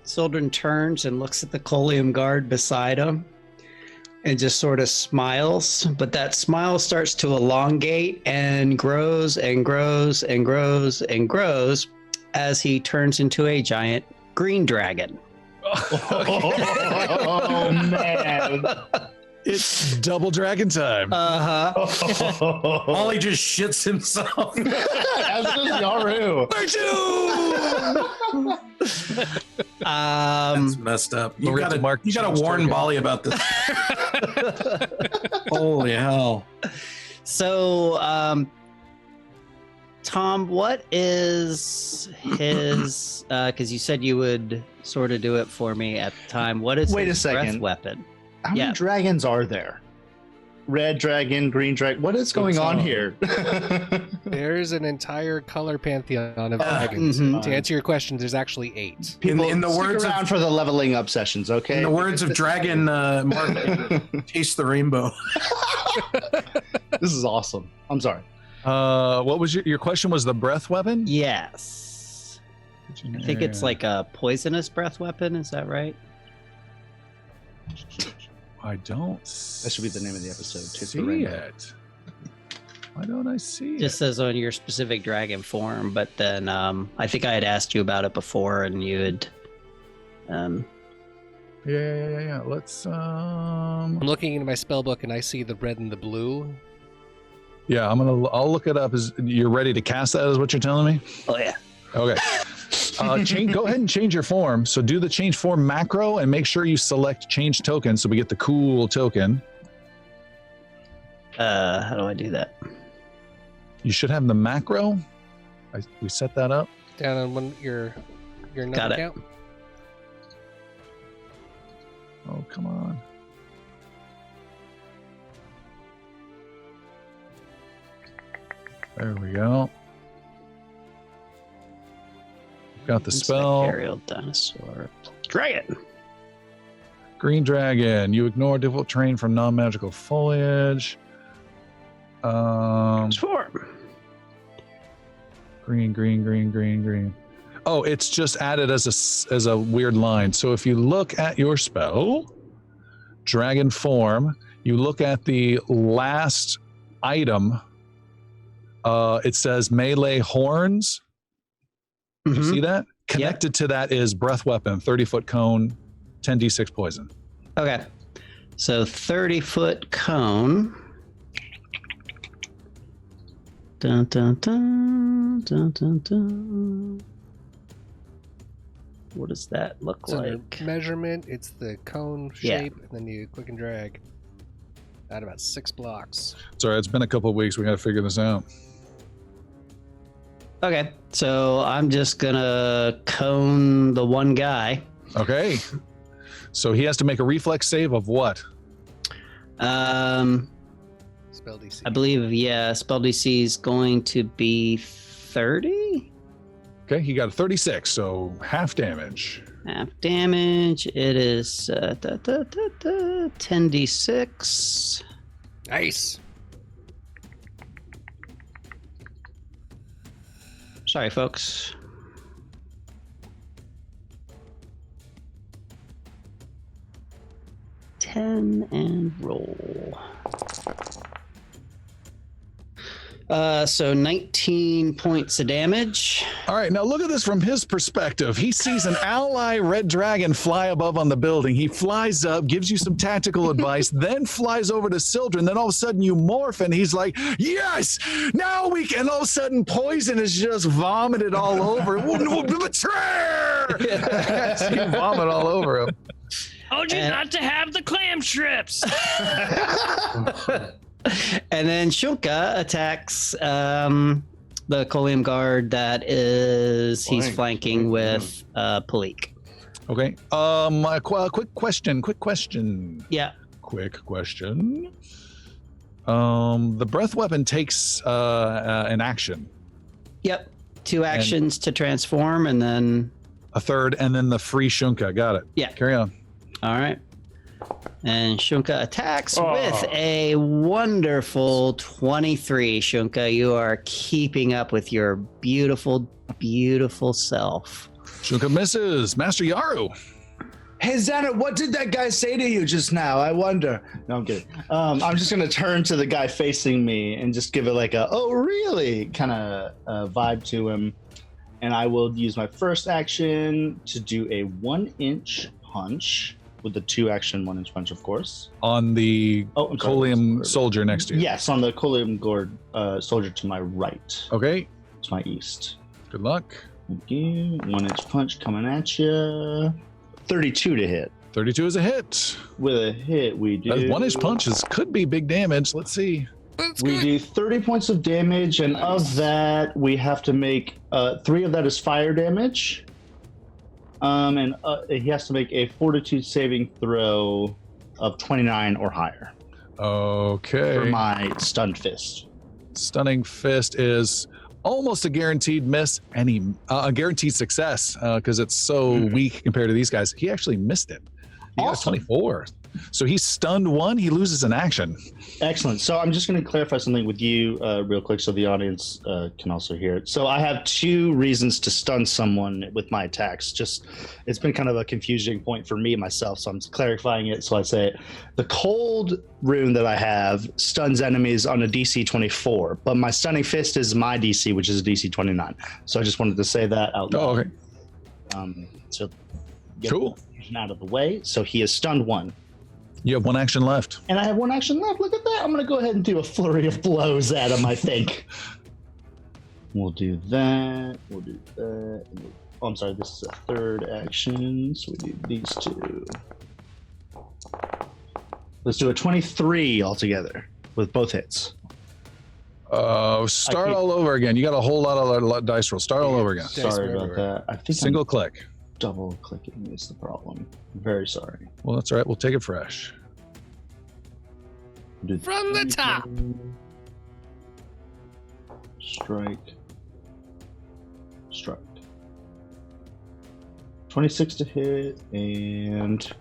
Sildren turns and looks at the Colium guard beside him and just sort of smiles, but that smile starts to elongate and grows and grows and grows and grows as he turns into a giant green dragon. Oh man. It's double dragon time. Ollie just shits himself. As does Yaru. That's messed up. You We're gotta, gonna you gotta change warn token. Bali about this. Holy hell. So, Tom, what is his, because you said you would sort of do it for me at the time. What is Wait his a breath second. weapon? How Yeah. many dragons are there? Red dragon, green dragon. What is going on here? There's an entire color pantheon of dragons. mhm. To answer your question, there's actually 8. People, in the stick words around of, for the leveling up sessions, okay? in the words of Dragon Mark, taste the rainbow. This is awesome. I'm sorry. What was your question? Was the breath weapon? Yes. I think it's like a poisonous breath weapon. Is that right? I don't. That should be the name of the episode. Taste the See rainbow. it. Why don't I see Just it? says on your specific dragon form, but then I think I had asked you about it before, and you had. Yeah. Let's. I'm looking into my spell book and I see the red and the blue. Yeah, I'll look it up. Is you're ready to cast that? Is what you're telling me? Oh yeah. Okay. Go ahead and change your form. So do the change form macro and make sure you select change token so we get the cool token. How do I do that? You should have the macro. We set that up. Down on one your number Got it. count. Oh, come on. There we go. Got the spell. Aerial dinosaur. Dragon. Green dragon. You ignore difficult terrain from non-magical foliage. Transform. Green. Oh, it's just added as a weird line. So if you look at your spell, dragon form, you look at the last item. It says melee horns. You Mhm. see that? Connected to that is breath weapon, 30-foot cone, 10d6 poison. Okay. So 30-foot cone. Dun, dun, dun, dun, dun, dun. What does that look It's under like? measurement. It's the cone Yeah. shape, and then you click and drag. At about 6 blocks. Sorry, it's been a couple of weeks. We got to figure this out. Okay, so I'm just gonna cone the one guy. Okay. So he has to make a reflex save of what? Um, Spell DC. I believe, yeah, spell DC is going to be 30? Okay, he got a 36, so half damage. Half damage. It is 10d6. Nice. Sorry, folks. And roll. So 19 points of damage. All right, now look at this from his perspective. He sees an ally red dragon fly above on the building. He flies up, gives you some tactical advice, then flies over to Sildren. Then all of a sudden you morph, and he's like, "Yes, now we can." And all of a sudden, poison is just vomited all over. Betrayer! You vomit all over him. Told you not to have the clam strips. And then Shunka attacks the Colium guard that is he's flanking with Palik. Okay. Quick question. Yeah. Quick question. The breath weapon takes an action. Yep. 2 actions to transform, and then A third, and then the free Shunka. Got it. Yeah. Carry on. all right. And Shunka attacks with a wonderful 23. Shunka, you are keeping up with your beautiful, beautiful self. Shunka misses. Master Yaru. Hey, Xander, what did that guy say to you just now? I wonder. No, I'm kidding. I'm just gonna turn to the guy facing me and just give it like a "oh really" kind of vibe to him, and I will use my first action to do a 1-inch punch with the 2-action 1-inch punch, of course. On the Colium soldier next to you. Yes, on the Colium Gourd soldier to my right. Okay. To my east. Good luck. Thank you. 1-inch punch coming at you. 32 to hit. 32 is a hit. With a hit, we do. That 1-inch punches could be big damage. Let's see. We do 30 points of damage, and of that, we have to make 3 of that is fire damage. And he has to make a fortitude saving throw of 29 or higher. Okay. For my stunned fist. Stunning fist is almost a guaranteed miss, and a guaranteed success because it's so weak compared to these guys. He actually missed it. He got 24. So he's stunned 1. He loses an action. Excellent. So I'm just going to clarify something with you real quick so the audience can also hear it. So I have 2 reasons to stun someone with my attacks. Just it's been kind of a confusing point for me myself, so I'm clarifying it. So I say the cold rune that I have stuns enemies on a DC 24, but my stunning fist is my DC, which is a DC 29. So I just wanted to say that out loud. Oh, okay. So get cool. Out of the way. So he is stunned 1. You have 1 action left. And I have 1 action left. Look at that. I'm going to go ahead and do a flurry of blows at him, I think. We'll do that. We'll do that. Oh, I'm sorry. This is a 3rd action. So we do these 2. Let's do a 23 altogether with both hits. Start all over again. You got a whole lot of dice rolls. Start all over again. Sorry about that. I think Single click. Double clicking is the problem. I'm very sorry. Well, that's all right. We'll take it fresh. From the top. Strike. 26 to hit and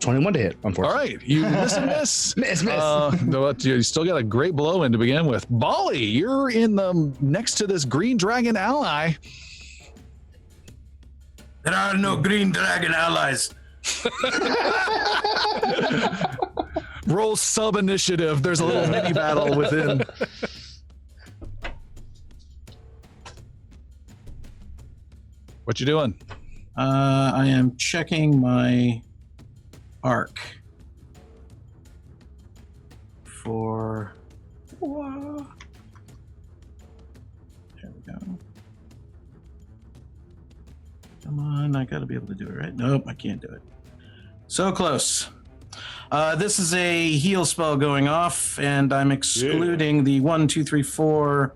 21 to hit, unfortunately. All right. You miss and miss. Miss. But you still got a great blow in to begin with. Bali, you're in the next to this green dragon ally. There are no green dragon allies. Roll sub initiative. There's a little mini battle within. What you doing? I am checking my arc for. There we go. Come on, I gotta be able to do it, right? Nope, I can't do it. So close. This is a heal spell going off, and I'm excluding the 1, 2, 3, 4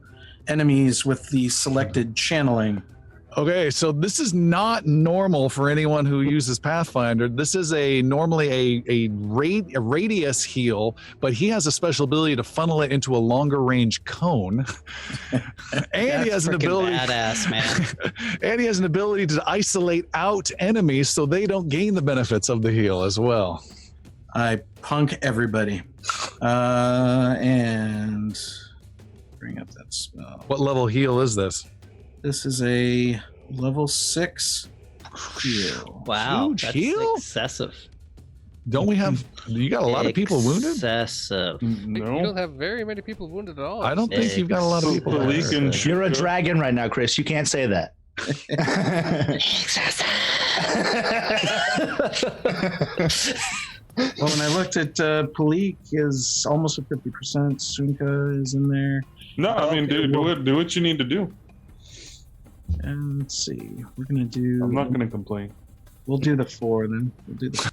enemies with the selected channeling. Okay, so this is not normal for anyone who uses Pathfinder. This is normally a radius heal, but he has a special ability to funnel it into a longer range cone. And he has an ability badass, man. and he has an ability to isolate out enemies so they don't gain the benefits of the heal as well. I punk everybody. And bring up that spell. What level heal is this? This is a level 6 heal. Wow, Huge that's heal? excessive. Don't we have? You got a lot of people wounded. Excessive. You No. don't have very many people wounded at all. I don't think you've got a lot of people. Malik wounded. and You're a Shuka. dragon right now, Chris. You can't say that. Well, when I looked at Palik is almost at 50%. Sunka is in there. No, I mean, Okay, do what you need to do. And let's see. We're gonna do. I'm not gonna complain. We'll do the 4 then. We'll do the.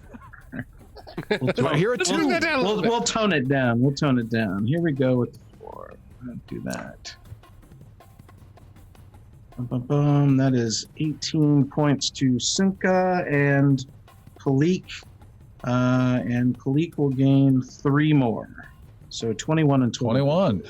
Do I hear a two? We'll tone it down. We'll tone it down. Here we go with the 4. We're gonna do that. Bum, bum, bum. That is 18 points to Sunka and Palik. And Palik will gain 3 more. So 21 and 21.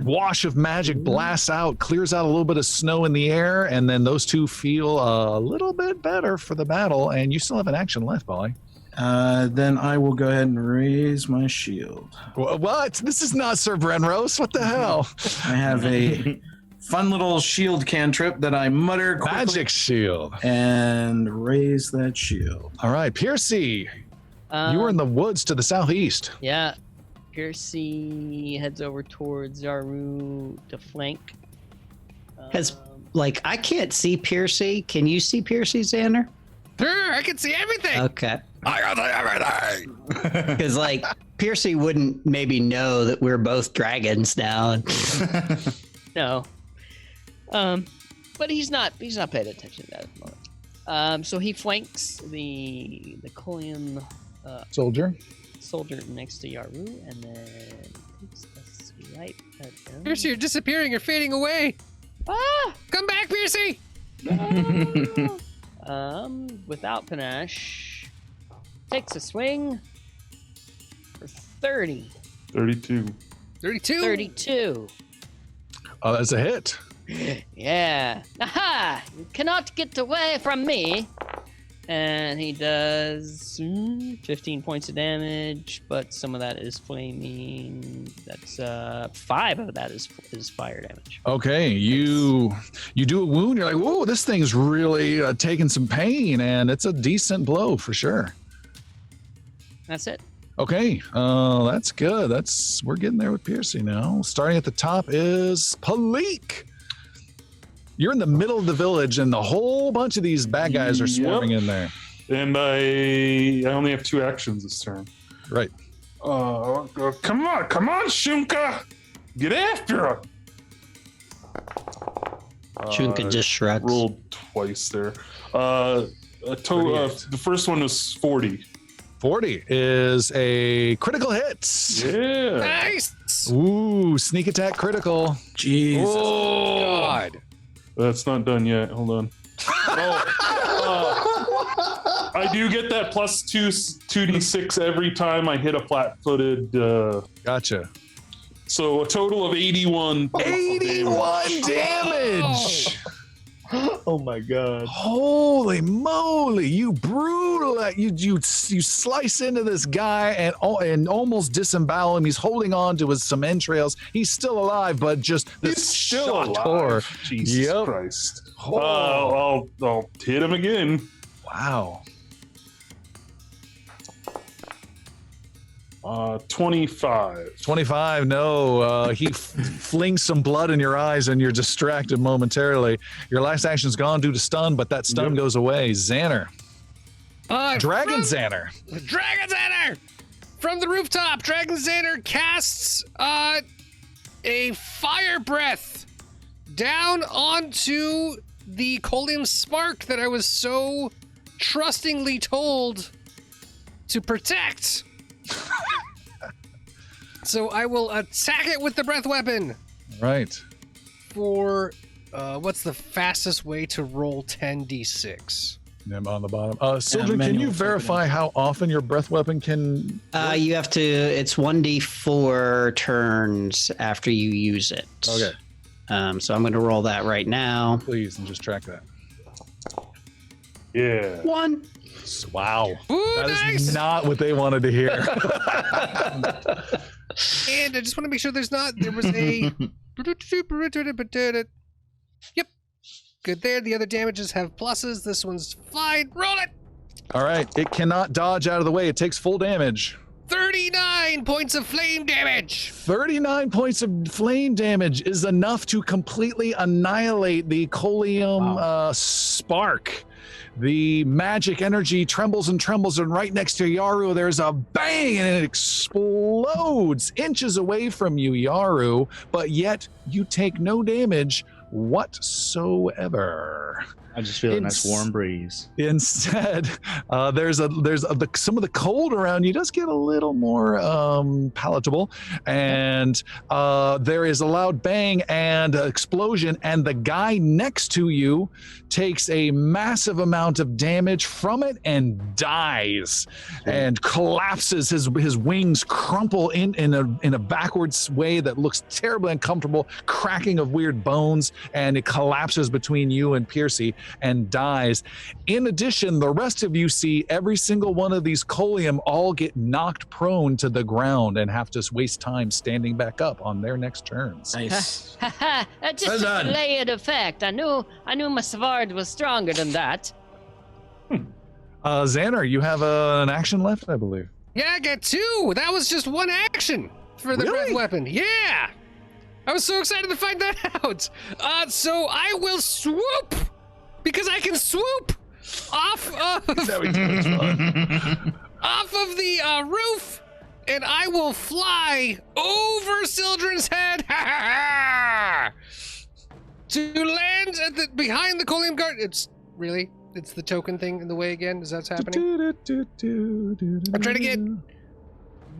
Wash of magic blasts out, clears out a little bit of snow in the air, and then those two feel a little bit better for the battle. And you still have an action left, Bolly. Then I will go ahead and raise my shield. What? This is not Sir Brenros. What the hell? I have a fun little shield cantrip that I mutter quickly Magic shield. and raise that shield. All right, Piercy, you were in the woods to the southeast. Yeah. Piercy heads over towards Zaru to flank. Has I can't see Piercy. Can you see Piercy, Xander? Sure, I can see everything. Okay. I got everything. Because Piercy wouldn't maybe know that we're both dragons now. No. But he's not paying attention to that at the moment. So he flanks the Kolian Soldier. soldier next to Yaru and then takes a swipe at him. Piercy, you're disappearing. You're fading away. Ah! Come back, Piercy. Without panache, takes a swing for 30. 32. 32. 32. Oh, that's a hit. Yeah. Aha! You cannot get away from me. And he does 15 points of damage, but some of that is flaming. That's 5 of that is fire damage. Okay, you do a wound. You're like, whoa, this thing's really taking some pain, and it's a decent blow for sure. That's it. Okay, that's good. We're getting there with Piercy now. Starting at the top is Palik. You're in the middle of the village, and a whole bunch of these bad guys are swarming in there. And I only have 2 actions this turn. Right. Come on, Shunka! Get after her! Chunka just shrugs. Rolled twice there. The first one was 40. 40 is a critical hit. Yeah. Nice. Ooh, sneak attack critical. Jesus. Oh, God. That's not done yet. Hold on. I do get that plus 2d6 every time I hit a flat-footed. Gotcha. So a total of 81. 81 damage. Oh my god. Holy moly! You brutal! You slice into this guy and almost disembowel him. He's holding on to some entrails. He's still alive, but just this He's still shot alive. horror. Jesus Yep. Christ. Oh. I'll hit him again. Wow. 25. 25, no. He flings some blood in your eyes and you're distracted momentarily. Your last action's gone due to stun, but that stun goes away. Xander. Dragon Xander. Dragon Xander! From the rooftop, Dragon Xander casts a fire breath down onto the Colium Spark that I was so trustingly told to protect. So I will attack it with the breath weapon. Right. For what's the fastest way to roll 10d6? On the bottom. Sildren, can you verify how often your breath weapon can... You have to, it's 1d4 turns after you use it. Okay. So I'm going to roll that right now. Please, and just track that. Yeah. 1. Wow. Ooh, That nice. is not what they wanted to hear. And I just want to make sure there was a... Yep. Good there. The other damages have pluses. This one's fine. Roll it! All right. It cannot dodge out of the way. It takes full damage. 39 points of flame damage. 39 points of flame damage is enough to completely annihilate the Colium spark. The magic energy trembles, and right next to Yaru, there's a bang, and it explodes inches away from you, Yaru, but yet you take no damage whatsoever. I just feel a nice warm breeze. Instead, some of the cold around you does get a little more palatable, and there is a loud bang and explosion, and the guy next to you takes a massive amount of damage from it and dies and collapses. His wings crumple in a backwards way that looks terribly uncomfortable, cracking of weird bones, and it collapses between you and Piercy and dies. In addition, the rest of you see every single one of these Colium all get knocked prone to the ground and have to waste time standing back up on their next turns. Nice. That's Well just a done. delayed effect. I knew my Savard was stronger than that. Xander, you have an action left, I believe. Yeah, I got 2. That was just one action for the breath weapon. Yeah. I was so excited to find that out. So I will swoop, because I can swoop off of off of the roof, and I will fly over Sildren's head to land at behind the Colium Guard. It's the token thing in the way again. Is that what's happening? I'm trying to get.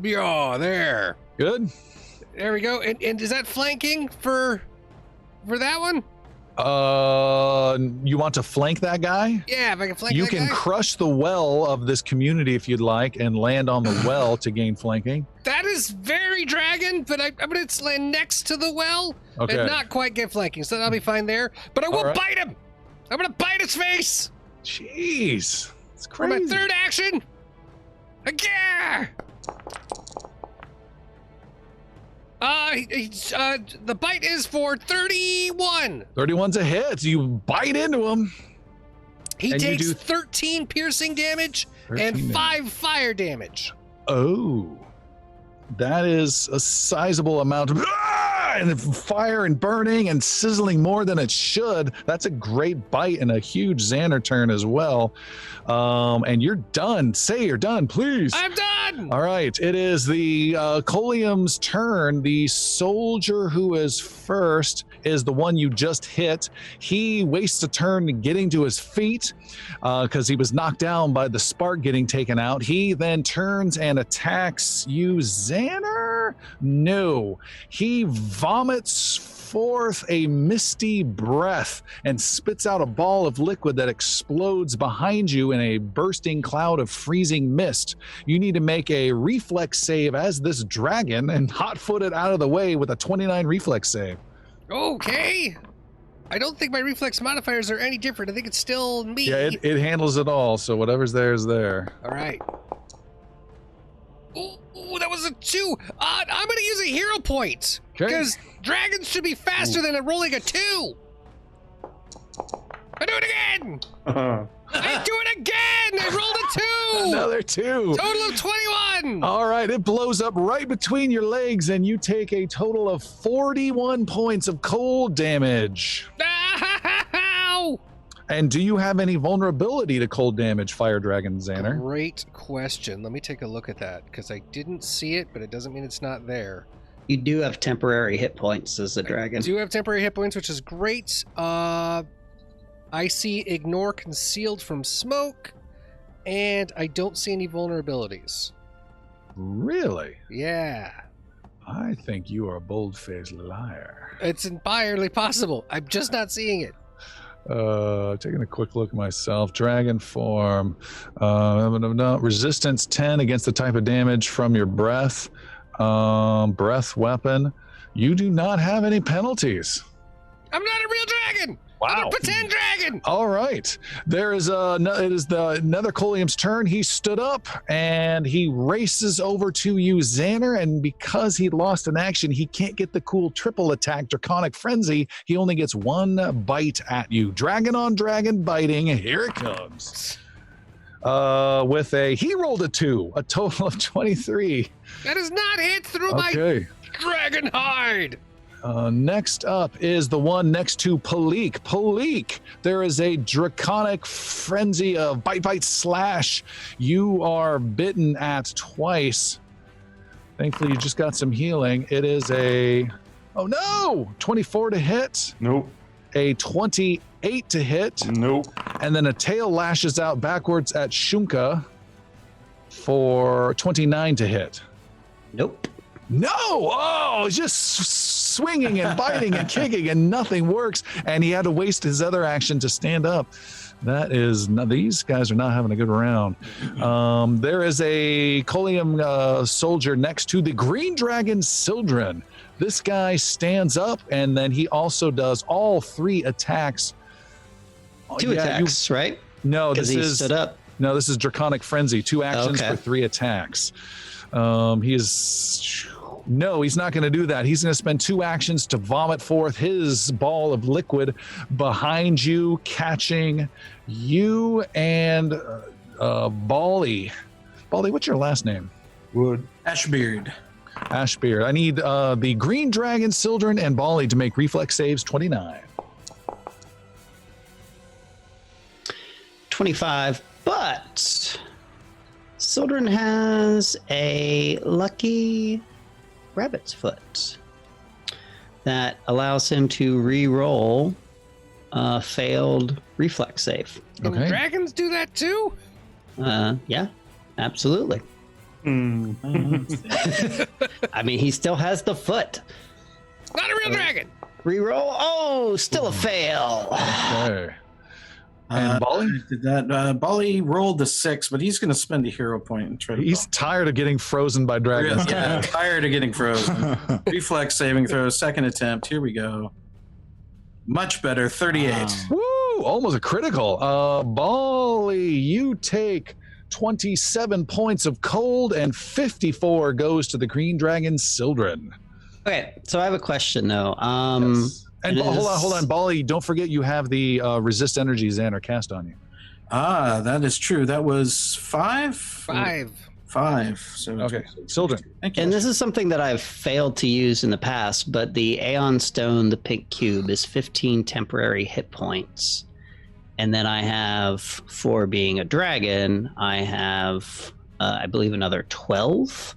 Yeah, there. Good. There we go. And is that flanking for that one? You want to flank that guy? Yeah, if I can flank You that can guy. crush the well of this community if you'd like and land on the well to gain flanking. That is very dragon, but I'm going to land next to the well Okay. and not quite get flanking, so that'll be fine there. But I will All right. bite him. I'm going to bite his face Jeez. It's for crazy. my third action. Again. The bite is for 31. 31's a hit. You bite into him. He And you takes do 13 piercing damage 13 and damage. 5 fire damage. Oh. That is a sizable amount of and fire and burning and sizzling more than it should. That's a great bite and a huge Xander turn as well. And you're done. Say you're done, please. I'm done. All right, it is the Colium's turn. The soldier who is first is the one you just hit. He wastes a turn getting to his feet because he was knocked down by the spark getting taken out. He then turns and attacks you, Xander? No. He vomits forth a misty breath and spits out a ball of liquid that explodes behind you in a bursting cloud of freezing mist. You need to make a reflex save as this dragon and hot-foot it out of the way with a 29 reflex save. Okay. I don't think my reflex modifiers are any different. I think it's still me. Yeah, it handles it all, so whatever's there is there. All right. Ooh, that was a 2. I'm going to use a hero point. Okay. Because dragons should be faster than rolling a 2. I do it again. I do it again! I rolled a 2! Another 2. Total of 21! All right, it blows up right between your legs, and you take a total of 41 points of cold damage. Ow! And do you have any vulnerability to cold damage, Fire Dragon Xander? Great question. Let me take a look at that, because I didn't see it, but it doesn't mean it's not there. You do have temporary hit points as a dragon. I do have temporary hit points, which is great. I see Ignore Concealed from Smoke, and I don't see any vulnerabilities. Really? Yeah. I think you are a bold-faced liar. It's entirely possible. I'm just not seeing it. Taking a quick look myself. Dragon form. Resistance 10 against the type of damage from your breath. Breath weapon. You do not have any penalties. I'm not a real dragon! I'm Wow. a pretend dragon! All right. There is it is the Nether Colium's turn. He stood up and he races over to you, Xander, and because he lost an action, he can't get the cool triple attack, Draconic Frenzy. He only gets 1 bite at you. Dragon on dragon biting. Here it comes. He rolled a 2, a total of 23. That is not hit through my dragon hide! Next up is the one next to Palik. Palik, there is a Draconic Frenzy of bite, slash. You are bitten at twice. Thankfully, you just got some healing. It is a, 24 to hit. Nope. A 28 to hit. Nope. And then a tail lashes out backwards at Shunka for 29 to hit. Nope. No! Oh, it's just swinging and biting and kicking, and nothing works. And he had to waste his other action to stand up. These guys are not having a good round. There is a Colium soldier next to the Green Dragon Sildren. This guy stands up, and then he also does all 3 attacks. Two attacks, right? No, Because he stood up. No, this is Draconic Frenzy. 2 actions Okay. for 3 attacks. He's not going to do that. He's going to spend 2 actions to vomit forth his ball of liquid behind you, catching you and Bali. Bali, what's your last name? Wood. Ashbeard. Ashbeard. I need the Green Dragon, Sildren, and Bali to make reflex saves 29. 25, but Sildren has a lucky rabbit's foot that allows him to re-roll a failed reflex save. Can Okay. dragons do that too? Yeah, absolutely. Hmm. I mean, he still has the foot. Not a real dragon! Re-roll. Oh, still a fail. Okay. And Bali? Did that. Bali rolled a 6, but he's going to spend a hero point and try to. He's tired of getting frozen by dragons. Yeah, tired of getting frozen. Reflex saving throw, second attempt. Here we go. Much better, 38. Woo! Almost a critical. Bali, you take 27 points of cold, and 54 goes to the Green Dragon Sildren. Okay, so I have a question though. Yes. And it hold is- on, Bali. Don't forget you have the resist energy Xander cast on you. That is true. That was 5? 5. 5. So Okay, Sildren. Thank you. And this is something that I've failed to use in the past, but the Aeon Stone, the pink cube, is 15 temporary hit points. And then I have, for being a dragon, I have, I believe, another 12.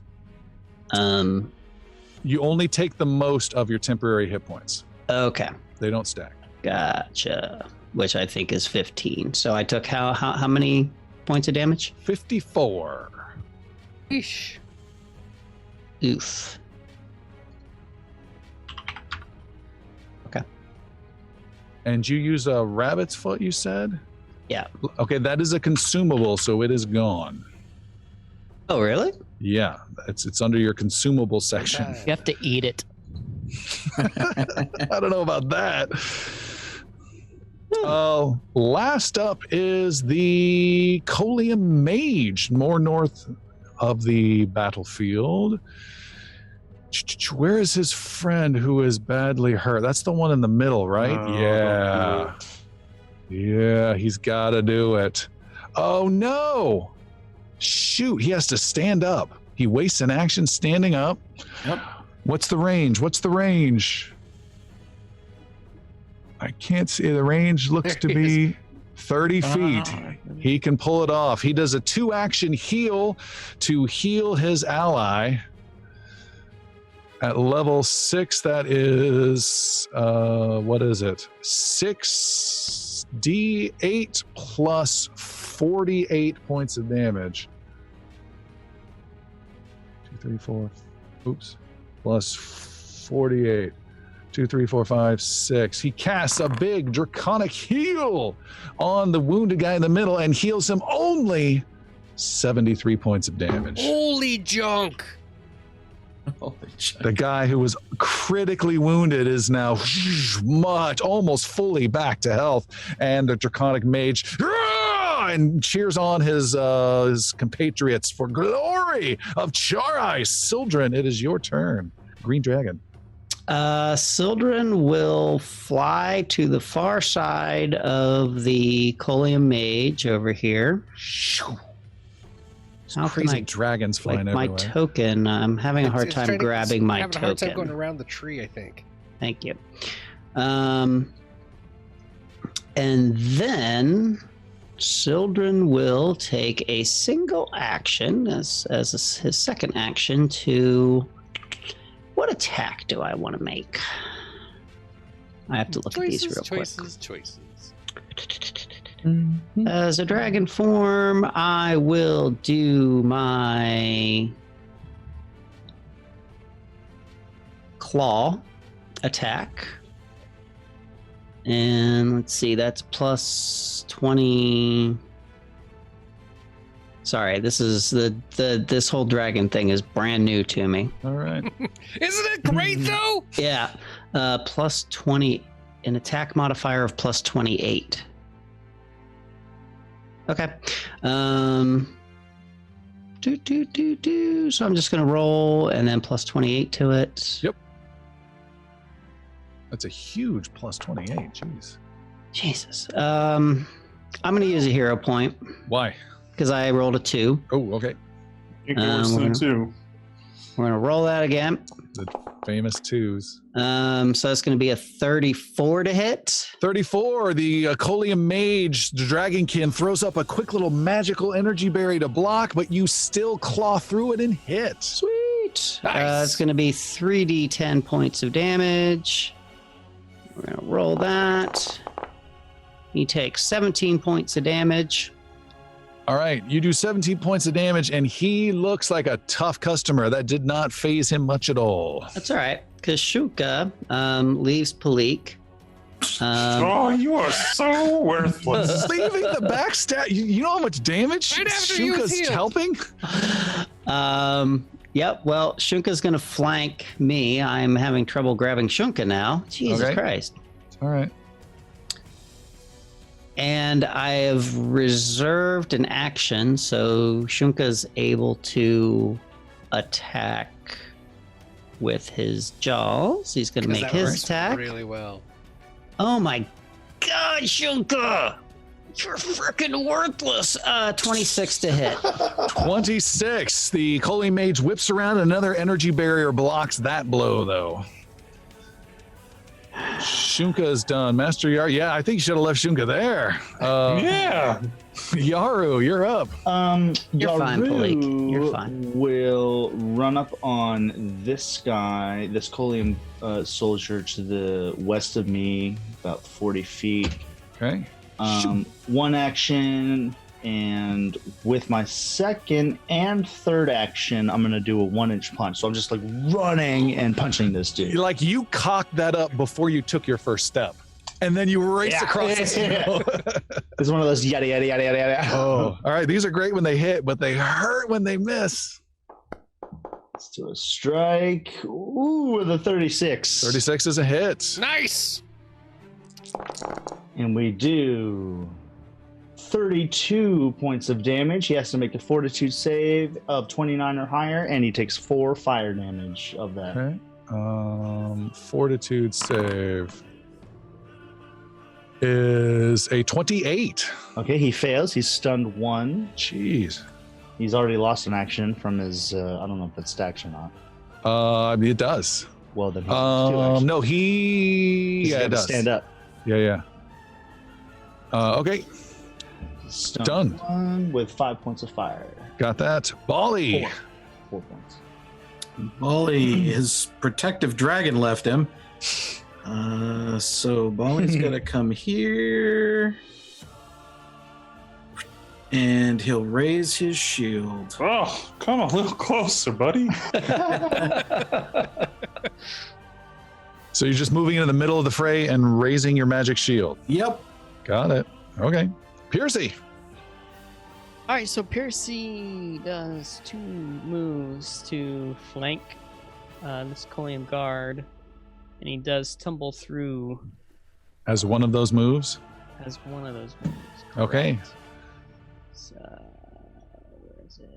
You only take the most of your temporary hit points. Okay, They don't stack. gotcha. Which I think is 15. So I took how many points of damage? 54. Eesh. Oof. And you use a rabbit's foot, you said? Yeah. Okay, that is a consumable, so it is gone. Oh, really? Yeah, it's under your consumable section. Okay. You have to eat it. I don't know about that. Last up is the Colium Mage, more north of the battlefield. Where is his friend who is badly hurt? That's the one in the middle, right? Oh, Yeah. Yeah, he's got to do it. Oh, no. Shoot, he has to stand up. He wastes an action standing up. Yep. What's the range? I can't see. The range looks to be 30 feet. He can pull it off. He does a 2-action heal to heal his ally. At level 6, that is, what is it? 6d8 plus 48 points of damage. 2, 3, 4. Oops. Plus 48. 2, 3, 4, 5, 6. He casts a big draconic heal on the wounded guy in the middle and heals him only 73 points of damage. Holy junk! The guy who was critically wounded is now almost fully back to health, and the draconic mage and cheers on his compatriots for glory of Charai. Sildren, it is your turn. Green Dragon. Sildren will fly to the far side of the Colium Mage over here. How can Crazy I, dragons flying my everywhere. token? I'm having a hard It's time trying to- grabbing my having a hard time token. going around the tree, I think. Thank you. And then Sildren will take a single action as his second action to. What attack do I want to make? I have to look at these real quick. Choices. As a dragon form, I will do my claw attack. And let's see, that's plus 20. Sorry, this is this whole dragon thing is brand new to me. All right. Isn't it great though? Yeah, plus 20, an attack modifier of plus 28. Okay. So I'm just gonna roll and then plus 28 to it. Yep. That's a huge plus 28. Jeez. Jesus. I'm gonna use a hero point Why? because I rolled a 2. Oh, okay. It can worse than 2. We're gonna roll that again. The famous 2s. So that's gonna be a 34 to hit. 34, the Colium Mage, the Dragonkin, throws up a quick little magical energy berry to block, but you still claw through it and hit. Sweet. Nice. It's gonna be 3d10 points of damage. We're gonna roll that. He takes 17 points of damage. All right, you do 17 points of damage, and he looks like a tough customer. That did not phase him much at all. That's all right, because Shuka leaves Palik. Oh, you are so worthless. Leaving the backstab. You know how much damage Right after he was Shuka's healed. helping? Yep, well, Shunka's going to flank me. I'm having trouble grabbing Shunka now. Jesus Okay. Christ. All right. And I have reserved an action, so Shunka's able to attack with his jaws. He's going to make That his works attack. really well. Oh my God, Shunka! You're freaking worthless. 26 to hit. 26. The Colium Mage whips around. Another energy barrier blocks that blow, though. Shunka is done. Master Yaru. Yeah, I think you should have left Shunka there. Yeah. Yaru, you're up. You're fine, Palik. You're Yaru fine. will run up on this guy, this Colium soldier to the west of me, about 40 feet. Okay. One action, and with my second and third action, I'm gonna do a 1-inch punch. So I'm just like running and punching this dude. Like you cocked that up before you took your first step, and then you race across the field. It's one of those yada yada yada yada yada. Oh, all right. These are great when they hit, but they hurt when they miss. Let's do a strike. Ooh, with a 36. 36 is a hit. Nice. And we do 32 points of damage. He has to make a fortitude save of 29 or higher, and he takes 4 fire damage of that. Okay. Fortitude save. is a 28. Okay, he fails. He's stunned 1. Jeez. He's already lost an action from his. I don't know if it's stacks or not. It does. Well, then he has 2 actions. No, He's yeah, gotta it does. stand up. Yeah. Okay, Stunned done. 1 with 5 points of fire. Got that. Bali. 4 points. Bali, his protective dragon left him. So Bali's gonna come here. And he'll raise his shield. Oh, come a little closer, buddy. So you're just moving into the middle of the fray and raising your magic shield. Yep. Got it. Okay. Piercy. All right, so Percy does 2 moves to flank this Colium guard, and he does tumble through As one of those moves. as one of those moves. Okay. Correct. So, where is it?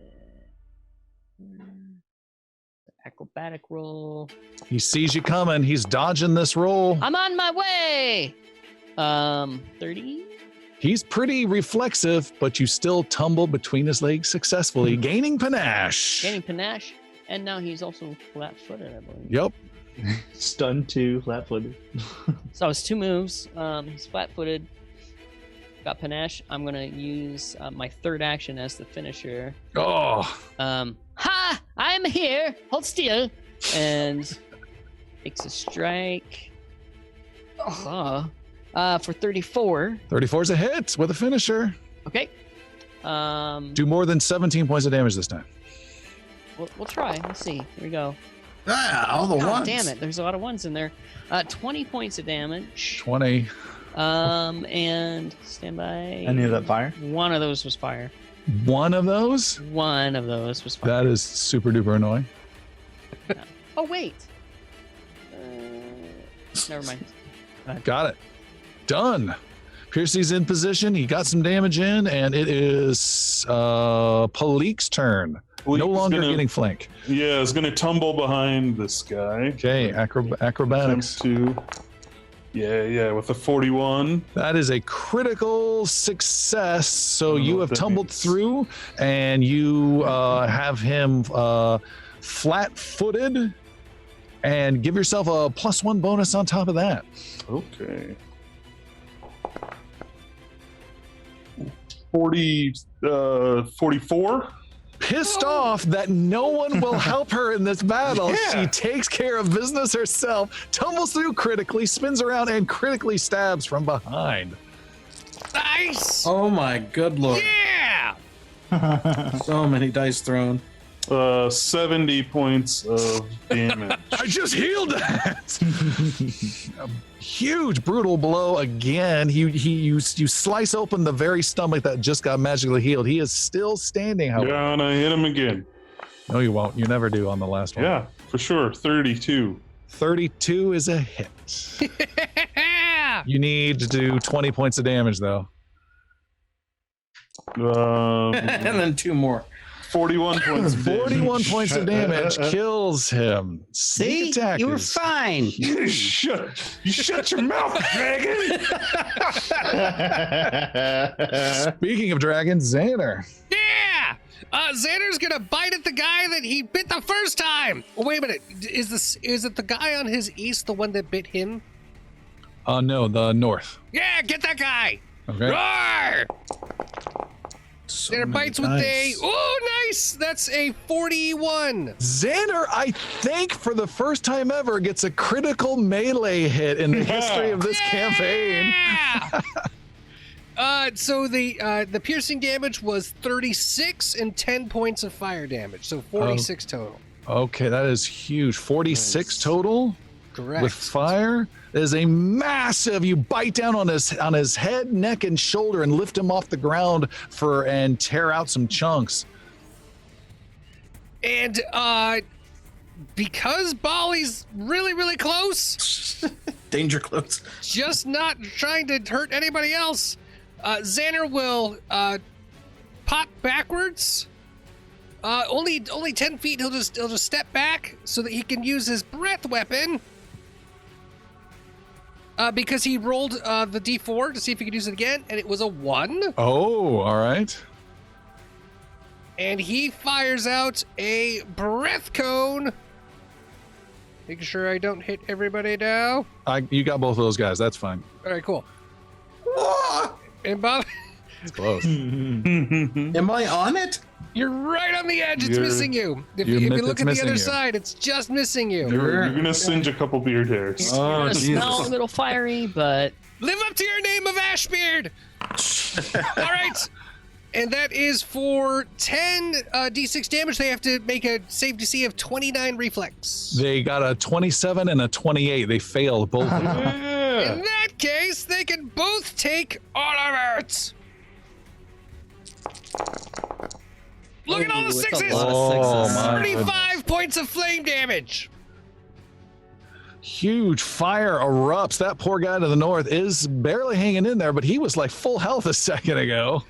Acrobatic roll. He sees you coming. He's dodging this roll. I'm on my way. 30. He's pretty reflexive, but you still tumble between his legs successfully, gaining panache. Gaining panache, and now he's also flat-footed, I believe. Yep. Stunned 2, flat-footed. So it's 2 moves. He's flat-footed. Got panache. I'm gonna use my 3rd action as the finisher. Oh, Ha! I'm here. Hold still. And takes a strike. For 34. 34 is a hit with a finisher. Okay. Do more than 17 points of damage this time. We'll try. Let's see. Here we go. All the God ones. damn it. There's a lot of ones in there. 20 points of damage. 20. And stand by. Any of that fire? One of those was fire. One of those? One of those was fire. That is super duper annoying. Oh, wait. Never mind. Got it. Done. Piercy's in position. He got some damage in, and it is Palik's turn. Palik's No longer gonna- getting flank. Yeah, it's gonna tumble behind this guy. Okay, acrobatics. Attempt to. Yeah, with a 41. That is a critical success. So don't know you what have that tumbled means. through, and you have him flat-footed, and give yourself a +1 bonus on top of that. Okay. 44. Pissed off that no one will help her in this battle, Yeah. she takes care of business herself, tumbles through critically, spins around, and critically stabs from behind. Nice. Oh my good lord. Yeah. So many dice thrown. 70 points of damage. I just healed that. A huge brutal blow again. You slice open the very stomach that just got magically healed. He is still standing, however. Yeah, and I hit him again. No, you won't. You never do on the last one. Yeah, for sure. 32. 32 is a hit. You need to do 20 points of damage, though. And then 2 more. 41 points of damage. 41 points of damage kills him. See? Sneak attack You were is fine. You shut your mouth, dragon! Speaking of dragons, Xander. Yeah. Xander's gonna bite at the guy that he bit the first time. Oh, wait a minute. Is it the guy on his east the one that bit him? No, the north. Yeah, get that guy. Okay. Roar! So Xander many bites with dice. oh, nice. That's a 41. Xander, I think for the first time ever, gets a critical melee hit in the history of this campaign. Yeah. So the piercing damage was 36 and 10 points of fire damage, so 46 total. Okay, that is huge. 46 total Correct. with fire. That is a massive. You bite down on his head, neck, and shoulder, and lift him off the ground and tear out some chunks. And because Bali's really, really close, Danger close. just not trying to hurt anybody else, Xander will pop backwards. Only 10 feet. He'll just step back so that he can use his breath weapon. because he rolled the D4 to see if he could use it again, and it was a 1. Oh, all right. And he fires out a breath cone. Making sure I don't hit everybody now. You got both of those guys. That's fine. All right, cool. And Bob, It's close. Am I on it? you're right on the edge. It's You're- missing you. If you you admit look it's at the missing other you. side, it's just missing you. You're gonna singe a couple beard hairs. Oh, Gonna Jesus. smell a little fiery, but Live up to your name of Ashbeard. All right. And that is for 10 d6 damage. They have to make a save DC of 29 reflex. They got a 27 and a 28. They failed both of them. Yeah. In that case, they can both take all of it. Look at all the Ooh, it's a sixes. lot of Oh, sixes. my 35 points of flame damage. Huge fire erupts. That poor guy to the north is barely hanging in there, but he was like full health a second ago.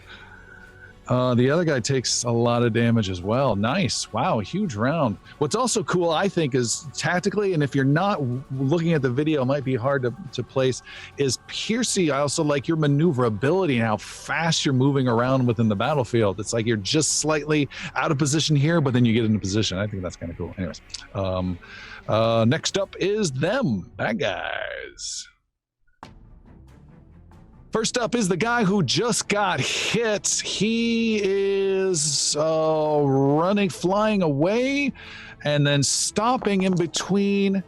The other guy takes a lot of damage as well. Nice. Wow, huge round. What's also cool, I think, is tactically, and if you're not looking at the video, it might be hard to place, is Piercy. I also like your maneuverability and how fast you're moving around within the battlefield. It's like you're just slightly out of position here, but then you get into position. I think that's kind of cool. Anyways, next up is them, bad guys. First up is the guy who just got hit. He is running, flying away, and then stopping in between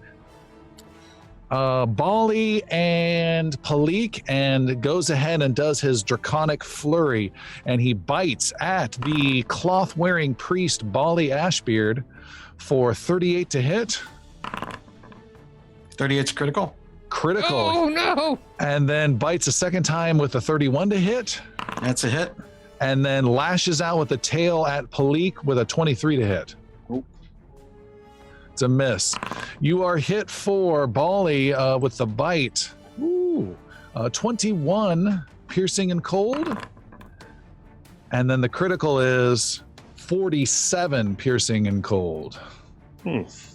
Bali and Palik, and goes ahead and does his draconic flurry, and he bites at the cloth-wearing priest Bali Ashbeard for 38 to hit. 38's critical. Critical. Oh, no. And then bites a second time with a 31 to hit, That's a hit. and then lashes out with the tail at Palik with a 23 to hit. Oh. It's a miss. You are hit for Bali with the bite. Ooh. 21 piercing and cold. And then the critical is 47 piercing and cold.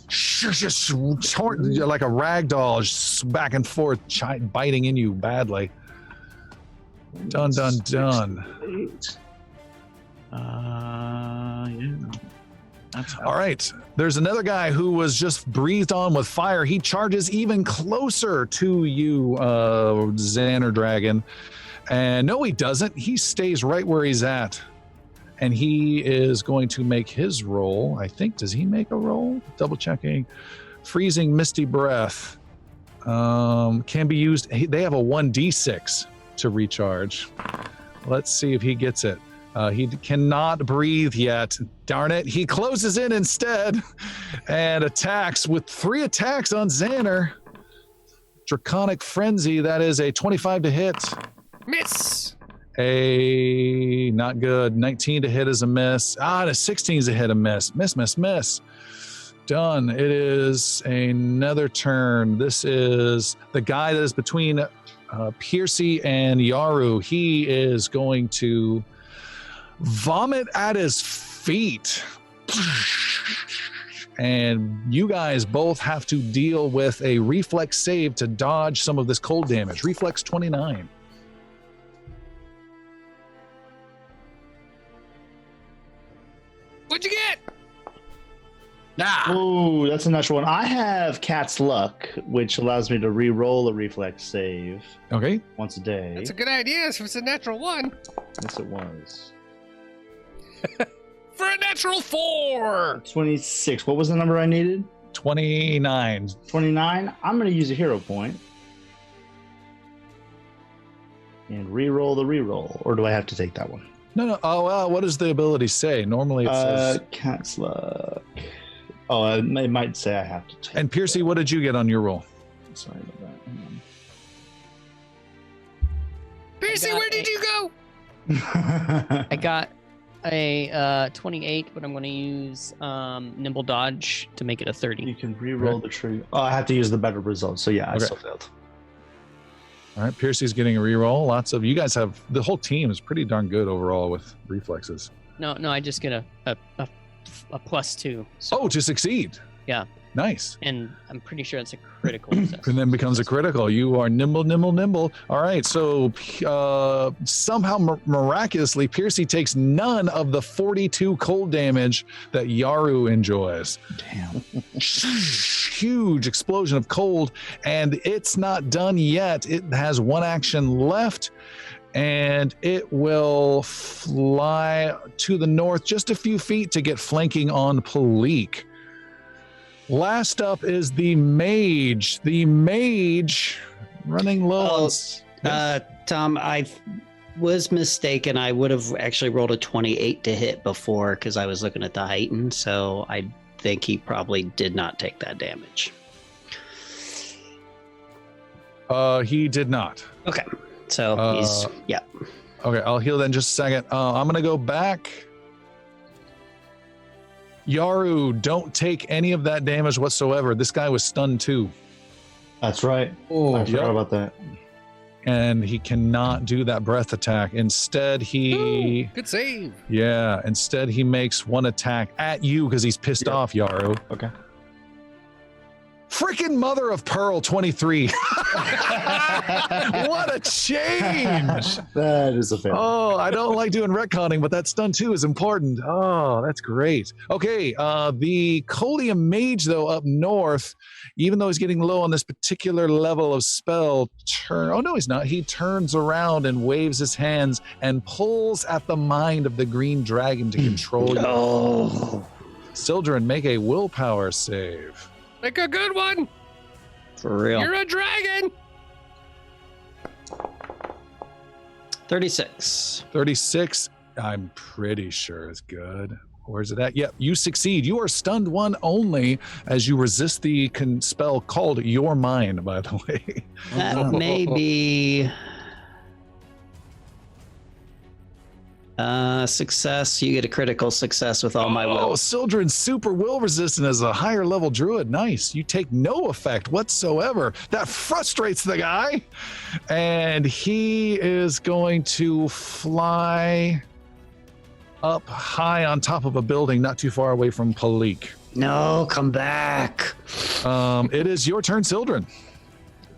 Just like a rag doll, just back and forth, biting in you badly. Done. Yeah. That's All right. There's another guy who was just breathed on with fire. He charges even closer to you, Xander Dragon. And no, he doesn't. He stays right where he's at. And he is going to make his roll. I think, does he make a roll? Double checking. Freezing Misty Breath can be used. They have a 1d6 to recharge. Let's see if he gets it. He cannot breathe yet. Darn it. He closes in instead and attacks with 3 attacks on Xander. Draconic Frenzy. That is a 25 to hit. Miss. A not good. 19 to hit is a miss. And a 16 is a hit, a miss. Miss. Done. It is another turn. This is the guy that is between Piercy and Yaru. He is going to vomit at his feet. And you guys both have to deal with a reflex save to dodge some of this cold damage. Reflex 29. What'd you get? Oh, that's a natural one. I have Cat's Luck, which allows me to re-roll a reflex save Okay. once a day. That's a good idea if it's a natural 1. Yes, it was. For a natural 4. 26. What was the number I needed? 29. 29. I'm going to use a hero point and re-roll the re-roll. Or do I have to take that one? No. Oh, well, what does the ability say? Normally it says. Cat's Luck. Oh, it might say I have to take. And Piercy, what did you get on your roll? Sorry about that. Piercy, got where did you go? I got a 28, but I'm going to use Nimble Dodge to make it a You 30. can re-roll the tree. Oh, I have to use the better result. So yeah, I Okay. still failed. All right, Piercy's getting a reroll. Lots of you guys have the whole team is pretty darn good overall with reflexes. No, I just get a +2. So, Oh, to succeed. Nice. And I'm pretty sure it's a critical success. And then becomes a critical. You are nimble, nimble, nimble. All right. So somehow miraculously, Piercy takes none of the 42 cold damage that Yaru enjoys. Damn. Huge explosion of cold, and it's not done yet. It has one action left, and it will fly to the north just a few feet to get flanking on Palik. Last up is the mage. The mage running low. Tom, I was mistaken. I would have actually rolled a 28 to hit before because I was looking at the heighten, so I think he probably did not take that damage. He did not. Okay. So he's, yeah. Okay, I'll heal that in just a second. I'm going to go back. Yaru, don't take any of that damage whatsoever. This guy was stunned too. That's right. Oh, I forgot about that. And he cannot do that breath attack. Instead, he... Good save. Yeah, instead he makes one attack at you because he's pissed off, Yaru. Okay. Freaking mother of pearl 23. What a change. That is a fail. Oh, I don't like doing retconning, but that stun too is important. Oh, that's great. Okay, the Colium Mage, though, up north, even though he's getting low on this particular level of spell, oh no, he's not. He turns around and waves his hands and pulls at the mind of the green dragon to control you. Oh. Sildren, make a willpower save. Make a good one. For real. You're a dragon. 36. 36, I'm pretty sure is good. Where's it at? Yep, you succeed. You are stunned one only as you resist the spell called Your Mind, by the way. That may be success. You get a critical success with all my will. Oh, Sildren's super will resistant as a higher level druid. Nice. You take no effect whatsoever. That frustrates the guy. And he is going to fly up high on top of a building not too far away from Palik. No, come back. It is your turn, Sildren.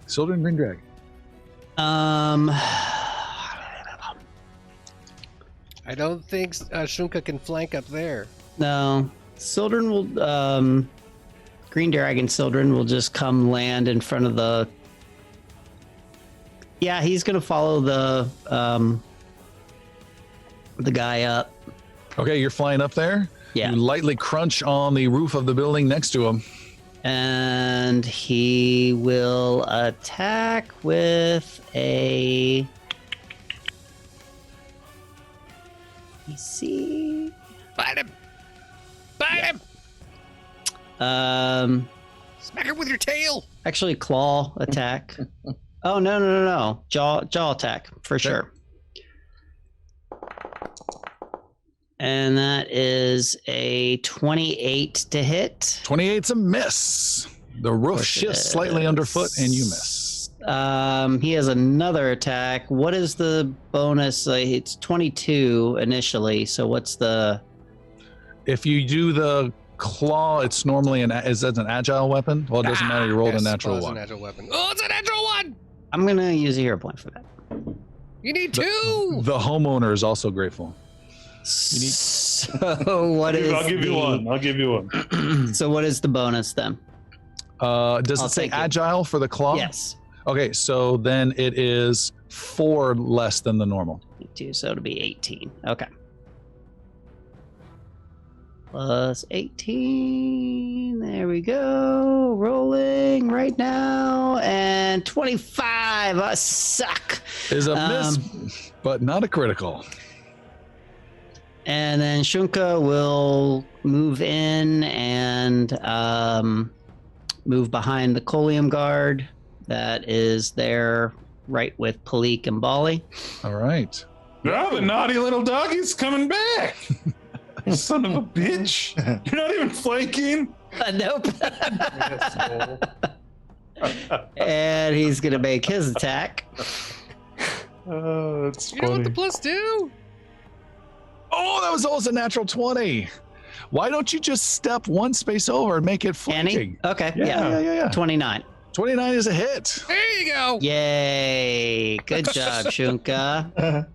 Sildren Green Dragon. I don't think Shunka can flank up there. No. Sildren will, Green Dragon Sildren will just come land in front of the... Yeah, he's going to follow the guy up. Okay, you're flying up there? Yeah. You lightly crunch on the roof of the building next to him. And he will attack with a... Let me see. Bite him. Bite him. Smack him with your tail. Actually, claw attack. Oh, no. Jaw attack, for sure. And that is a 28 to hit. 28's a miss. The roof shifts slightly underfoot and you miss. He has another attack. What is the bonus? It's 22 initially. So what's the... If you do the claw, it's normally is that an agile weapon? Well, it doesn't matter. You rolled a natural one. It's a natural weapon. Oh, it's a natural one. I'm going to use a hero point for that. You need two. The homeowner is also grateful. So what is I'll give you one. I'll give you one. So what is the bonus then? Does I'll it say take it. agile for the claw? Yes. Okay, so then it is 4 less than the normal. 2, so it'll be 18. Okay. Plus 18. There we go. Rolling right now. And 25. I suck. Is a miss, but not a critical. And then Shunka will move in and move behind the Colium Guard that is there right with Palik and Bali. All right. Now the naughty little doggy's coming back. You son of a bitch. You're not even flanking. Nope. And he's going to make his attack. Oh, that's You know what funny. the +2? Oh, that was almost a natural 20. Why don't you just step one space over and make it Annie? flanking? Okay. Yeah. 29. 29 is a hit. There you go. Yay. Good job, Shunka.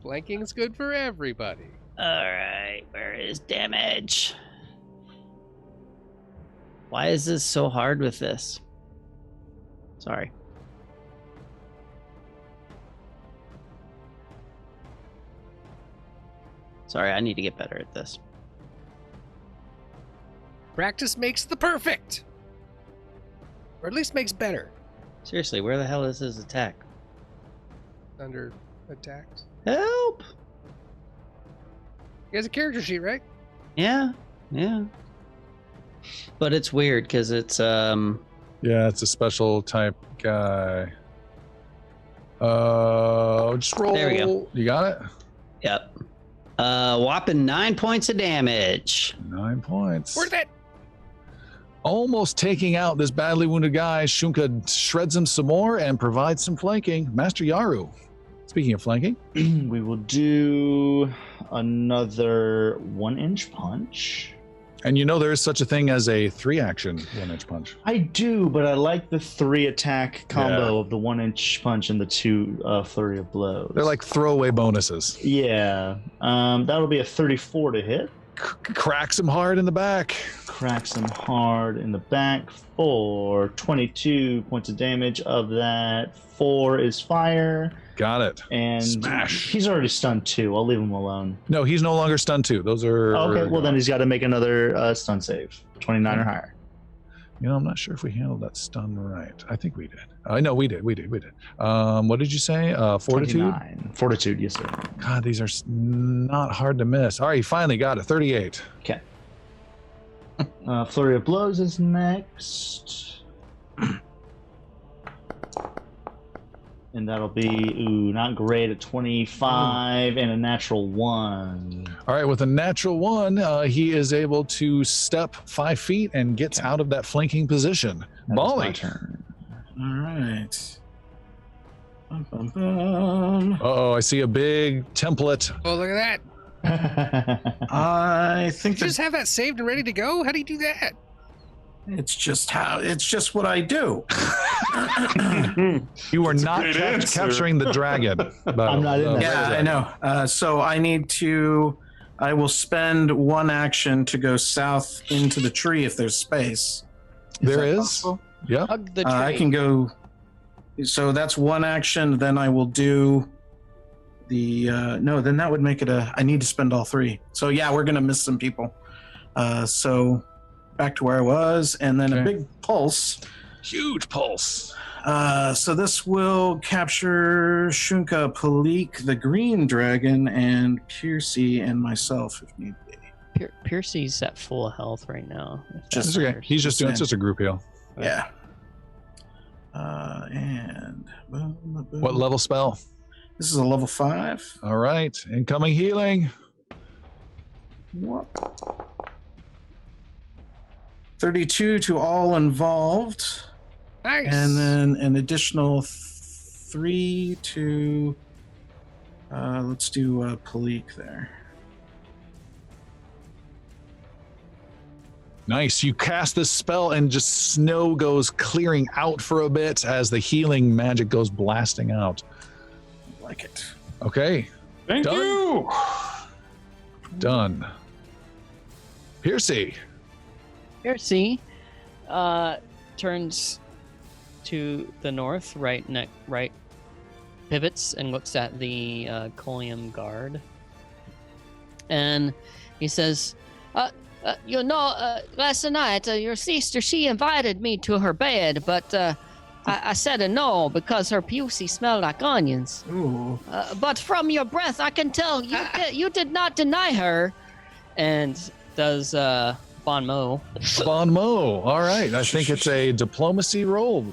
Flanking's good for everybody. All right. Where is damage? Why is this so hard with this? Sorry. Sorry, I need to get better at this. Practice makes the perfect. Or at least makes better. Seriously, where the hell is his attack? Under attacked. Help! He has a character sheet, right? Yeah. But it's weird because it's Yeah, it's a special type guy. Just roll. There we go. You got it? Yep. Whopping 9 points of damage. 9 points. Worth it. Almost taking out this badly wounded guy. Shunka shreds him some more and provides some flanking. Master Yaru. Speaking of flanking. We will do another 1-inch punch. And you know there is such a thing as a 3-action 1-inch punch. I do, but I like the 3-attack combo of the 1-inch punch and the 2 flurry of blows. They're like throwaway bonuses. Yeah. That'll be a 34 to hit. Cracks him hard in the back. Cracks him hard in the back for 22 points of damage. Of that, 4 is fire. Got it. And Smash. He's already stunned 2. I'll leave him alone. No, he's no longer stunned 2. Those are... Okay, well then he's got to make another stun save. 29 or higher. You know, I'm not sure if we handled that stun right. I think we did. I know we did. What did you say? Fortitude? 29. Fortitude, yes sir. God, these are not hard to miss. All right, you finally got it. 38. Okay. Flurry of blows is next. And that'll be, not great, at 25 and a natural 1. All right, with a natural 1, he is able to step 5 feet and gets out of that flanking position. That is Bali. my turn. All right. Bum, bum, bum. Uh-oh, I see a big template. Oh, look at that. I think Did you just have that saved and ready to go? How do you do that? it's just what I do. You are not great answer. capturing the dragon. I'm not in that. Yeah, I know. So I will spend 1 action to go south into the tree if there's space. There that is. possible? Yep. Hug the tree. I can go. So that's 1 action. Then I will do the. No, then that would make it a. I need to spend all 3. So yeah, we're gonna miss some people. So back to where I was, and then a Okay. big pulse. Huge pulse. So this will capture Shunka, Palik, the green dragon, and Piercy and myself if need be. Piercy's at full health right now. if that Just- Okay. matters. He's just doing. It's just a group heal. Yeah. And boom, boom, boom. What level spell? This is a level 5. All right. Incoming healing. What? 32 to all involved, Nice. and then an additional 3 to. Let's do Palik there. Nice. You cast this spell and just snow goes clearing out for a bit as the healing magic goes blasting out. Like it. Okay. Thank Done. you. Done. Piercy. Piercy turns to the north, right pivots and looks at the Colium guard. And he says, last night your sister, she invited me to her bed, but I said no because her pussy smelled like onions. Ooh. But from your breath, I can tell you did not deny her. and does Bon Mo. Bon Mo. All right. I think it's a diplomacy roll,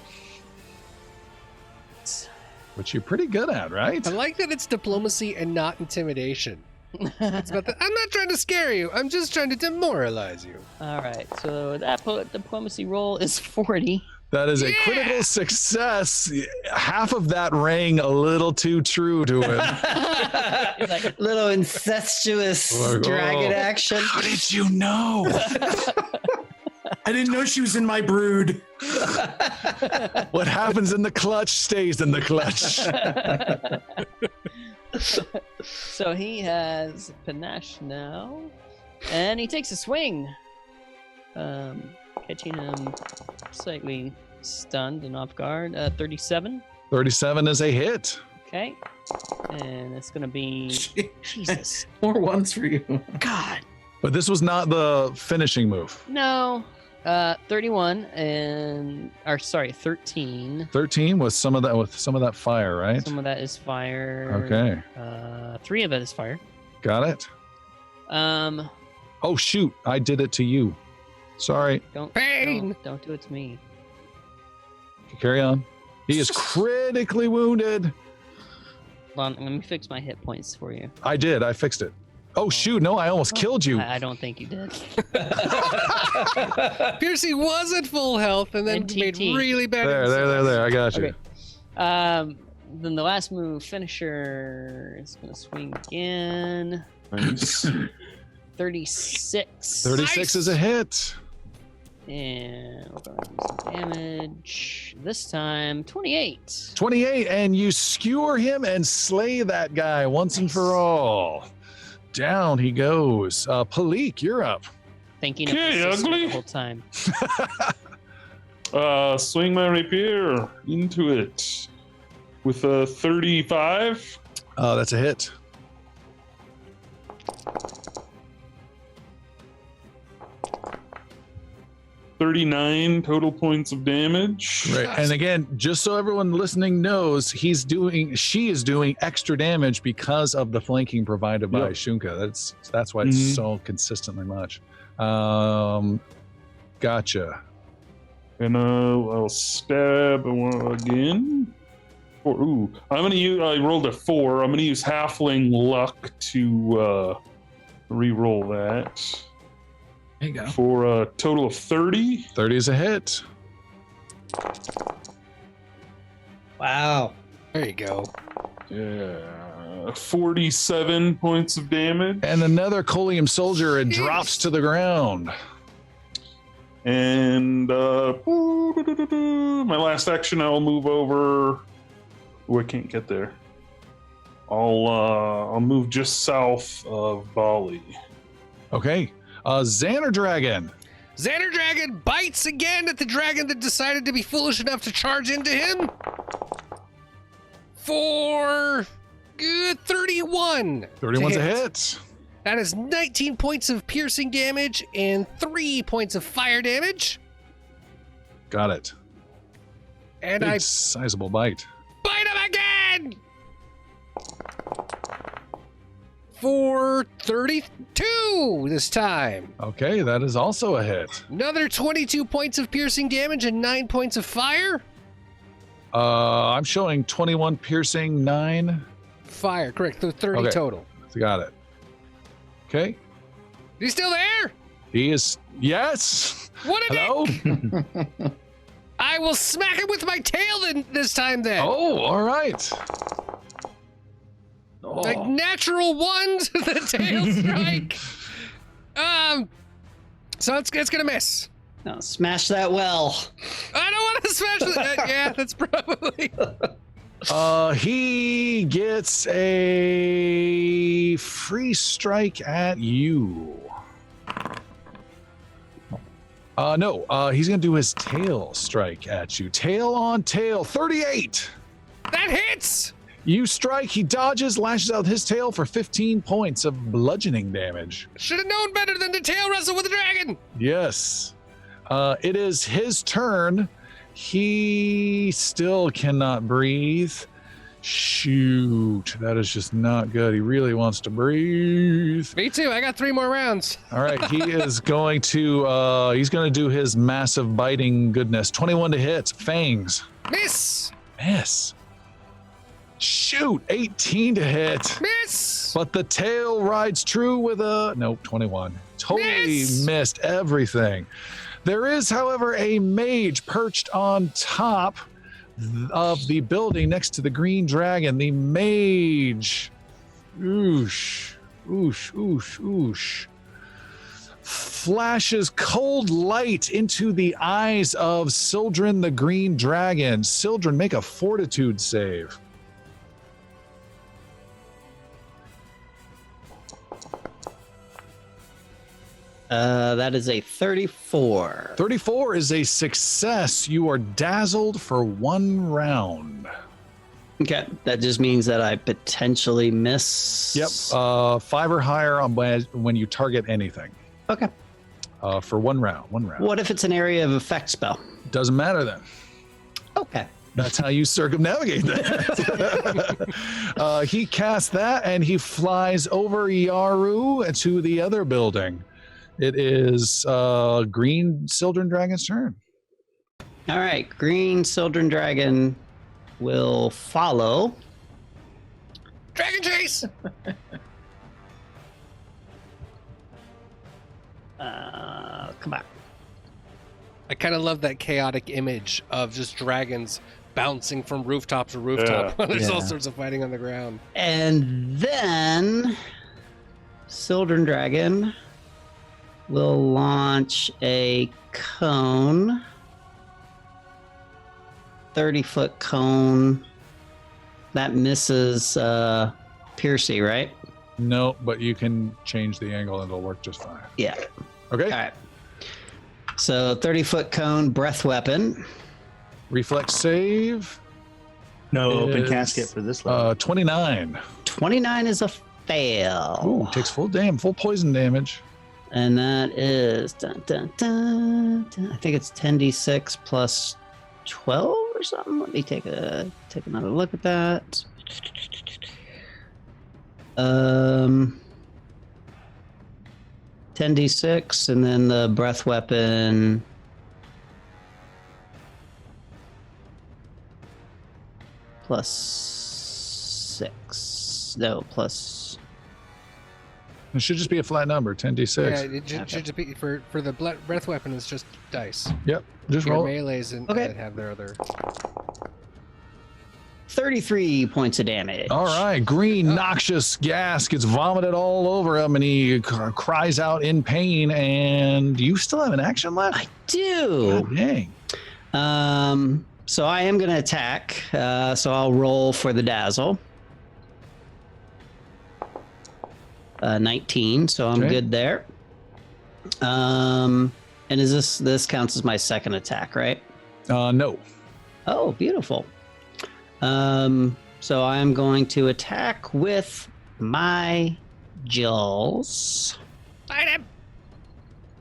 which you're pretty good at, right? I like that it's diplomacy and not intimidation. It's about I'm not trying to scare you. I'm just trying to demoralize you. All right, so that diplomacy roll is 40. That is a Yeah. critical success. Half of that rang a little too true to him. He's like, Little incestuous Like, dragon oh. action. How did you know? I didn't know she was in my brood. What happens in the clutch stays in the clutch. so he has panache now, and he takes a swing, catching him slightly stunned and off guard. 37. 37 is a hit. Okay, and it's gonna be Jesus. More ones for you. God. But this was not the finishing move. No. 31 and 13. 13 with some of that fire, right? Some of that is fire. Okay. 3 of it is fire. Got it. Um, Oh shoot, I did it to you. Sorry. don't Pain. don't do it to me. Carry on. He is critically wounded. Hold on, let me fix my hit points for you. I did. I fixed it. Oh shoot, no, I almost killed you. I don't think you did. Piercy was at full health and then And made TT. really bad. There. I got you. Okay. Then the last move, finisher, is gonna swing again. Nice. 36. 36 is a hit. And we're gonna do some damage. This time, 28. 28, and you skewer him and slay that guy once and for all. Down he goes. Palik, you're up. Thinking of Okay, his sister ugly. the whole time. Swing my rapier into it with a 35. That's a hit. $39 total points of damage. Right. And again, just so everyone listening knows, she is doing extra damage because of the flanking provided by Yep. Shunka. That's why it's Mhm. so consistently much. Gotcha. And I'll stab again. I'm gonna use. I rolled a 4. I'm gonna use Halfling Luck to re-roll that There you go. for a total of 30. 30 is a hit. Wow. There you go. Yeah, 47 points of damage. And another Colium soldier, it drops to the ground. And my last action, I'll move over. Oh, I can't get there. I'll move just south of Bali. Okay. Xander Dragon. Xander Dragon bites again at the dragon that decided to be foolish enough to charge into him. For 31. 31's a hit. hit. That is 19 points of piercing damage and 3 points of fire damage. Got it. And Big I sizable bite. bite him again! For 32 this time. Okay, that is also a hit. Another 22 points of piercing damage and 9 points of fire. I'm showing 21 piercing, 9. Fire, correct. So 30 Okay. total. Got it. Okay. He's still there? He is. Yes. What a Hello. dick! I will smack him with my tail this time then. Oh, all right. Oh. Like natural ones, the tail strike. So it's gonna miss. No, smash that well. I don't want to smash it. Yeah, that's probably. He gets a free strike at you. No, he's gonna do his tail strike at you. Tail on tail, 38. That hits. You strike, he dodges, lashes out his tail for 15 points of bludgeoning damage. Should have known better than to tail wrestle with a dragon. Yes. It is his turn. He still cannot breathe. Shoot, that is just not good. He really wants to breathe. Me too. I got 3 more rounds. All right, he is going to he's going to do his massive biting goodness. 21 to hit, fangs. Miss. Miss. Shoot, 18 to hit. Miss. But the tail rides true with a nope, 21. Totally Miss. missed everything. There is, however, a mage perched on top of the building next to the green dragon. The mage, oosh, oosh, oosh, oosh, flashes cold light into the eyes of Sildren the green dragon. Sildren, make a fortitude save. That is a 34. 34 is a success. You are dazzled for 1 round. Okay, that just means that I potentially miss. Yep, 5 or higher on when you target anything. Okay. For 1 round. 1 round. What if it's an area of effect spell? Doesn't matter then. Okay. That's how you circumnavigate that. He casts that and he flies over Yaru to the other building. It is Green Sildren Dragon's turn. All right, Green Sildren Dragon will follow. Dragon chase! Come on. I kind of love that chaotic image of just dragons bouncing from rooftop to rooftop. There's all sorts of fighting on the ground. And then Sildren Dragon will launch a cone. 30-foot cone. That misses Piercy, right? No, but you can change the angle and it'll work just fine. Yeah. Okay. All right. So 30-foot cone, breath weapon. Reflex save. No open is, casket for this level. 29. 29 is a fail. Ooh, takes full poison damage. And that is, dun, dun, dun, dun. I think it's 10d6 plus 12 or something. Let me take another look at that. 10d6, and then the breath weapon. Plus 6. No, plus. It should just be a flat number, 10d6. Yeah, it should just be for the breath weapon. It's just dice. Yep, just Your roll. melees and Okay. that have their other. 33 points of damage. All right, green noxious gas gets vomited all over him, and he cries out in pain. And you still have an action left? I do. God dang. So I am going to attack. So I'll roll for the dazzle. 19, so I'm Okay. good there. And is this counts as my second attack, right? No. Oh, beautiful. So I'm going to attack with my jaws. Fight him!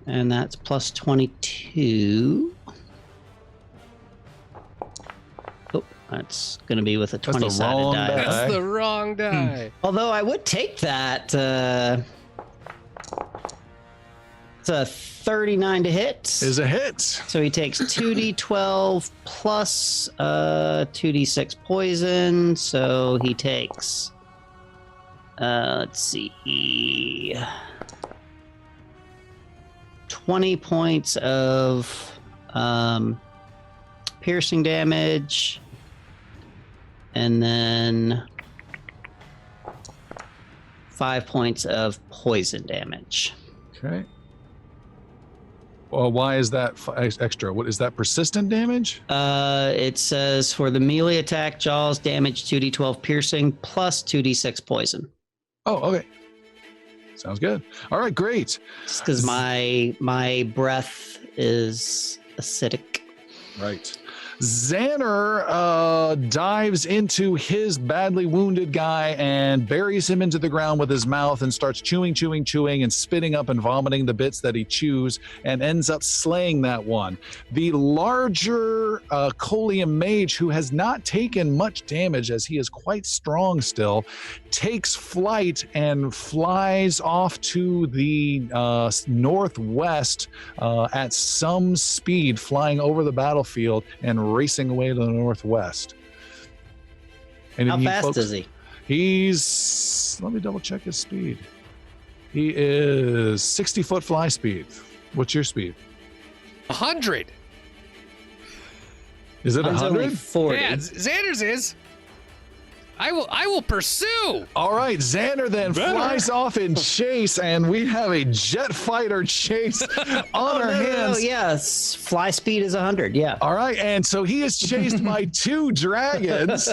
And that's plus 22. Oh, that's going to be with a That's the 20-sided wrong die. die. That's the wrong die. Although I would take that. It's a 39 to hit. Is a hit. So he takes 2d12 plus 2d6 poison. So he takes, let's see, 20 points of piercing damage. And then 5 points of poison damage. Okay. Well, why is that extra? What is that, persistent damage? It says for the melee attack, jaws damage 2d12 piercing plus 2d6 poison. Oh, okay. Sounds good. All right, great. Just because my breath is acidic. Right. Xander dives into his badly wounded guy and buries him into the ground with his mouth and starts chewing and spitting up and vomiting the bits that he chews and ends up slaying that one. The larger Colium mage, who has not taken much damage as he is quite strong still, takes flight and flies off to the northwest at some speed, flying over the battlefield and racing away to the northwest. And How fast is he? He's, let me double check his speed. He is 60-foot fly speed. What's your speed? 100. Is it Mine's only 100? 40. Yeah, Xander's is. I will pursue. All right, Xander then flies off in chase, and we have a jet fighter chase on our hands. Yes, fly speed is 100. Yeah. All right, and so he is chased by 2 dragons,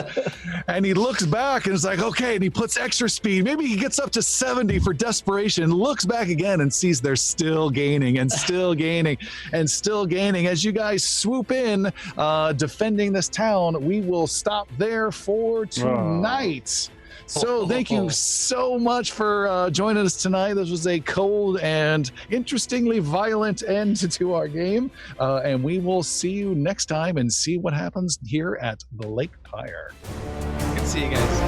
and he looks back and is like, okay, and he puts extra speed. Maybe he gets up to 70 for desperation, looks back again and sees they're still gaining and still gaining and still gaining. As you guys swoop in, defending this town, we will stop there for tonight. So thank you so much for joining us tonight. This was a cold and interestingly violent end to our game. And we will see you next time and see what happens here at the Lake Pyre. Good to see you guys.